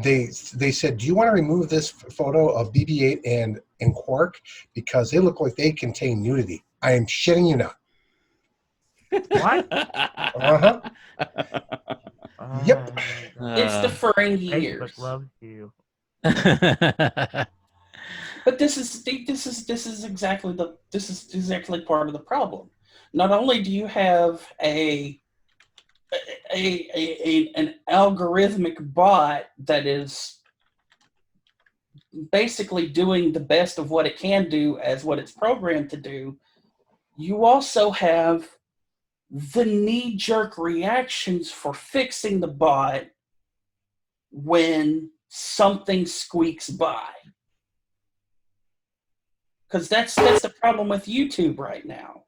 They said, do you want to remove this photo of BB-8 and Quark because they look like they contain nudity? I am shitting you not. What? Uh-huh. Yep. It's the Ferengi years. Facebook loves you. But this is exactly part of the problem. Not only do you have an algorithmic bot that is basically doing the best of what it can do as what it's programmed to do, you also have the knee-jerk reactions for fixing the bot when something squeaks by. Because that's the problem with YouTube right now.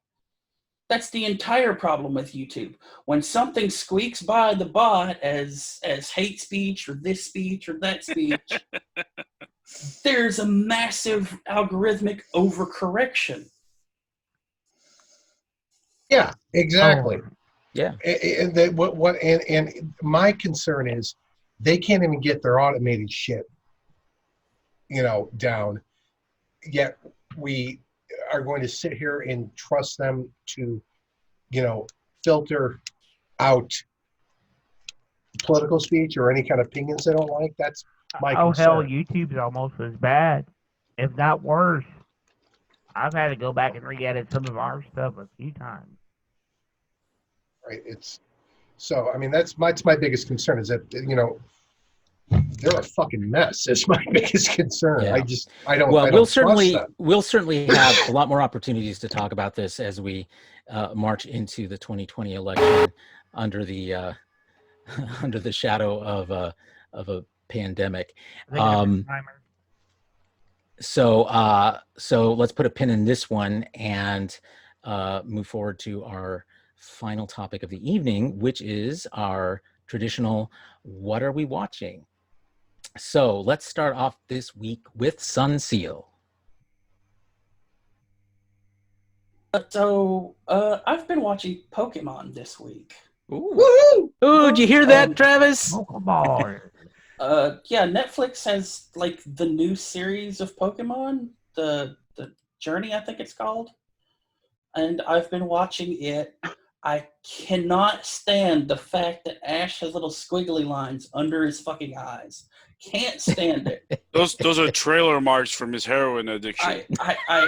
That's the entire problem with YouTube. When something squeaks by the bot as hate speech or this speech or that speech, there's a massive algorithmic overcorrection. Yeah, exactly. Oh. Yeah. And my concern is they can't even get their automated shit, down. Yet we are going to sit here and trust them to, filter out political speech or any kind of opinions they don't like. That's my concern. Hell, YouTube's almost as bad, if not worse. I've had to go back and re-edit some of our stuff a few times. Right. That's my biggest concern is that, they're a fucking mess. It's my biggest concern. Yeah. I don't. Well, I we'll don't certainly have a lot more opportunities to talk about this as we march into the 2020 election under the shadow of a pandemic. So let's put a pin in this one and move forward to our final topic of the evening, which is our traditional "What are we watching?" So let's start off this week with Sunseal. I've been watching Pokemon this week. Ooh, did you hear that, Travis? Pokemon. Yeah, Netflix has the new series of Pokemon, the Journey, I think it's called, and I've been watching it. I cannot stand the fact that Ash has little squiggly lines under his fucking eyes. Can't stand it. Those are trailer marks from his heroin addiction. I'm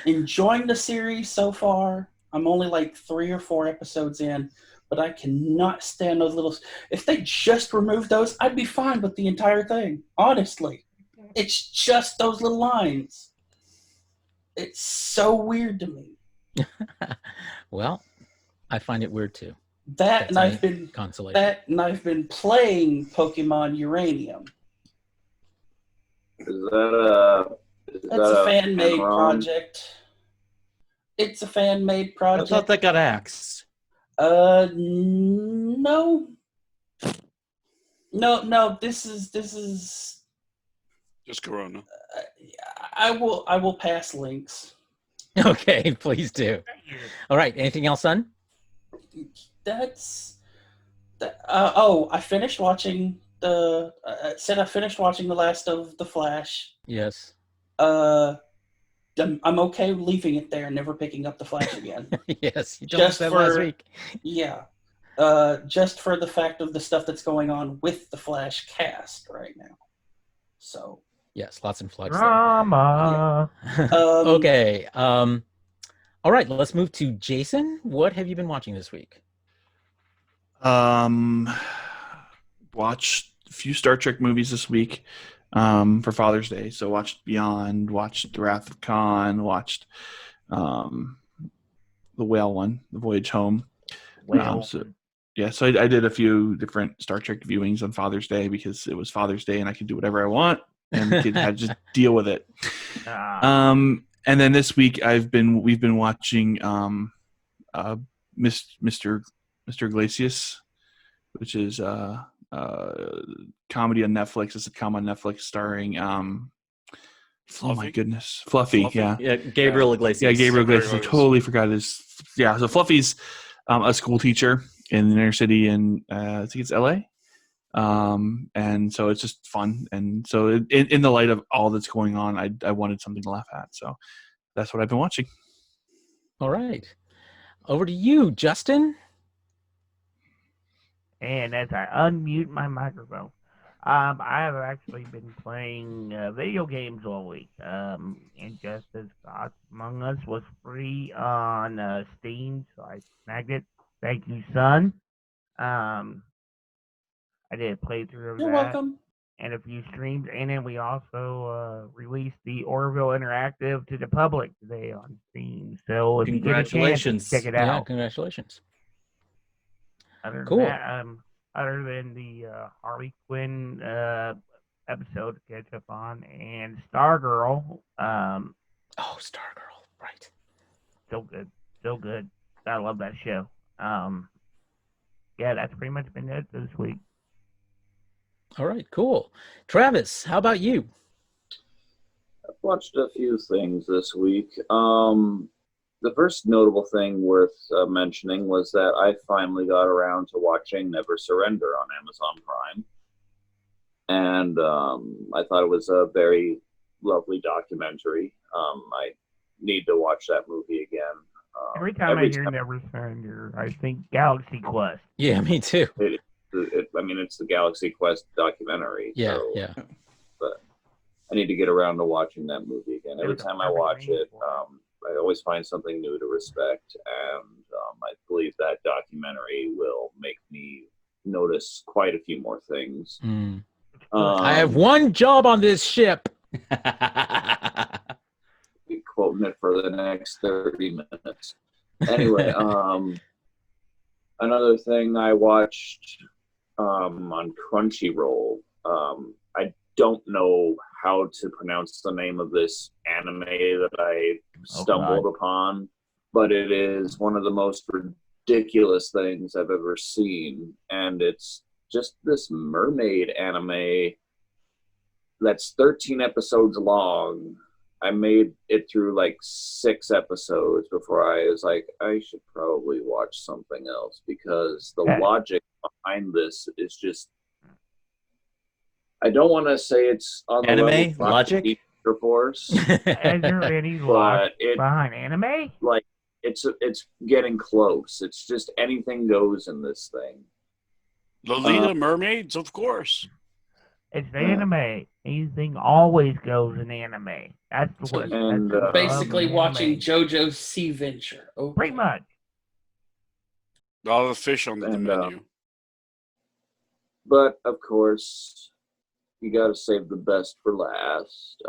enjoying the series so far. I'm only 3 or 4 episodes in, but I cannot stand those little. If they just removed those, I'd be fine with the entire thing. Honestly, it's just those little lines. It's so weird to me. Well, I find it weird too. And I've been playing Pokemon Uranium. Is that It's a fan-made project. It's a fan-made project. I thought that got axed. No, no. This is Just Corona. I will pass links. Okay, please do. All right. Anything else, son? That's oh, I finished watching I finished watching the last of The Flash. Yes. I'm okay leaving it there and never picking up The Flash again. Yes, you told us that last week. Yeah. Just for the fact of the stuff that's going on with the Flash cast right now. So. Yes, lots of flux. Drama. Yeah. Okay. All right, let's move to Jason. What have you been watching this week? Watched a few Star Trek movies this week for Father's Day. So watched Beyond, watched The Wrath of Khan, watched the whale one, The Voyage Home. So I did a few different Star Trek viewings on Father's Day because it was Father's Day and I could do whatever I want and the kid had to just deal with it. And then this week we've been watching Mr. Iglesias, which is a comedy on Netflix. It's a sitcom on Netflix starring Fluffy? oh my goodness, Fluffy. Yeah, Gabriel Iglesias. Yeah, Gabriel Iglesias. I totally forgot his. Yeah, so Fluffy's a school teacher in the inner city in I think it's LA. And so it's just fun. And so in the light of all that's going on, I wanted something to laugh at. So that's what I've been watching. All right. Over to you, Justin. And as I unmute my microphone, I have actually been playing video games all week. And just as Gods Among Us was free on Steam, so I snagged it. Thank you, son. I did a playthrough of You're that. welcome. And a few streams. And then we also released the Orville Interactive to the public today on Steam. So if you get a chance, Congratulations. check it out. Yeah, congratulations. Other Cool. than that, other than the Harley Quinn episode to catch up on, and Stargirl, Oh, Stargirl, right. so good, so good. I love that show. Yeah, that's pretty much been it this week. All right, cool. Travis, how about you? I've watched a few things this week. The first notable thing worth mentioning was that I finally got around to watching Never Surrender on Amazon Prime. And I thought it was a very lovely documentary. I need to watch that movie again. Every time I hear Never Surrender, I think Galaxy Quest. Yeah, me too. It's the Galaxy Quest documentary. Yeah, so, yeah. But I need to get around to watching that movie again. Every time I watch it, I always find something new to respect, and I believe that documentary will make me notice quite a few more things. I have one job on this ship. Be quoting it for the next 30 minutes. Anyway, another thing I watched on Crunchyroll. I don't know how to pronounce the name of this anime that I stumbled upon, but it is one of the most ridiculous things I've ever seen, and it's just this mermaid anime that's 13 episodes long. I made it through like 6 episodes before I was like, I should probably watch something else, because the logic behind this is just, I don't want to say it's on the anime logic Force. Is there any logic behind anime? Like it's getting close. It's just anything goes in this thing. Lolita Mermaids, of course. It's anime. Anything always goes in anime. That's what. Basically, watching JoJo's Sea Venture. Okay. Pretty much. All the fish on the menu. But of course, you got to save the best for last.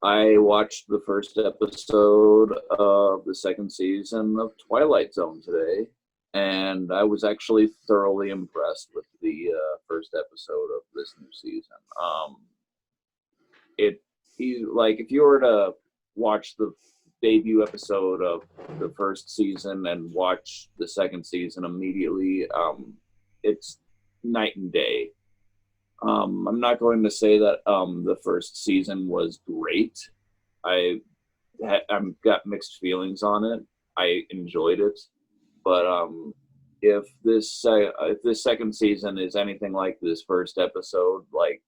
I watched the first episode of the second season of Twilight Zone today, and I was actually thoroughly impressed with the first episode of this new season. If you were to watch the debut episode of the first season and watch the second season immediately. It's night and day. I'm not going to say that the first season was great. I've got mixed feelings on it. I enjoyed it, but if this second season is anything like this first episode, like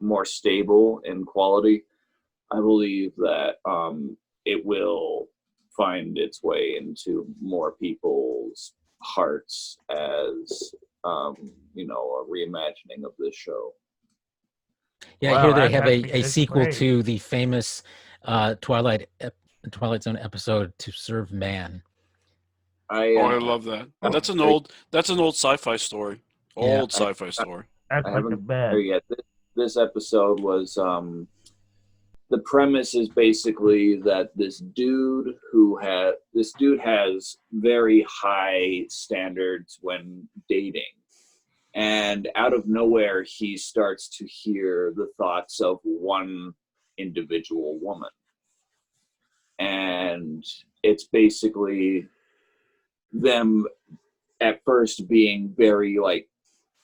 more stable in quality, I believe that it will find its way into more people's hearts as a reimagining of this show. Yeah, I hear they have a sequel to the famous Twilight Zone episode "To Serve Man." I love that. That's an old sci-fi story. Sci-fi story. That's I like haven't the best. heard yet. This episode was the premise is basically that this dude has very high standards when dating, and out of nowhere he starts to hear the thoughts of one individual woman, and it's basically them at first being very like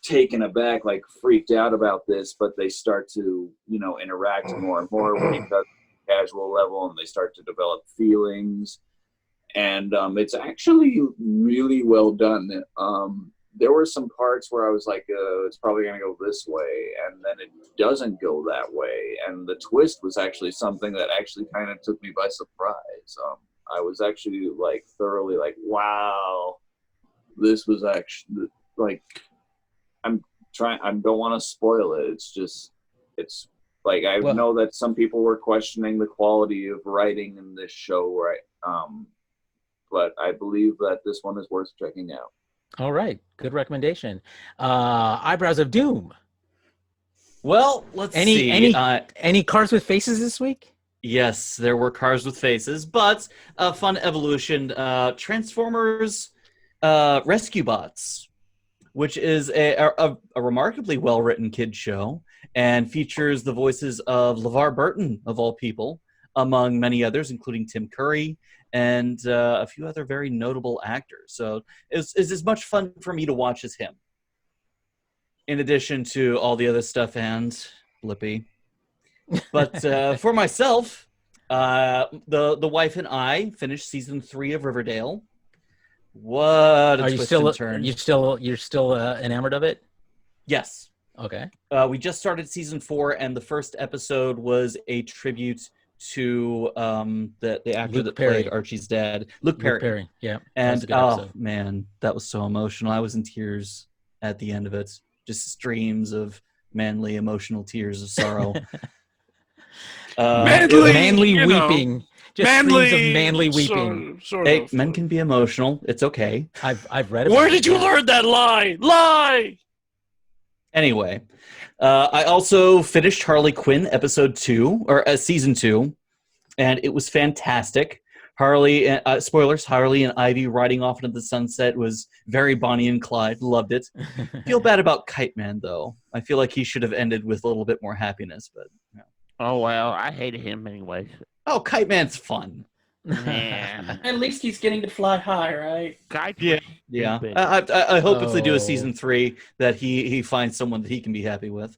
taken aback, like freaked out about this, but they start to interact more and more when it does casual level, and they start to develop feelings, and it's actually really well done. There were some parts where I was like, it's probably going to go this way, and then it doesn't go that way, and the twist was actually something that actually kind of took me by surprise. I was actually like thoroughly like, wow, this was actually like, I don't want to spoil it. It's like, I know that some people were questioning the quality of writing in this show, right? But I believe that this one is worth checking out. All right, good recommendation. Eyebrows of Doom. Well, let's see. Any cars with faces this week? Yes, there were cars with faces, but a fun evolution. Transformers Rescue Bots, which is a remarkably well-written kid show and features the voices of LeVar Burton, of all people, among many others, including Tim Curry and a few other very notable actors. So it's as much fun for me to watch as him, in addition to all the other stuff and Blippi. But for myself, the wife and I finished season 3 of Riverdale. What a twist and turn! You're still enamored of it? Yes. Okay. We just started season 4, and the first episode was a tribute to the actor Luke that Perry. played Archie's dad, Luke Perry. Yeah. And oh man, that was so emotional. I was in tears at the end of it. Just streams of manly emotional tears of sorrow. Manly weeping. Just streams of manly weeping. Hey, men can be emotional. It's okay. I've read about Where did you learn that lie? Lie! Anyway, I also finished Harley Quinn episode 2, or season 2, and it was fantastic. Harley, spoilers, Harley and Ivy riding off into the sunset was very Bonnie and Clyde. Loved it. Feel bad about Kite Man, though. I feel like he should have ended with a little bit more happiness, but no. Oh, well, I hated him anyways. Oh, Kite Man's fun. Man. At least he's getting to fly high, right? Yeah. I hope if they do a season 3 that he finds someone that he can be happy with,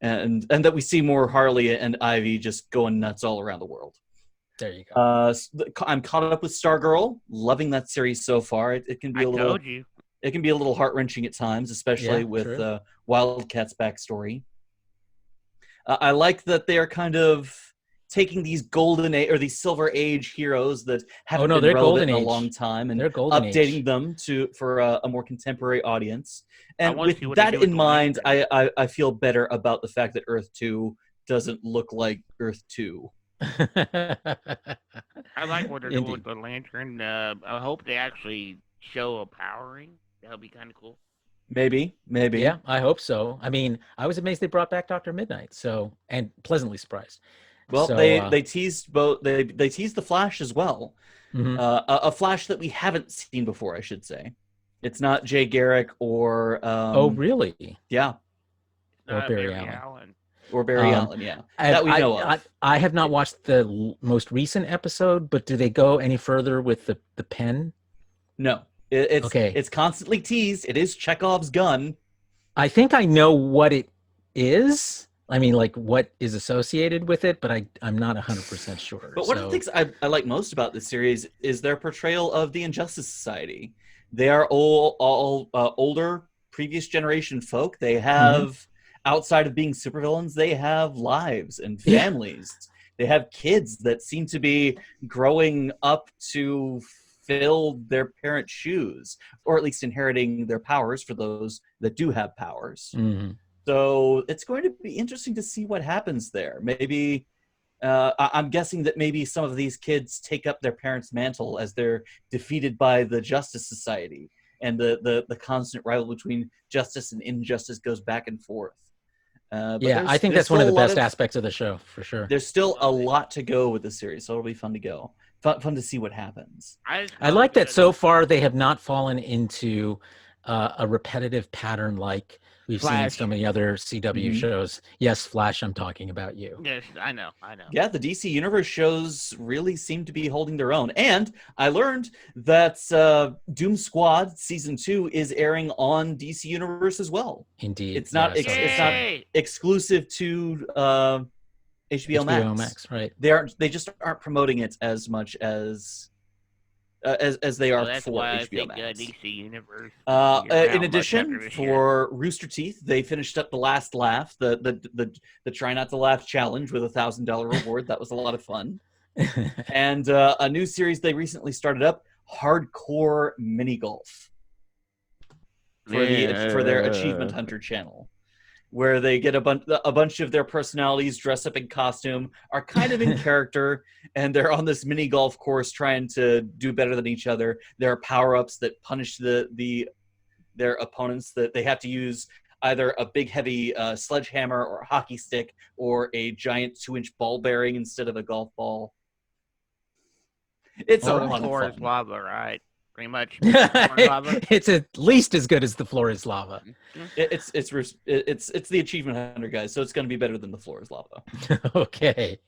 and that we see more Harley and Ivy just going nuts all around the world. There you go. I'm caught up with Stargirl. Loving that series so far. It can be it can be a little heart-wrenching at times, especially with Wildcat's backstory. I like that they are kind of taking these these Silver Age heroes that haven't been relevant in a long time and updating them for a more contemporary audience. And with that in mind, I feel better about the fact that Earth 2 doesn't look like Earth 2. I like what they're doing with the Lantern. I hope they actually show a powering. That'll be kind of cool. Maybe. Yeah, I hope so. I mean, I was amazed they brought back Dr. Midnight, and pleasantly surprised. Well, they teased both. They teased the Flash as well. Mm-hmm. A Flash that we haven't seen before, I should say. It's not Jay Garrick or. Oh, really? Yeah. It's not Barry Allen. Or Barry Allen, yeah. That we know of. I have not watched the most recent episode, but do they go any further with the pen? No. It's constantly teased. It is Chekhov's gun. I think I know what it is. I mean, like what is associated with it, but I'm not 100% sure. But one of the things I like most about this series is their portrayal of the Injustice Society. They are all older, previous generation folk. They have, outside of being supervillains, they have lives and families. Yeah. They have kids that seem to be growing up to fill their parents' shoes, or at least inheriting their powers for those that do have powers. Mm-hmm. So it's going to be interesting to see what happens there. Maybe I'm guessing that maybe some of these kids take up their parents' mantle as they're defeated by the Justice Society, and the constant rival between justice and injustice goes back and forth. I think that's one of the best aspects of the show, for sure. There's still a lot to go with the series, so it'll be fun to go. Fun to see what happens. I like that so far they have not fallen into a repetitive pattern like we've seen in so many other CW shows. Yes, Flash, I'm talking about you. Yes, I know. Yeah, the DC Universe shows really seem to be holding their own. And I learned that Doom Squad Season 2 is airing on DC Universe as well. Indeed. It's not exclusive to HBO Max. Right. They just aren't promoting it as much as they are that's for why HBO I think, Max. DC Universe. In addition, for Rooster Teeth, they finished up the last laugh, the Try Not to Laugh challenge with a $1,000 reward. That was a lot of fun. And a new series they recently started up, Hardcore Mini Golf, for their Achievement Hunter channel, where they get a bunch of their personalities dress up in costume, are kind of in character, and they're on this mini golf course trying to do better than each other. There are power-ups that punish their opponents, that they have to use either a big heavy sledgehammer or a hockey stick or a giant 2-inch ball bearing instead of a golf ball. It's a lot of floor fun. is lava, right? Pretty much. It's at least as good as The Floor is Lava. It's the Achievement Hunter, guys, so it's going to be better than The Floor is Lava. Okay.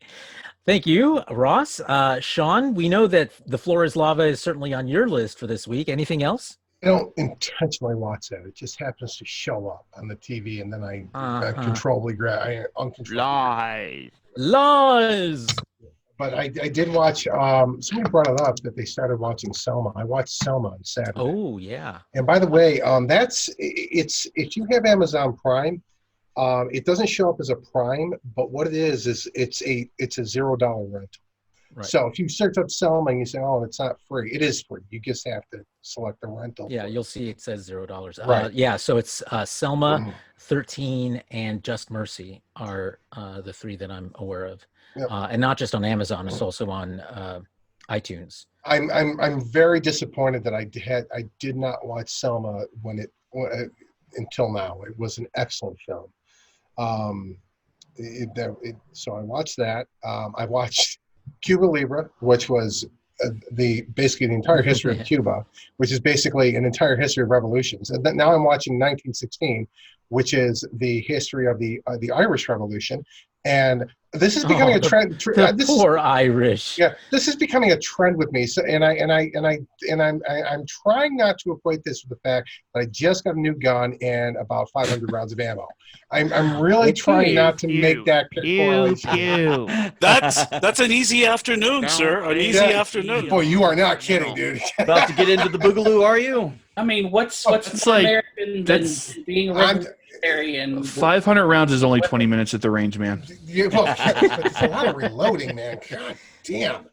Thank you, Ross. Sean, we know that The Floor is Lava is certainly on your list for this week. Anything else? I don't intentionally watch that. It just happens to show up on the TV, and then I uncontrollably. Lies. But I did watch. Somebody brought it up that they started watching Selma. I watched Selma on Saturday. Oh yeah. And by the way, it's if you have Amazon Prime, it doesn't show up as a Prime, but what it is it's a $0 rental. Right. So if you search up Selma and you say, "Oh, it's not free," it is free. You just have to select the rental. Yeah, you'll see it says $0. Right. Yeah, so it's Selma, 13, and Just Mercy are the three that I'm aware of. Yep. And not just on Amazon, it's also on iTunes. I'm very disappointed that I did not watch Selma until now. It was an excellent film. So I watched that. I watched Cuba Libre, which was basically the entire history of Cuba, which is basically an entire history of revolutions. And now I'm watching 1916, which is the history of the Irish Revolution. And this is becoming a trend. Poor Irish. Yeah, this is becoming a trend with me. So, and I'm trying not to equate this with the fact that I just got a new gun and about 500 rounds of ammo. I'm really trying not to make that correlation. That's an easy afternoon, sir. An easy afternoon. Boy, you are not kidding, dude. About to get into the boogaloo, are you? I mean, what's more like, American than being a vegetarian? 500 rounds is only 20 minutes at the range, man. Yeah, well, it's a lot of reloading, man. God damn.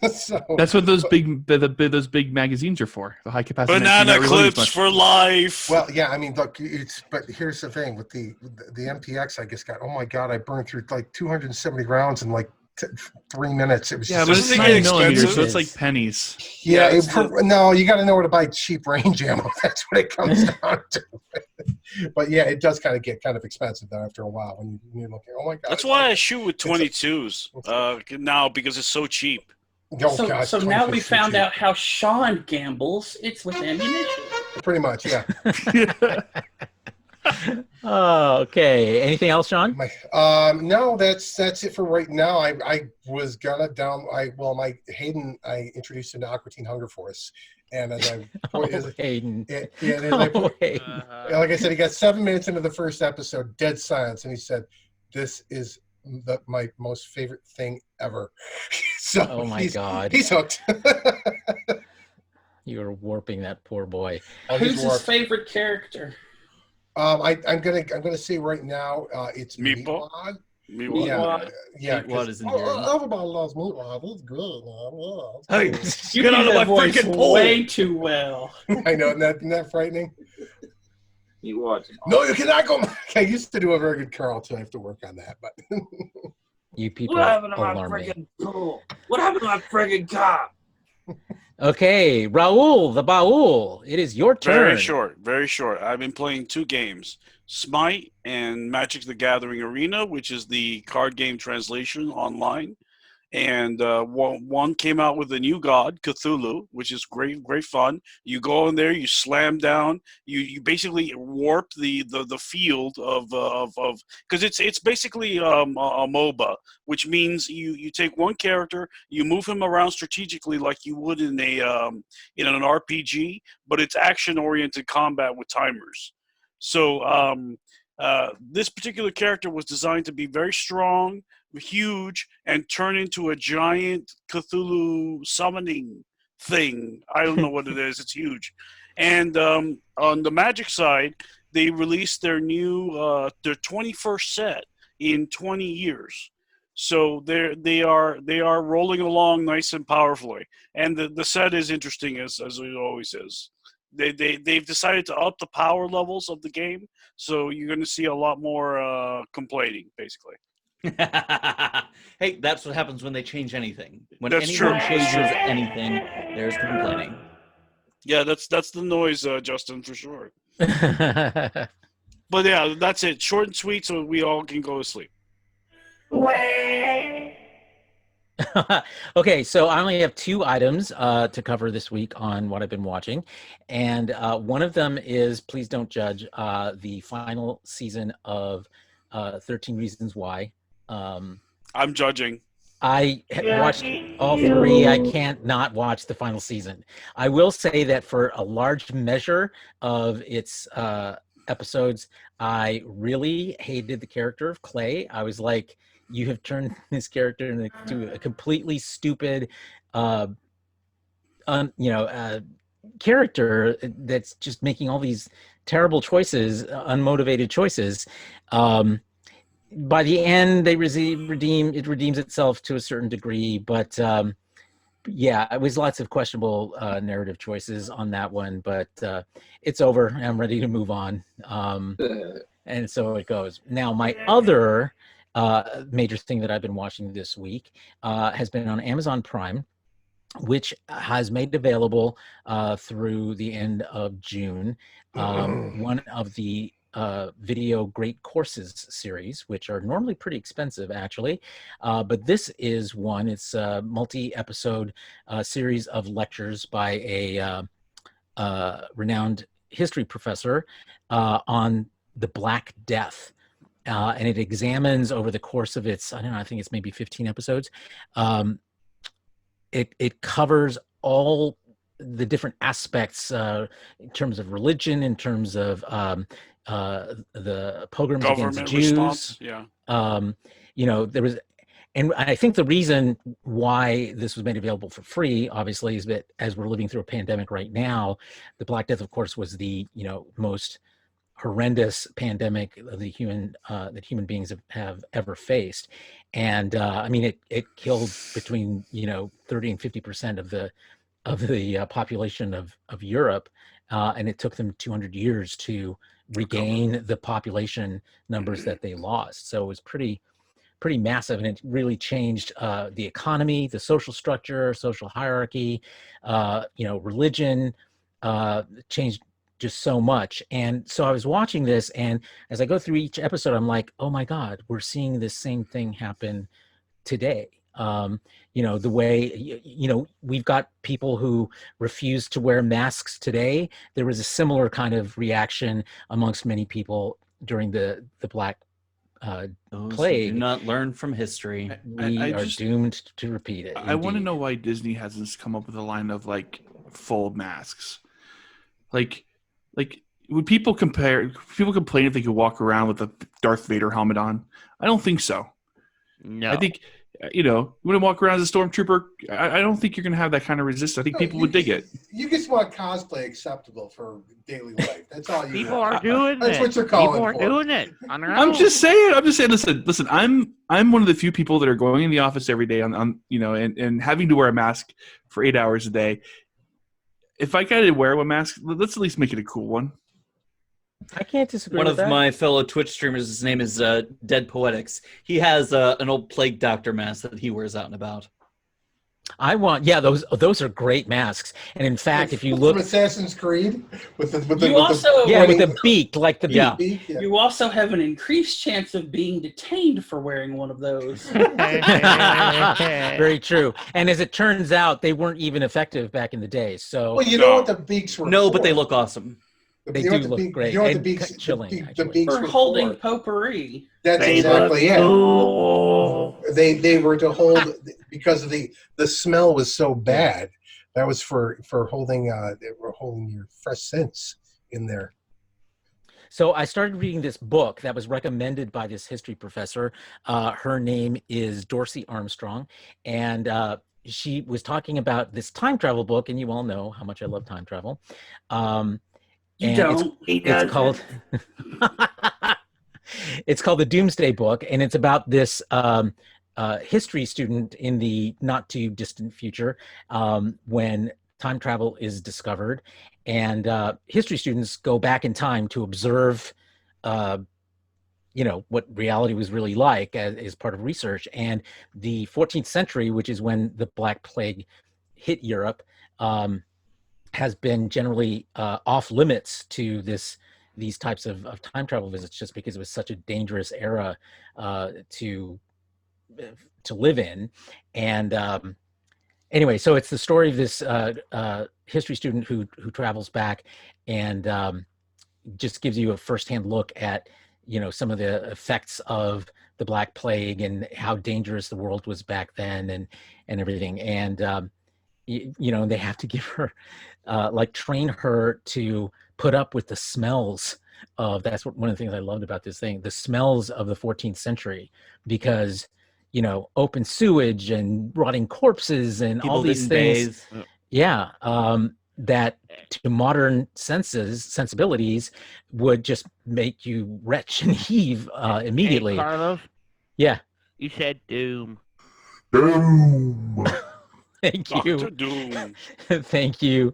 That's what those big magazines are for. The high capacity banana clips for life. Well, yeah, I mean, look, but here's the thing with the MPX. I just got. Oh my God, I burned through like 270 rounds in like 3 minutes. It was but it's 9 millimeters, so it's like pennies. Yeah, no, you got to know where to buy cheap range ammo. That's what it comes down to. But yeah, it does kind of get expensive though after a while when you're looking. Oh my God! That's why I shoot with 22s now because it's so cheap. Oh, God, so now we found out how Sean gambles. It's with ammunition. Pretty much, yeah. Oh, okay. Anything else, Sean? No, that's it for right now. I was gonna my Hayden, I introduced him to Aqua Teen Hunger Force, and as I Hayden. Hayden. Like I said, he got 7 minutes into the first episode, dead silence, and he said, "This is my most favorite thing ever." So oh my God, he's hooked. You're warping that poor boy. Who's his favorite character? I'm gonna say right now, it's Meatwad. Meatwad. Yeah. Meatwad is endearing. Everybody loves Meatwad. He's great, man. Hey, You get do out of that my voice freaking pool! way too well. I know, isn't that frightening? Meatwad's No, you cannot go. I used to do a very good Carl too. I have to work on that, but You people What happened to my alarm me. friggin' pool? What happened to my friggin' cop? Okay, Raul, the Baul. It is your turn. Very short, very short. I've been playing 2 games, Smite and Magic the Gathering Arena, which is the card game translation online. And one came out with a new god, Cthulhu, which is great fun. You go in there, you slam down, you basically warp the field of because it's basically a MOBA, which means you take one character, you move him around strategically like you would in an RPG, but it's action oriented combat with timers. So this particular character was designed to be very strong, huge, and turn into a giant Cthulhu summoning thing. I don't know what it is. It's huge. And on the Magic side, they released their new their 21st set in 20 years. So they are rolling along nice and powerfully. And the set is interesting as it always is. They've decided to up the power levels of the game, so you're going to see a lot more complaining, basically. Hey, that's what happens when they change anything. When That's anyone true. changes anything, there's complaining. Yeah, that's the noise, Justin, for sure. But yeah, that's it. Short and sweet, so we all can go to sleep. Okay, so I only have 2 items to cover this week on what I've been watching, and one of them is, please don't judge, the final season of 13 Reasons Why. I'm judging. I watched all 3. I can't not watch the final season. I will say that for a large measure of its episodes, I really hated the character of Clay. I was like, you have turned this character into a completely stupid, character that's just making all these terrible choices, unmotivated choices. By the end, it redeems itself to a certain degree, but yeah, it was lots of questionable narrative choices on that one. But it's over. I'm ready to move on, and so it goes. Now, my other major thing that I've been watching this week has been on Amazon Prime, which has made available through the end of June one of the video Great Courses series, which are normally pretty expensive, actually. But this is one. It's a multi-episode series of lectures by a renowned history professor on the Black Death. And it examines over the course of its, I don't know, I think it's maybe 15 episodes. It covers all the different aspects in terms of religion, in terms of the pogroms Government against Jews. response, yeah. There was, and I think the reason why this was made available for free, obviously, is that as we're living through a pandemic right now, the Black Death, of course, was the most horrendous pandemic of that human beings have ever faced. And I mean, it killed between 30 and 50% of the population of Europe, and it took them 200 years to regain the population numbers that they lost. So it was pretty massive, and it really changed the economy, the social structure, social hierarchy, religion, changed just so much. And so I was watching this, and as I go through each episode, I'm like, oh my God, we're seeing this same thing happen today. The way, we've got people who refuse to wear masks today. There was a similar kind of reaction amongst many people during the Black Those Plague. who do not learn from history. We are doomed to repeat it. I want to indeed. know why Disney hasn't come up with a line of like full masks. Like would people complain if they could walk around with a Darth Vader helmet on? I don't think so. No. I think, you want to walk around as a stormtrooper. I don't think you're going to have that kind of resistance. I think people would dig it. You just want cosplay acceptable for daily life. That's all you People want. are doing That's it. what you're calling People are for. doing it on their I'm own. just saying. Listen. I'm one of the few people that are going in the office every day and having to wear a mask for 8 hours a day. If I got to wear one mask, let's at least make it a cool one. I can't disagree One with of that. my fellow Twitch streamers, his name is Dead Poetics. He has an old plague doctor mask that he wears out and about. Those are great masks. And in fact, if you look from Assassin's Creed with the with the beak, like the beak. Yeah. beak, yeah. You also have an increased chance of being detained for wearing one of those. Very true. And as it turns out, they weren't even effective back in the day. So Well, you know what the beaks were No, for? but they look awesome. They You know do what the look great You know what the and beaks, chilling, the actually. beaks For were holding for? potpourri. That's They exactly look it. cool. They were to hold because of the smell was so bad. That was for holding they were holding your fresh scents in there. So I started reading this book that was recommended by this history professor. Her name is Dorsey Armstrong, and she was talking about this time travel book, and you all know how much I love time travel. You don't. It's called it's called the Doomsday Book, and it's about this history student in the not too distant future when time travel is discovered, and history students go back in time to observe what reality was really like as part of research. And the 14th century, which is when the Black Plague hit Europe, has been generally off limits to these types of time travel visits, just because it was such a dangerous era to live in. And anyway, so it's the story of this history student who travels back and just gives you a firsthand look at some of the effects of the Black Plague and how dangerous the world was back then and everything. And they have to give her train her to put up with the smells of, that's one of the things I loved about this thing, the smells of the 14th century, because open sewage and rotting corpses and People all these didn't things. bathe. Yeah. That to modern sensibilities would just make you retch and heave immediately. Hey, Carlos, Yeah. you said doom. Doom. Thank you. Dr. Doom. Thank you,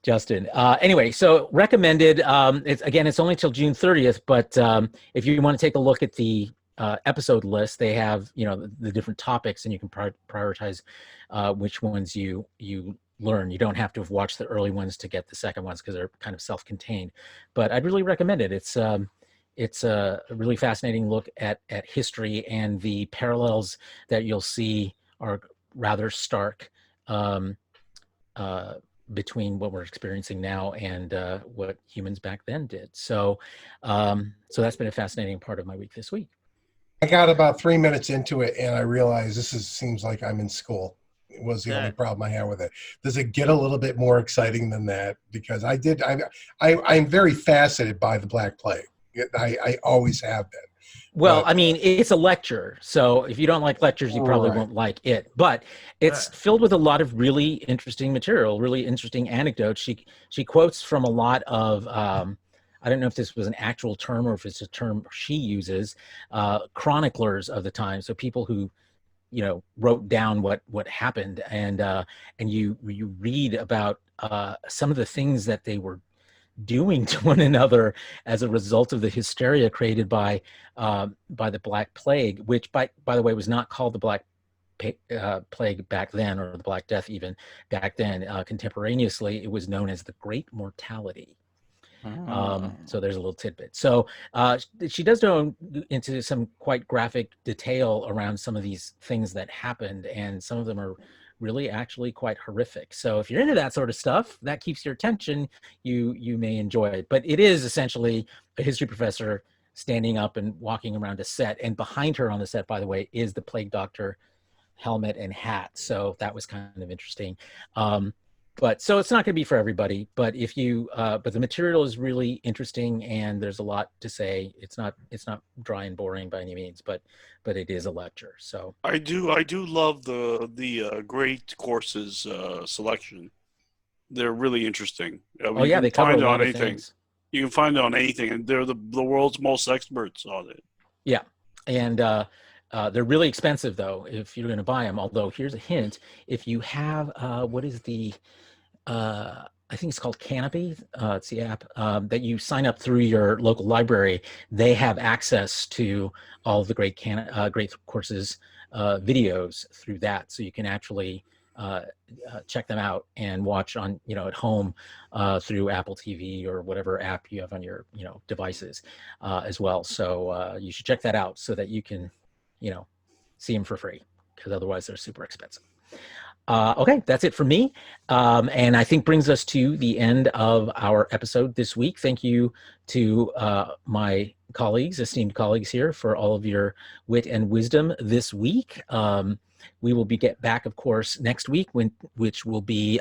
Justin. Anyway, so recommended. It's only till June 30th, but if you want to take a look at the episode list, they have the different topics, and you can prioritize which ones you learn. You don't have to have watched the early ones to get the second ones because they're kind of self-contained. But I'd really recommend it. It's a really fascinating look at history, and the parallels that you'll see are rather stark between what we're experiencing now and what humans back then did. So that's been a fascinating part of my week this week. I got about 3 minutes into it and I realized seems like I'm in school. It was the only problem I had with it. Does it get a little bit more exciting than that? Because I'm very fascinated by the Black Plague. I always have been. Well, I mean, it's a lecture, so if you don't like lectures, you probably Right. won't like it. But it's filled with a lot of really interesting material, really interesting anecdotes. She quotes from a lot of, I don't know if this was an actual term or if it's a term she uses, chroniclers of the time. So people who, wrote down what happened, and you read about some of the things that they were doing to one another as a result of the hysteria created by the Black Plague, which by the way was not called the Black Plague back then, or the Black Death even back then. Contemporaneously, it was known as the Great Mortality. So there's a little tidbit. So she does go into some quite graphic detail around some of these things that happened, and some of them are really actually quite horrific. So if you're into that sort of stuff, that keeps your attention, you may enjoy it. But it is essentially a history professor standing up and walking around a set, and behind her on the set, by the way, is the plague doctor helmet and hat. So that was kind of interesting. But so it's not going to be for everybody, but if you but the material is really interesting, and there's a lot to say. It's not dry and boring by any means, but it is a lecture. So I do love the great courses selection. They're really interesting. oh yeah, they cover a lot of things. You can find it on anything, and they're the world's most experts on it. Yeah, and they're really expensive though if you're going to buy them. Although here's a hint: if you have what is the I think it's called Canopy. It's the app that you sign up through your local library. They have access to all of the great courses videos through that, so you can actually check them out and watch on at home through Apple TV or whatever app you have on your devices as well. So you should check that out so that you can see them for free, because otherwise they're super expensive. Okay, that's it for me. And I think brings us to the end of our episode this week. Thank you to my colleagues, esteemed colleagues here, for all of your wit and wisdom this week. We will get back, of course, next week, which will be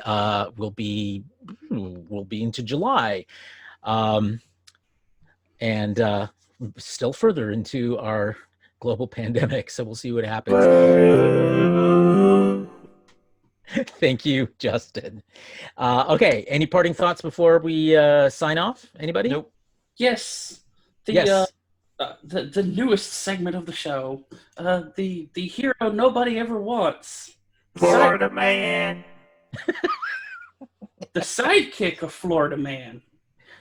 into July, and still further into our global pandemic. So we'll see what happens. Thank you, Justin. Okay, any parting thoughts before we sign off? Anybody? Nope. Yes. Yes. The newest segment of the show, the hero nobody ever wants, Florida Man. The sidekick of Florida Man,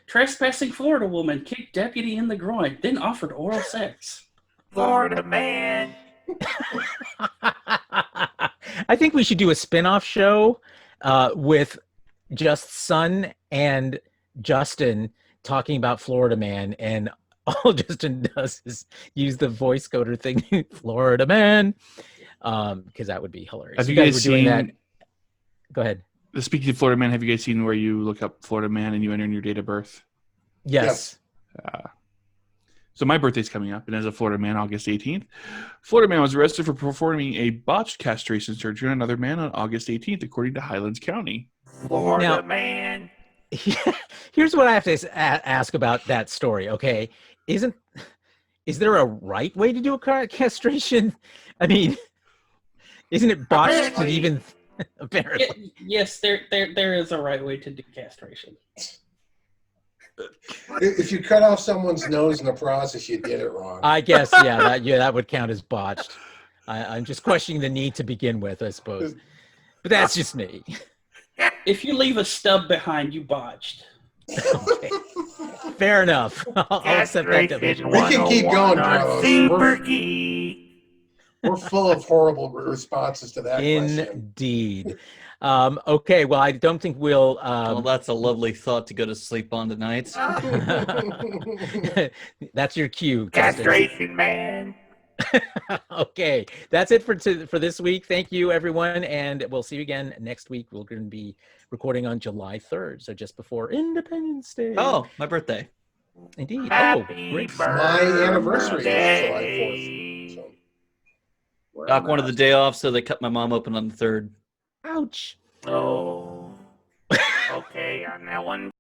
trespassing Florida woman kicked deputy in the groin, then offered oral sex. Florida Man. I think we should do a spin-off show with just Sun and Justin talking about Florida Man, and all Justin does is use the voice coder thing, Florida Man, because that would be hilarious. Have you guys were doing seen that? Go ahead. Speaking of Florida Man, have you guys seen where you look up Florida Man and you enter in your date of birth? Yes. So my birthday's coming up, and as a Florida man, August 18th, Florida man was arrested for performing a botched castration surgery on another man on August 18th, according to Highlands County. Florida Man. Here's what I have to ask about that story. Okay, is there a right way to do a castration? I mean, isn't it botched to even? Apparently, yes, there is a right way to do castration. If you cut off someone's nose in the process, you did it wrong. I guess, that would count as botched. I'm just questioning the need to begin with, I suppose. But that's just me. If you leave a stub behind, you botched. Okay. Fair enough. I'll accept that. We can keep going, Carlos. Super Geek. We're full of horrible responses to that question. Indeed. Okay, well, I don't think we'll... well, that's a lovely thought to go to sleep on tonight. That's your cue, Castration Man. Okay, that's it for this week. Thank you, everyone, and we'll see you again next week. We're going to be recording on July 3rd, so just before Independence Day. Oh, my birthday. Indeed. Happy Great. My anniversary is July 4th. So. Doc wanted the day off, so they cut my mom open on the 3rd. Ouch. Oh. Okay, on that one.